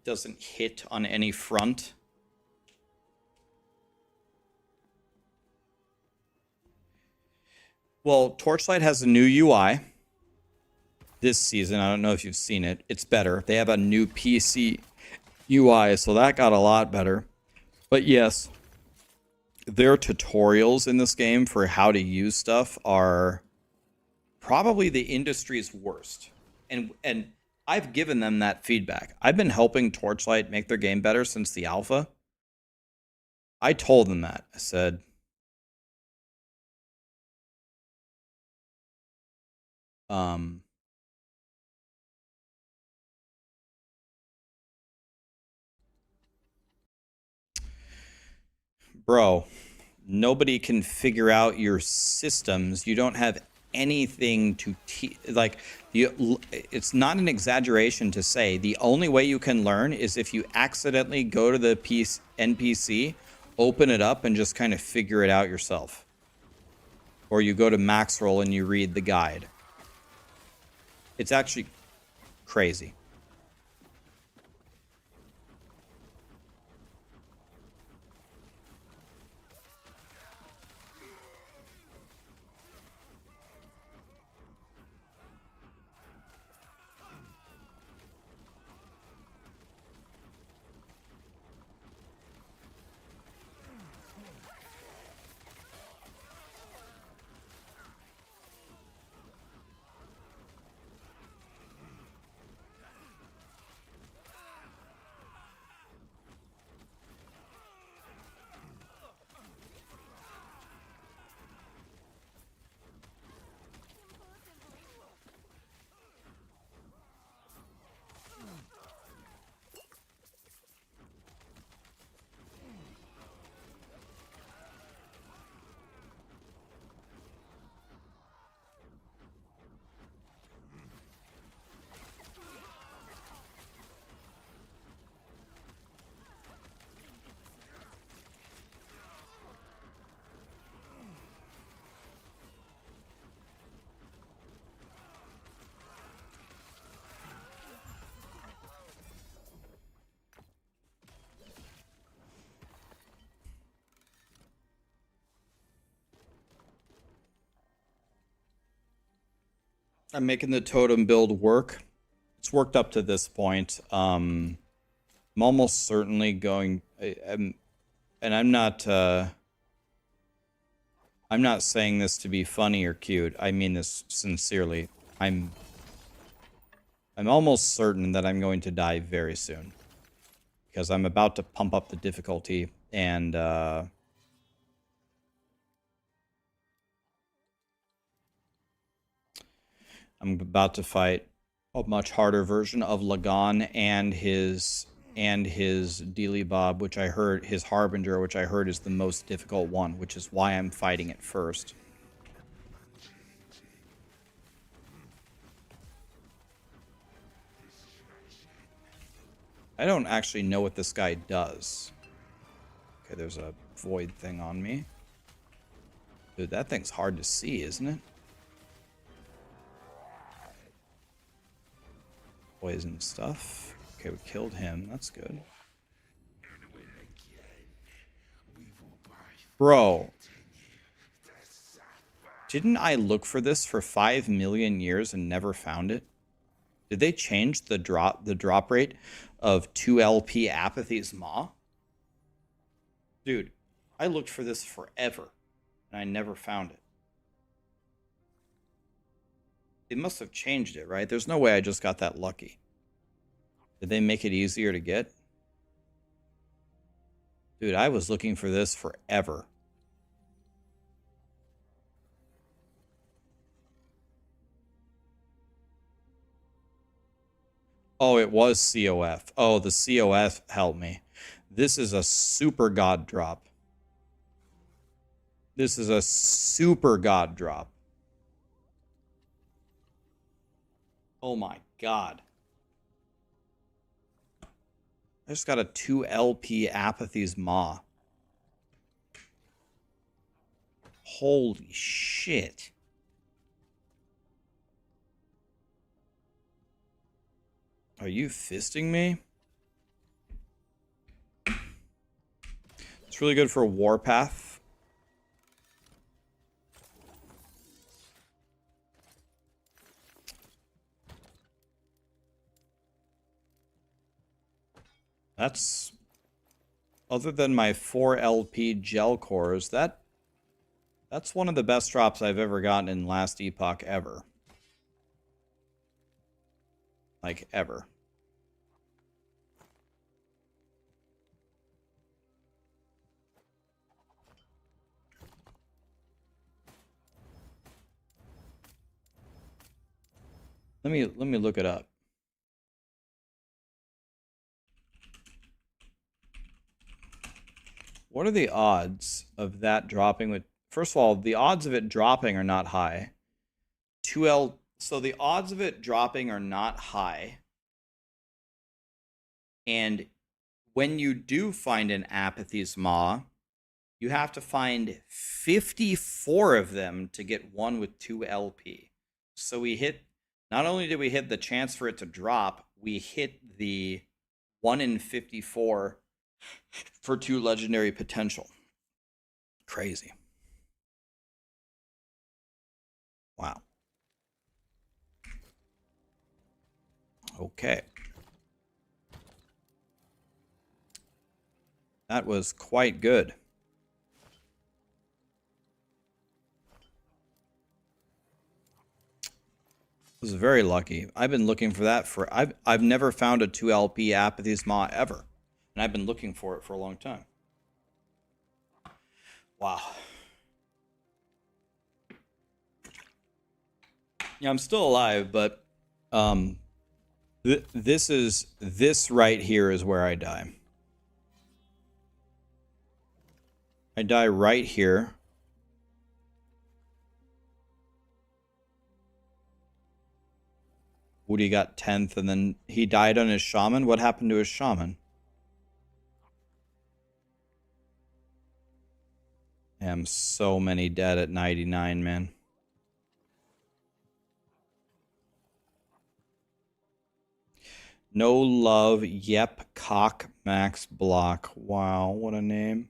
Doesn't hit on any front. Well, Torchlight has a new UI this season. I don't know if you've seen it. It's better. They have a new PC UI, so that got a lot better. But yes, their tutorials in this game for how to use stuff are probably the industry's worst. And I've given them that feedback. I've been helping Torchlight make their game better since the alpha. I told them that. I said, bro, nobody can figure out your systems. You don't have anything to like. It's not an exaggeration to say the only way you can learn is if you accidentally go to the NPC, open it up, and just kind of figure it out yourself. Or you go to Maxroll and you read the guide. It's actually crazy. I'm making the totem build work. It's worked up to this point. I'm almost certainly going. And I'm not saying this to be funny or cute. I mean this sincerely. I'm almost certain that I'm going to die very soon, because I'm about to pump up the difficulty, and I'm about to fight a much harder version of Lagan and his Dealy Bob, which I heard, his Harbinger, which I heard is the most difficult one, which is why I'm fighting it first. I don't actually know what this guy does. Okay, there's a void thing on me. Dude, that thing's hard to see, isn't it? Poison stuff. Okay, we killed him. That's good. Bro. Didn't I look for this for 5 million years and never found it? Did they change the drop rate of 2 LP Apathy's Maw? Dude, I looked for this forever and I never found it. They must have changed it, right? There's no way I just got that lucky. Did they make it easier to get? Dude, I was looking for this forever. Oh, it was COF. Oh, the COF helped me. This is a super god drop. This is a super god drop. Oh my god. I just got a 2 LP Apathy's Maw. Holy shit. Are you fisting me? It's really good for Warpath. That's, other than my 4 LP gel cores, that's one of the best drops I've ever gotten in last Epoch ever. Like, ever. Let me look it up. What are the odds of that dropping with... First of all, the odds of it dropping are not high. 2L... So the odds of it dropping are not high. And when you do find an Apathy's Maw, you have to find 54 of them to get one with 2 LP. So we hit... Not only did we hit the chance for it to drop, we hit the 1 in 54 for 2 legendary potential. Crazy. Wow. Okay. That was quite good. Was very lucky. I've been looking for that for... I've never found a 2 LP Apathy's Maw ever. And I've been looking for it for a long time. Wow. Yeah, I'm still alive, but this right here is where I die. I die right here. Woody got 10th, and then he died on his Shaman. What happened to his Shaman? Damn, so many dead at 99, man. No love, yep, cock, max, block. Wow, what a name.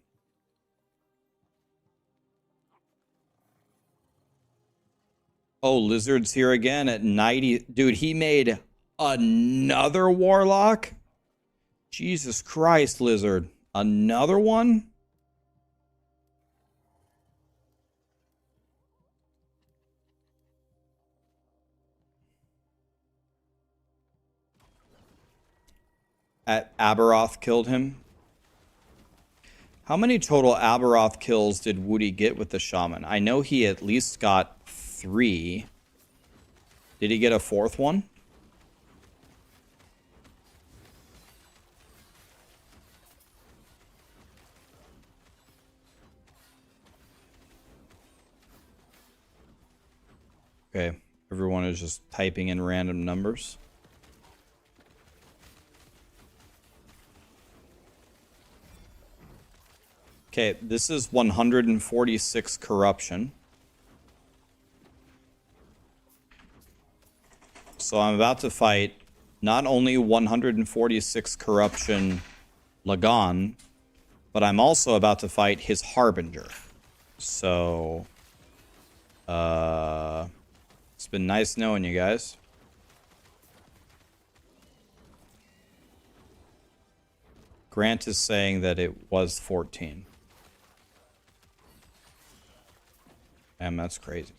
Oh, Lizard's here again at 90. Dude, he made another Warlock? Jesus Christ, Lizard. Another one? Aberoth killed him. How many total Aberoth kills did Woody get with the Shaman? I know he at least got 3. Did he get a 4th one? Okay, everyone is just typing in random numbers. Okay, this is 146 corruption. So I'm about to fight not only 146 corruption Lagan, but I'm also about to fight his Harbinger. So It's been nice knowing you guys. Grant is saying that it was 14. Damn, that's crazy.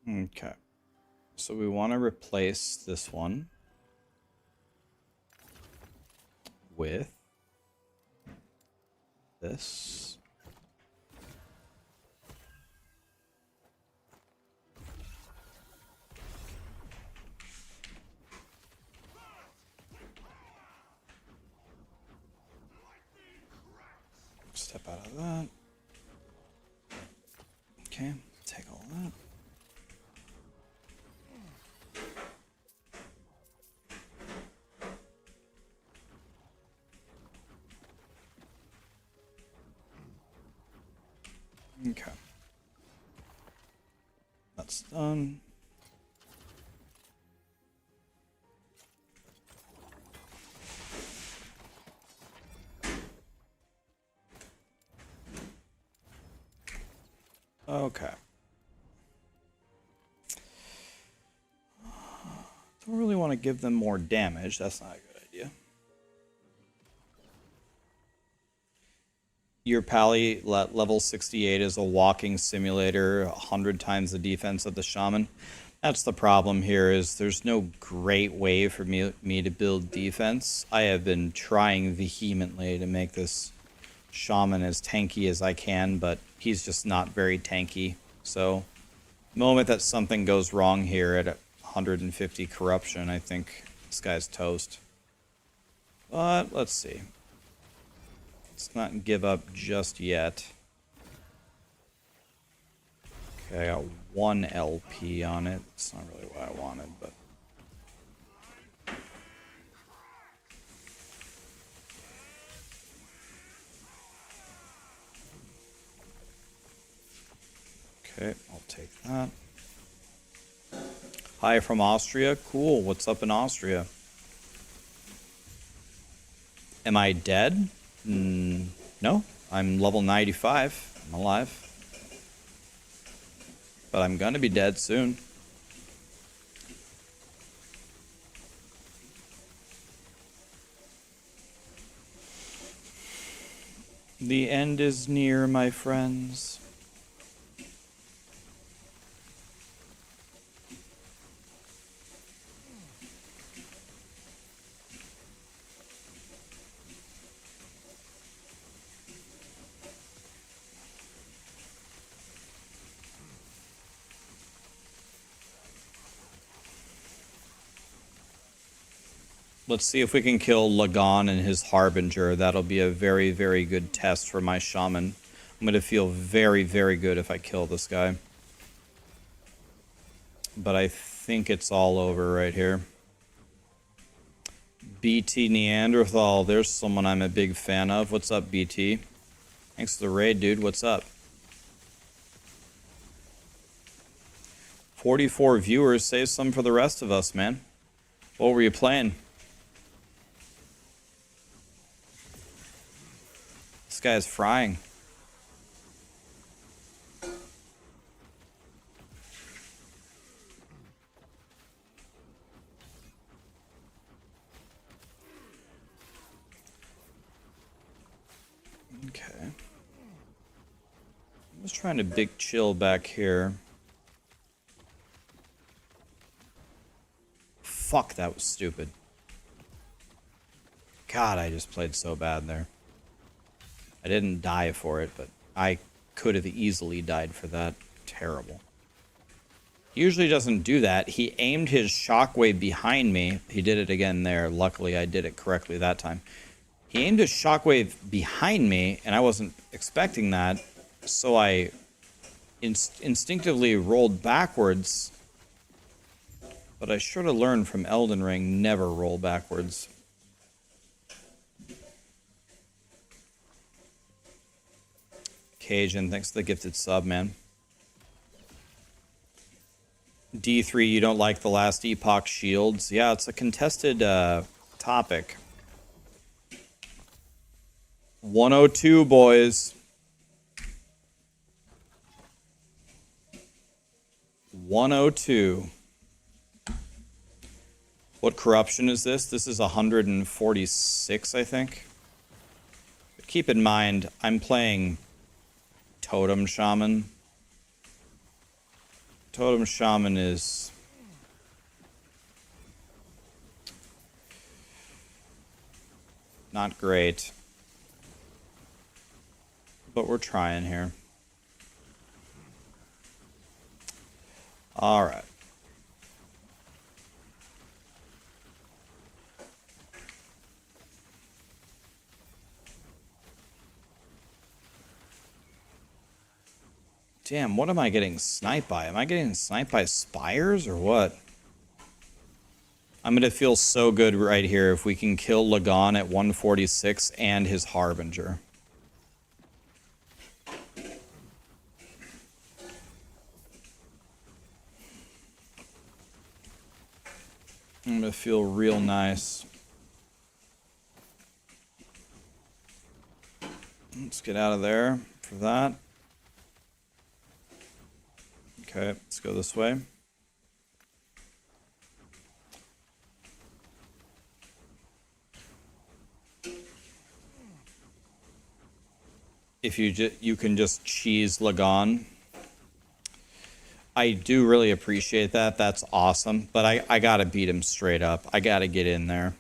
Okay. So we want to replace this one with this. Step out of that. Okay, take all that. Okay. That's done. Okay. Don't really want to give them more damage. That's not a good idea. Your pally level 68 is a walking simulator, 100 times the defense of the Shaman. That's the problem here, is there's no great way for me to build defense. I have been trying vehemently to make this Shaman as tanky as I can, but he's just not very tanky. So, the moment that something goes wrong here at 150 corruption, I think this guy's toast. But, let's see. Let's not give up just yet. Okay, I got 1 LP on it. It's not really what I wanted, but... Okay, I'll take that. Hi from Austria. Cool. What's up in Austria? Am I dead? No. I'm level 95. I'm alive. but I'm gonna be dead soon. The end is near, my friends. Let's see if we can kill Lagan and his Harbinger. That'll be a very, very good test for my Shaman. I'm going to feel very, very good if I kill this guy. But I think it's all over right here. BT Neanderthal. There's someone I'm a big fan of. What's up, BT? Thanks for the raid, dude. What's up? 44 viewers. Save some for the rest of us, man. What were you playing? This guy is frying. Okay. I'm just trying to big chill back here. Fuck, that was stupid. God, I just played so bad there. I didn't die for it, but I could have easily died for that. Terrible. He usually doesn't do that. He aimed his shockwave behind me. He did it again there. Luckily, I did it correctly that time. He aimed his shockwave behind me, and I wasn't expecting that, so I instinctively rolled backwards. But I should have learned from Elden Ring, never roll backwards. Cajun, thanks for the gifted sub, man. D3, you don't like the last Epoch shields? Yeah, it's a contested topic. 102, boys. 102. What corruption is this? This is 146, I think. But keep in mind, I'm playing Totem Shaman. Totem Shaman is not great, but we're trying here. All right. Damn, what am I getting sniped by? Am I getting sniped by spires or what? I'm going to feel so good right here if we can kill Lagan at 146 and his Harbinger. I'm going to feel real nice. Let's get out of there for that. Okay, let's go this way. If you can just cheese Lagan. I do really appreciate that. That's awesome. But I gotta beat him straight up. I gotta get in there.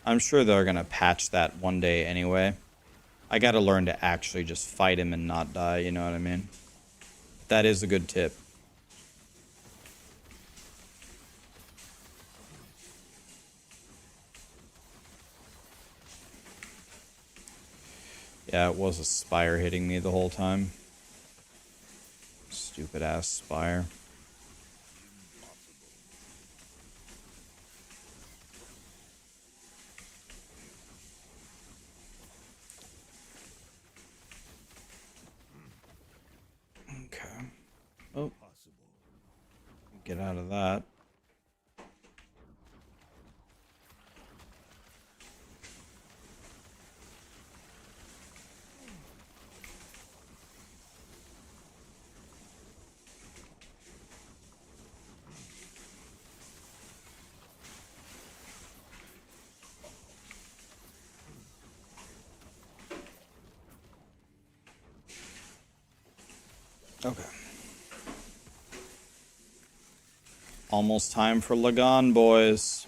I'm sure they're gonna patch that one day anyway. I gotta learn to actually just fight him and not die, you know what I mean? That is a good tip. Yeah, it was a spire hitting me the whole time. Stupid ass spire. Okay. Oh. Get out of that. Okay. Almost time for Lagan, boys.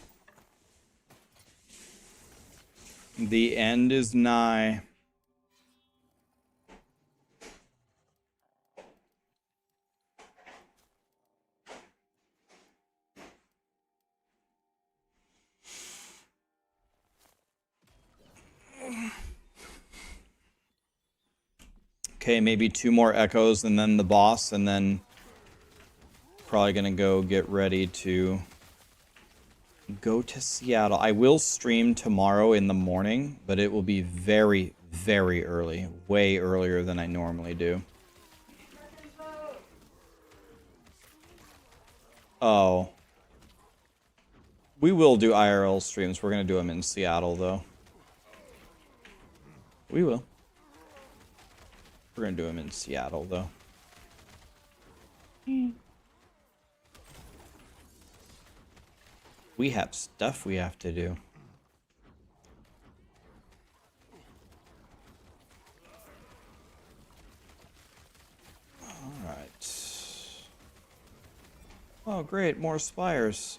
The end is nigh. Okay, maybe 2 more echoes and then the boss, and then probably gonna go get ready to go to Seattle. I will stream tomorrow in the morning, but it will be very, very early. Way earlier than I normally do. Oh. We will do IRL streams. We're gonna do them in Seattle, though. We will. We're gonna do them in Seattle, though. We have stuff we have to do. Alright. Oh, great. More spires.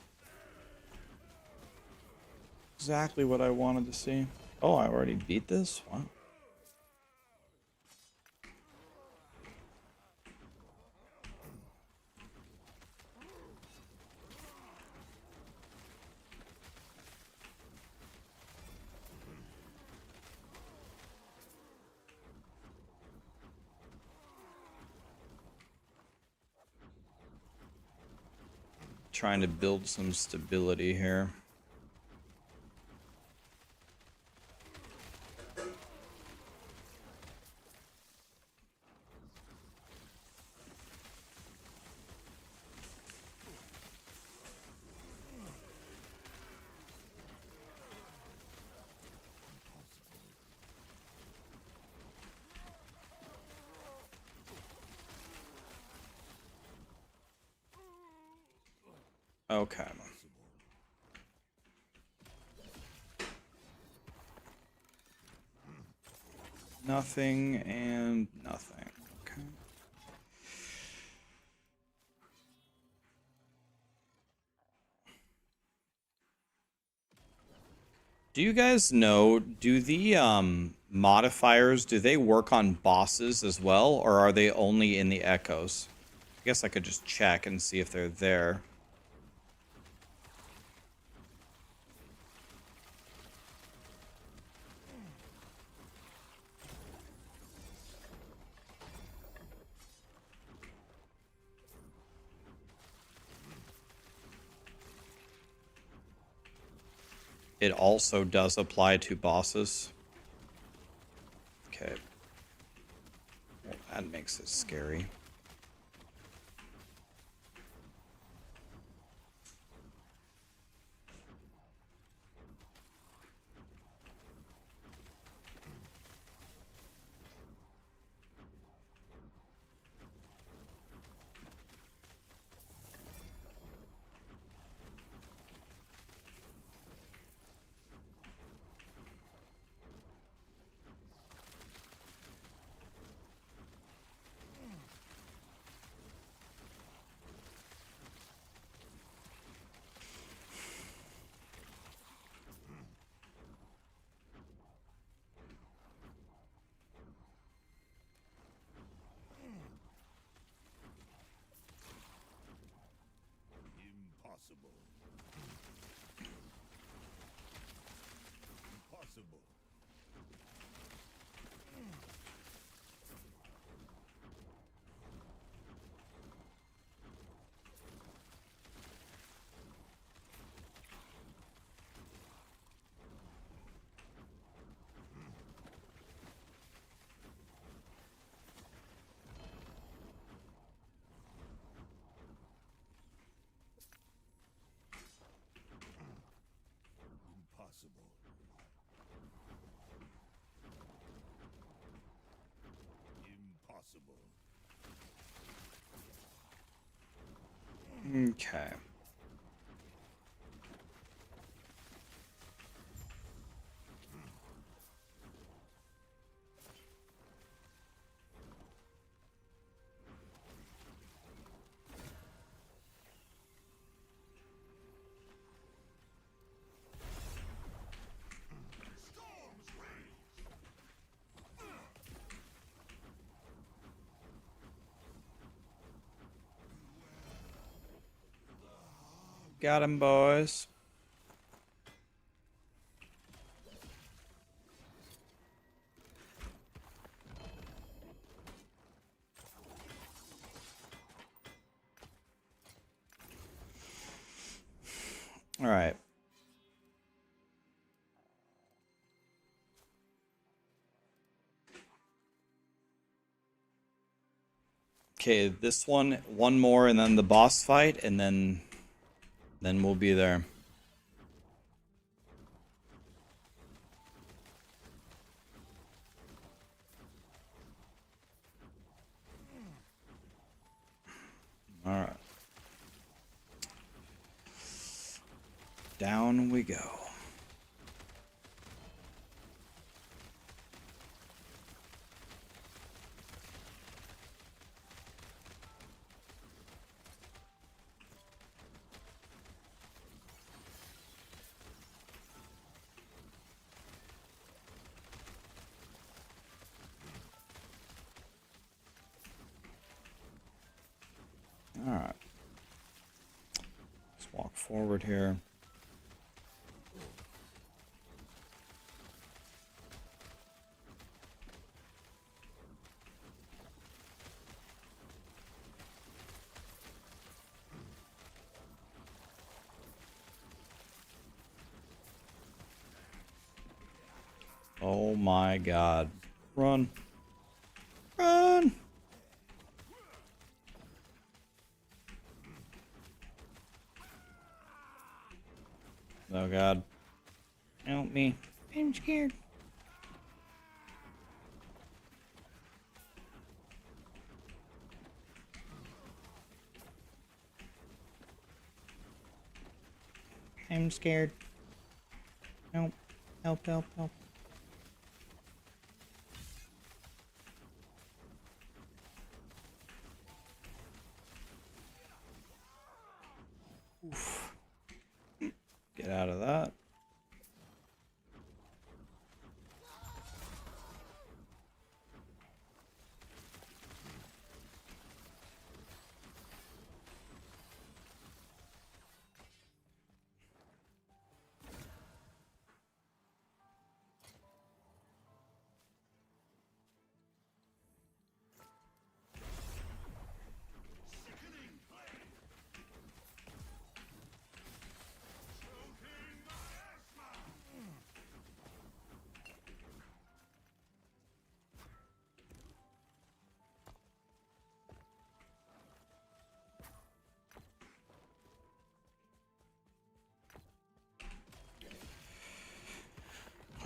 Exactly what I wanted to see. Oh, I already beat this? Wow. Trying to build some stability here. Okay. Nothing and nothing. Okay. Do you guys know, do the modifiers, do they work on bosses as well, or are they only in the echoes? I guess I could just check and see if they're there. It also does apply to bosses. Okay. Well, that makes it scary. Impossible. Impossible. Impossible. Impossible. Okay. Got him, boys. All right. Okay, this one more, and then the boss fight, and then we'll be there. All right. Down we go. All right. Let's walk forward here. Oh my god. Run. Run! Oh god. Help me. I'm scared. I'm scared. Help. Help, help, help. Oof. Get out of that.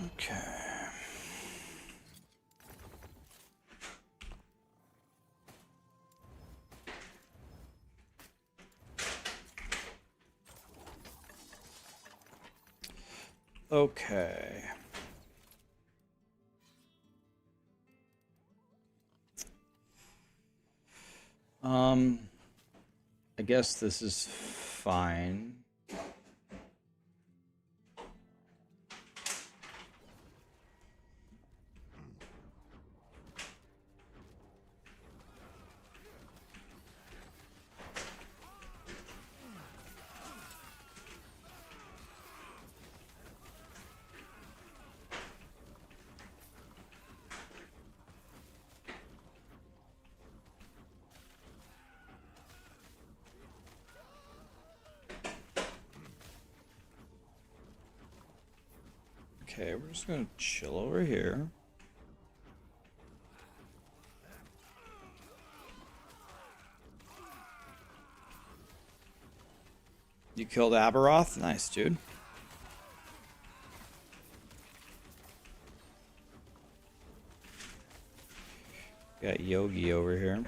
Okay. Okay. I guess this is fine. Okay, we're just gonna chill over here. You killed Aberoth? Nice, dude. Got Yogi over here.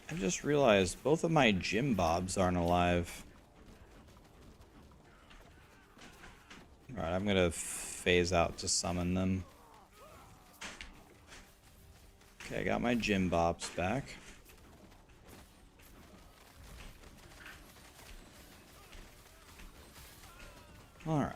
I just realized both of my Jim Bobs aren't alive. Alright, I'm gonna phase out to summon them. Okay, I got my Jim Bobs back. Alright.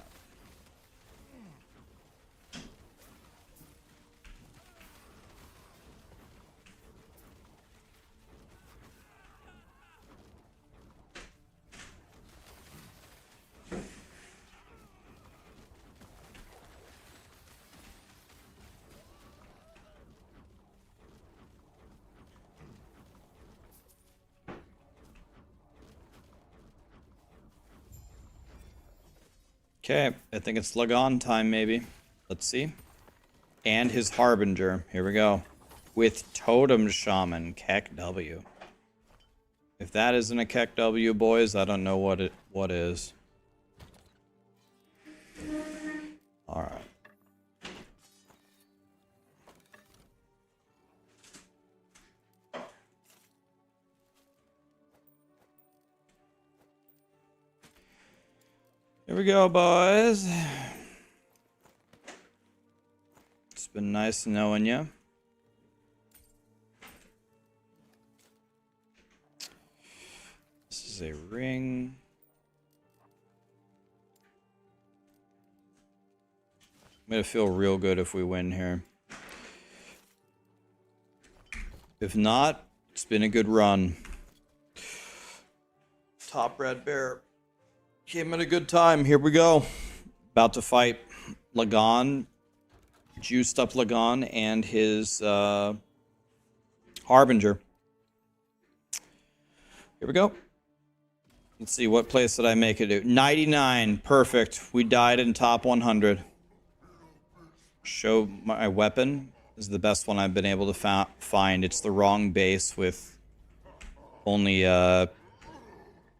Okay, I think it's Lagon time, maybe. Let's see. And his Harbinger. Here we go. With Totem Shaman, Keck W. If that isn't a Keck W, boys, I don't know what is. Alright. Here we go, boys. It's been nice knowing you. This is a ring. I'm gonna feel real good if we win here. If not, it's been a good run. Top Red Bear came at a good time. Here we go. About to fight Lagon, juiced up Lagon, and his Harbinger. Here we go. Let's see, what place did I make it to? 99. Perfect. We died in top 100. Show my weapon. This is the best one I've been able to find. It's the wrong base with only a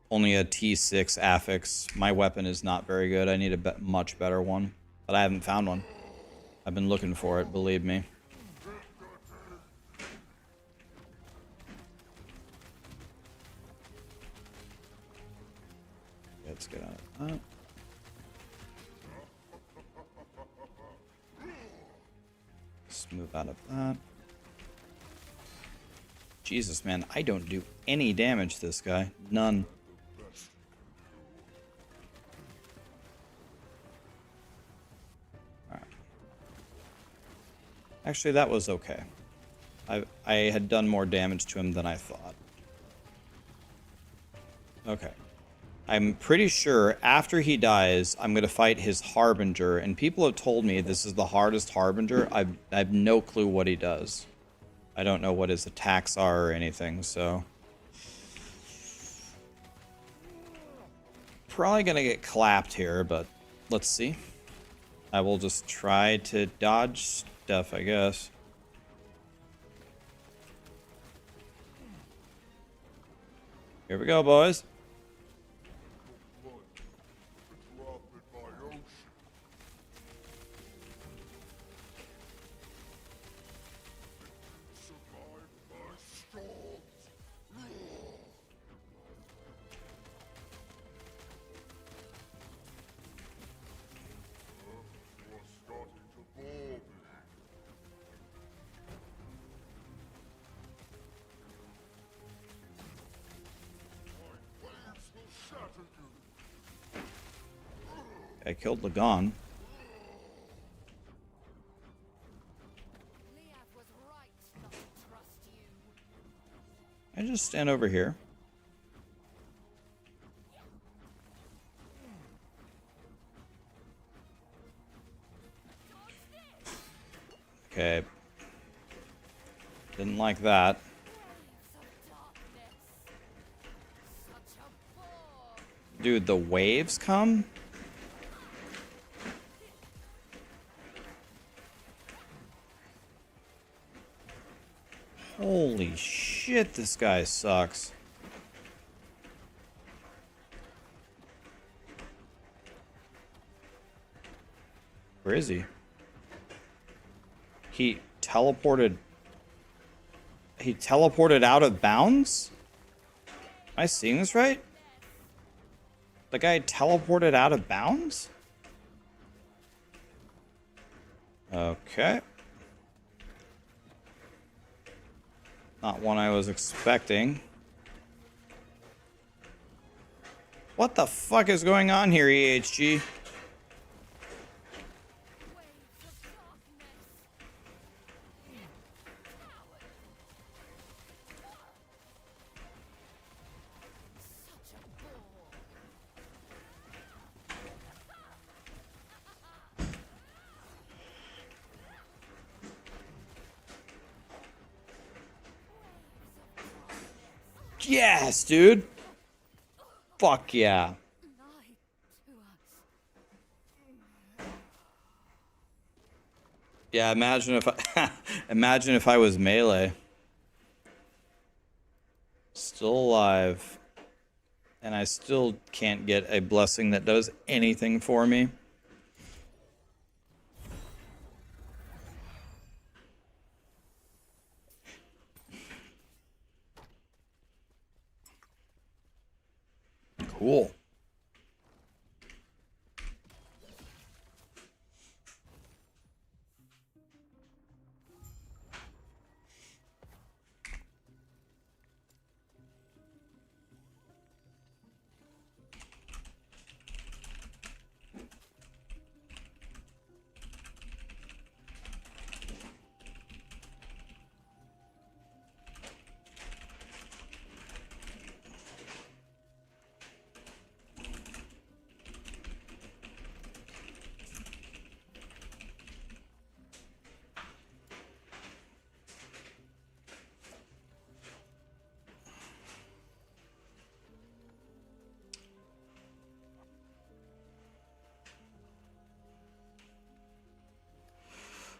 T6 affix. My weapon is not very good. I need a much better one. But I haven't found one. I've been looking for it, believe me. Let's get out of that. Let's move out of that. Jesus, man, I don't do any damage to this guy. None. Alright. Actually, that was okay. I had done more damage to him than I thought. Okay. I'm pretty sure after he dies, I'm going to fight his Harbinger, and people have told me this is the hardest Harbinger. I have no clue what he does. I don't know what his attacks are or anything, so... Probably going to get clapped here, but let's see. I will just try to dodge stuff, I guess. Here we go, boys. I killed Lagon. I just stand over here. Okay. Didn't like that. Dude, the waves come? Holy shit, this guy sucks. Where is he? He teleported out of bounds? Am I seeing this right? The guy teleported out of bounds? Okay. Not one I was expecting. What the fuck is going on here, EHG? Yes, dude. Fuck yeah. Yeah, imagine if I imagine if I was melee. Still alive. And I still can't get a blessing that does anything for me. Cool.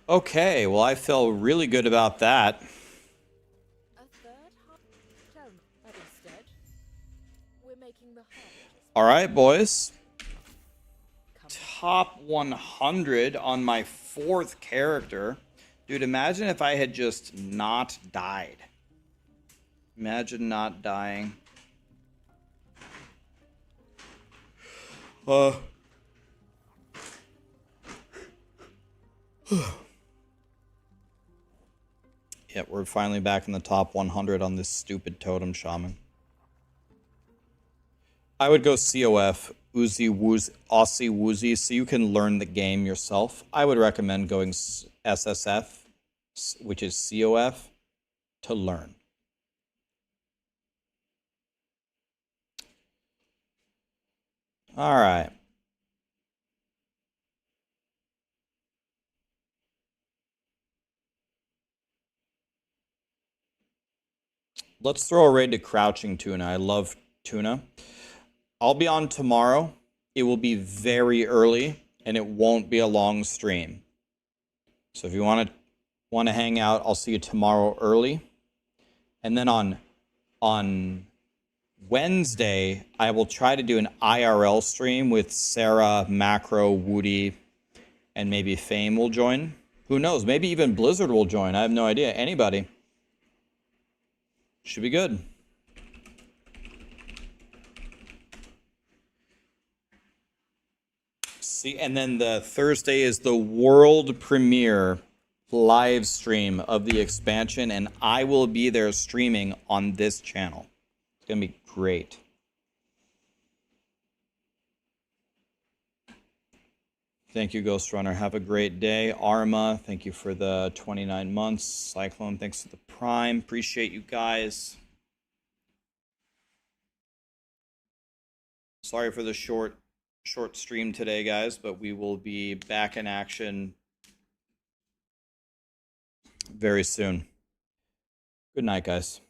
Okay, well, I feel really good about that. A third half. Tell me that instead. We're making the harvest. All right, boys. Come Top 100 on my 4th character. Dude, imagine if I had just not died. Imagine not dying. Yeah, we're finally back in the top 100 on this stupid Totem Shaman. I would go COF, Uzi Woozy, Aussie Woozy, so you can learn the game yourself. I would recommend going SSF, which is COF, to learn. All right. Let's throw a raid to Crouching Tuna. I love tuna. I'll be on tomorrow. It will be very early, and it won't be a long stream. So if you want to hang out, I'll see you tomorrow early. And then on Wednesday, I will try to do an IRL stream with Sarah, Maxroll, Woody, and maybe Fame will join. Who knows? Maybe even Blizzard will join. I have no idea. Anybody. Should be good. See, and then the Thursday is the world premiere live stream of the expansion, and I will be there streaming on this channel. It's gonna be great. Thank you, Ghost Runner. Have a great day. Arma, thank you for the 29 months. Cyclone, thanks for the Prime. Appreciate you guys. Sorry for the short stream today, guys, but we will be back in action very soon. Good night, guys.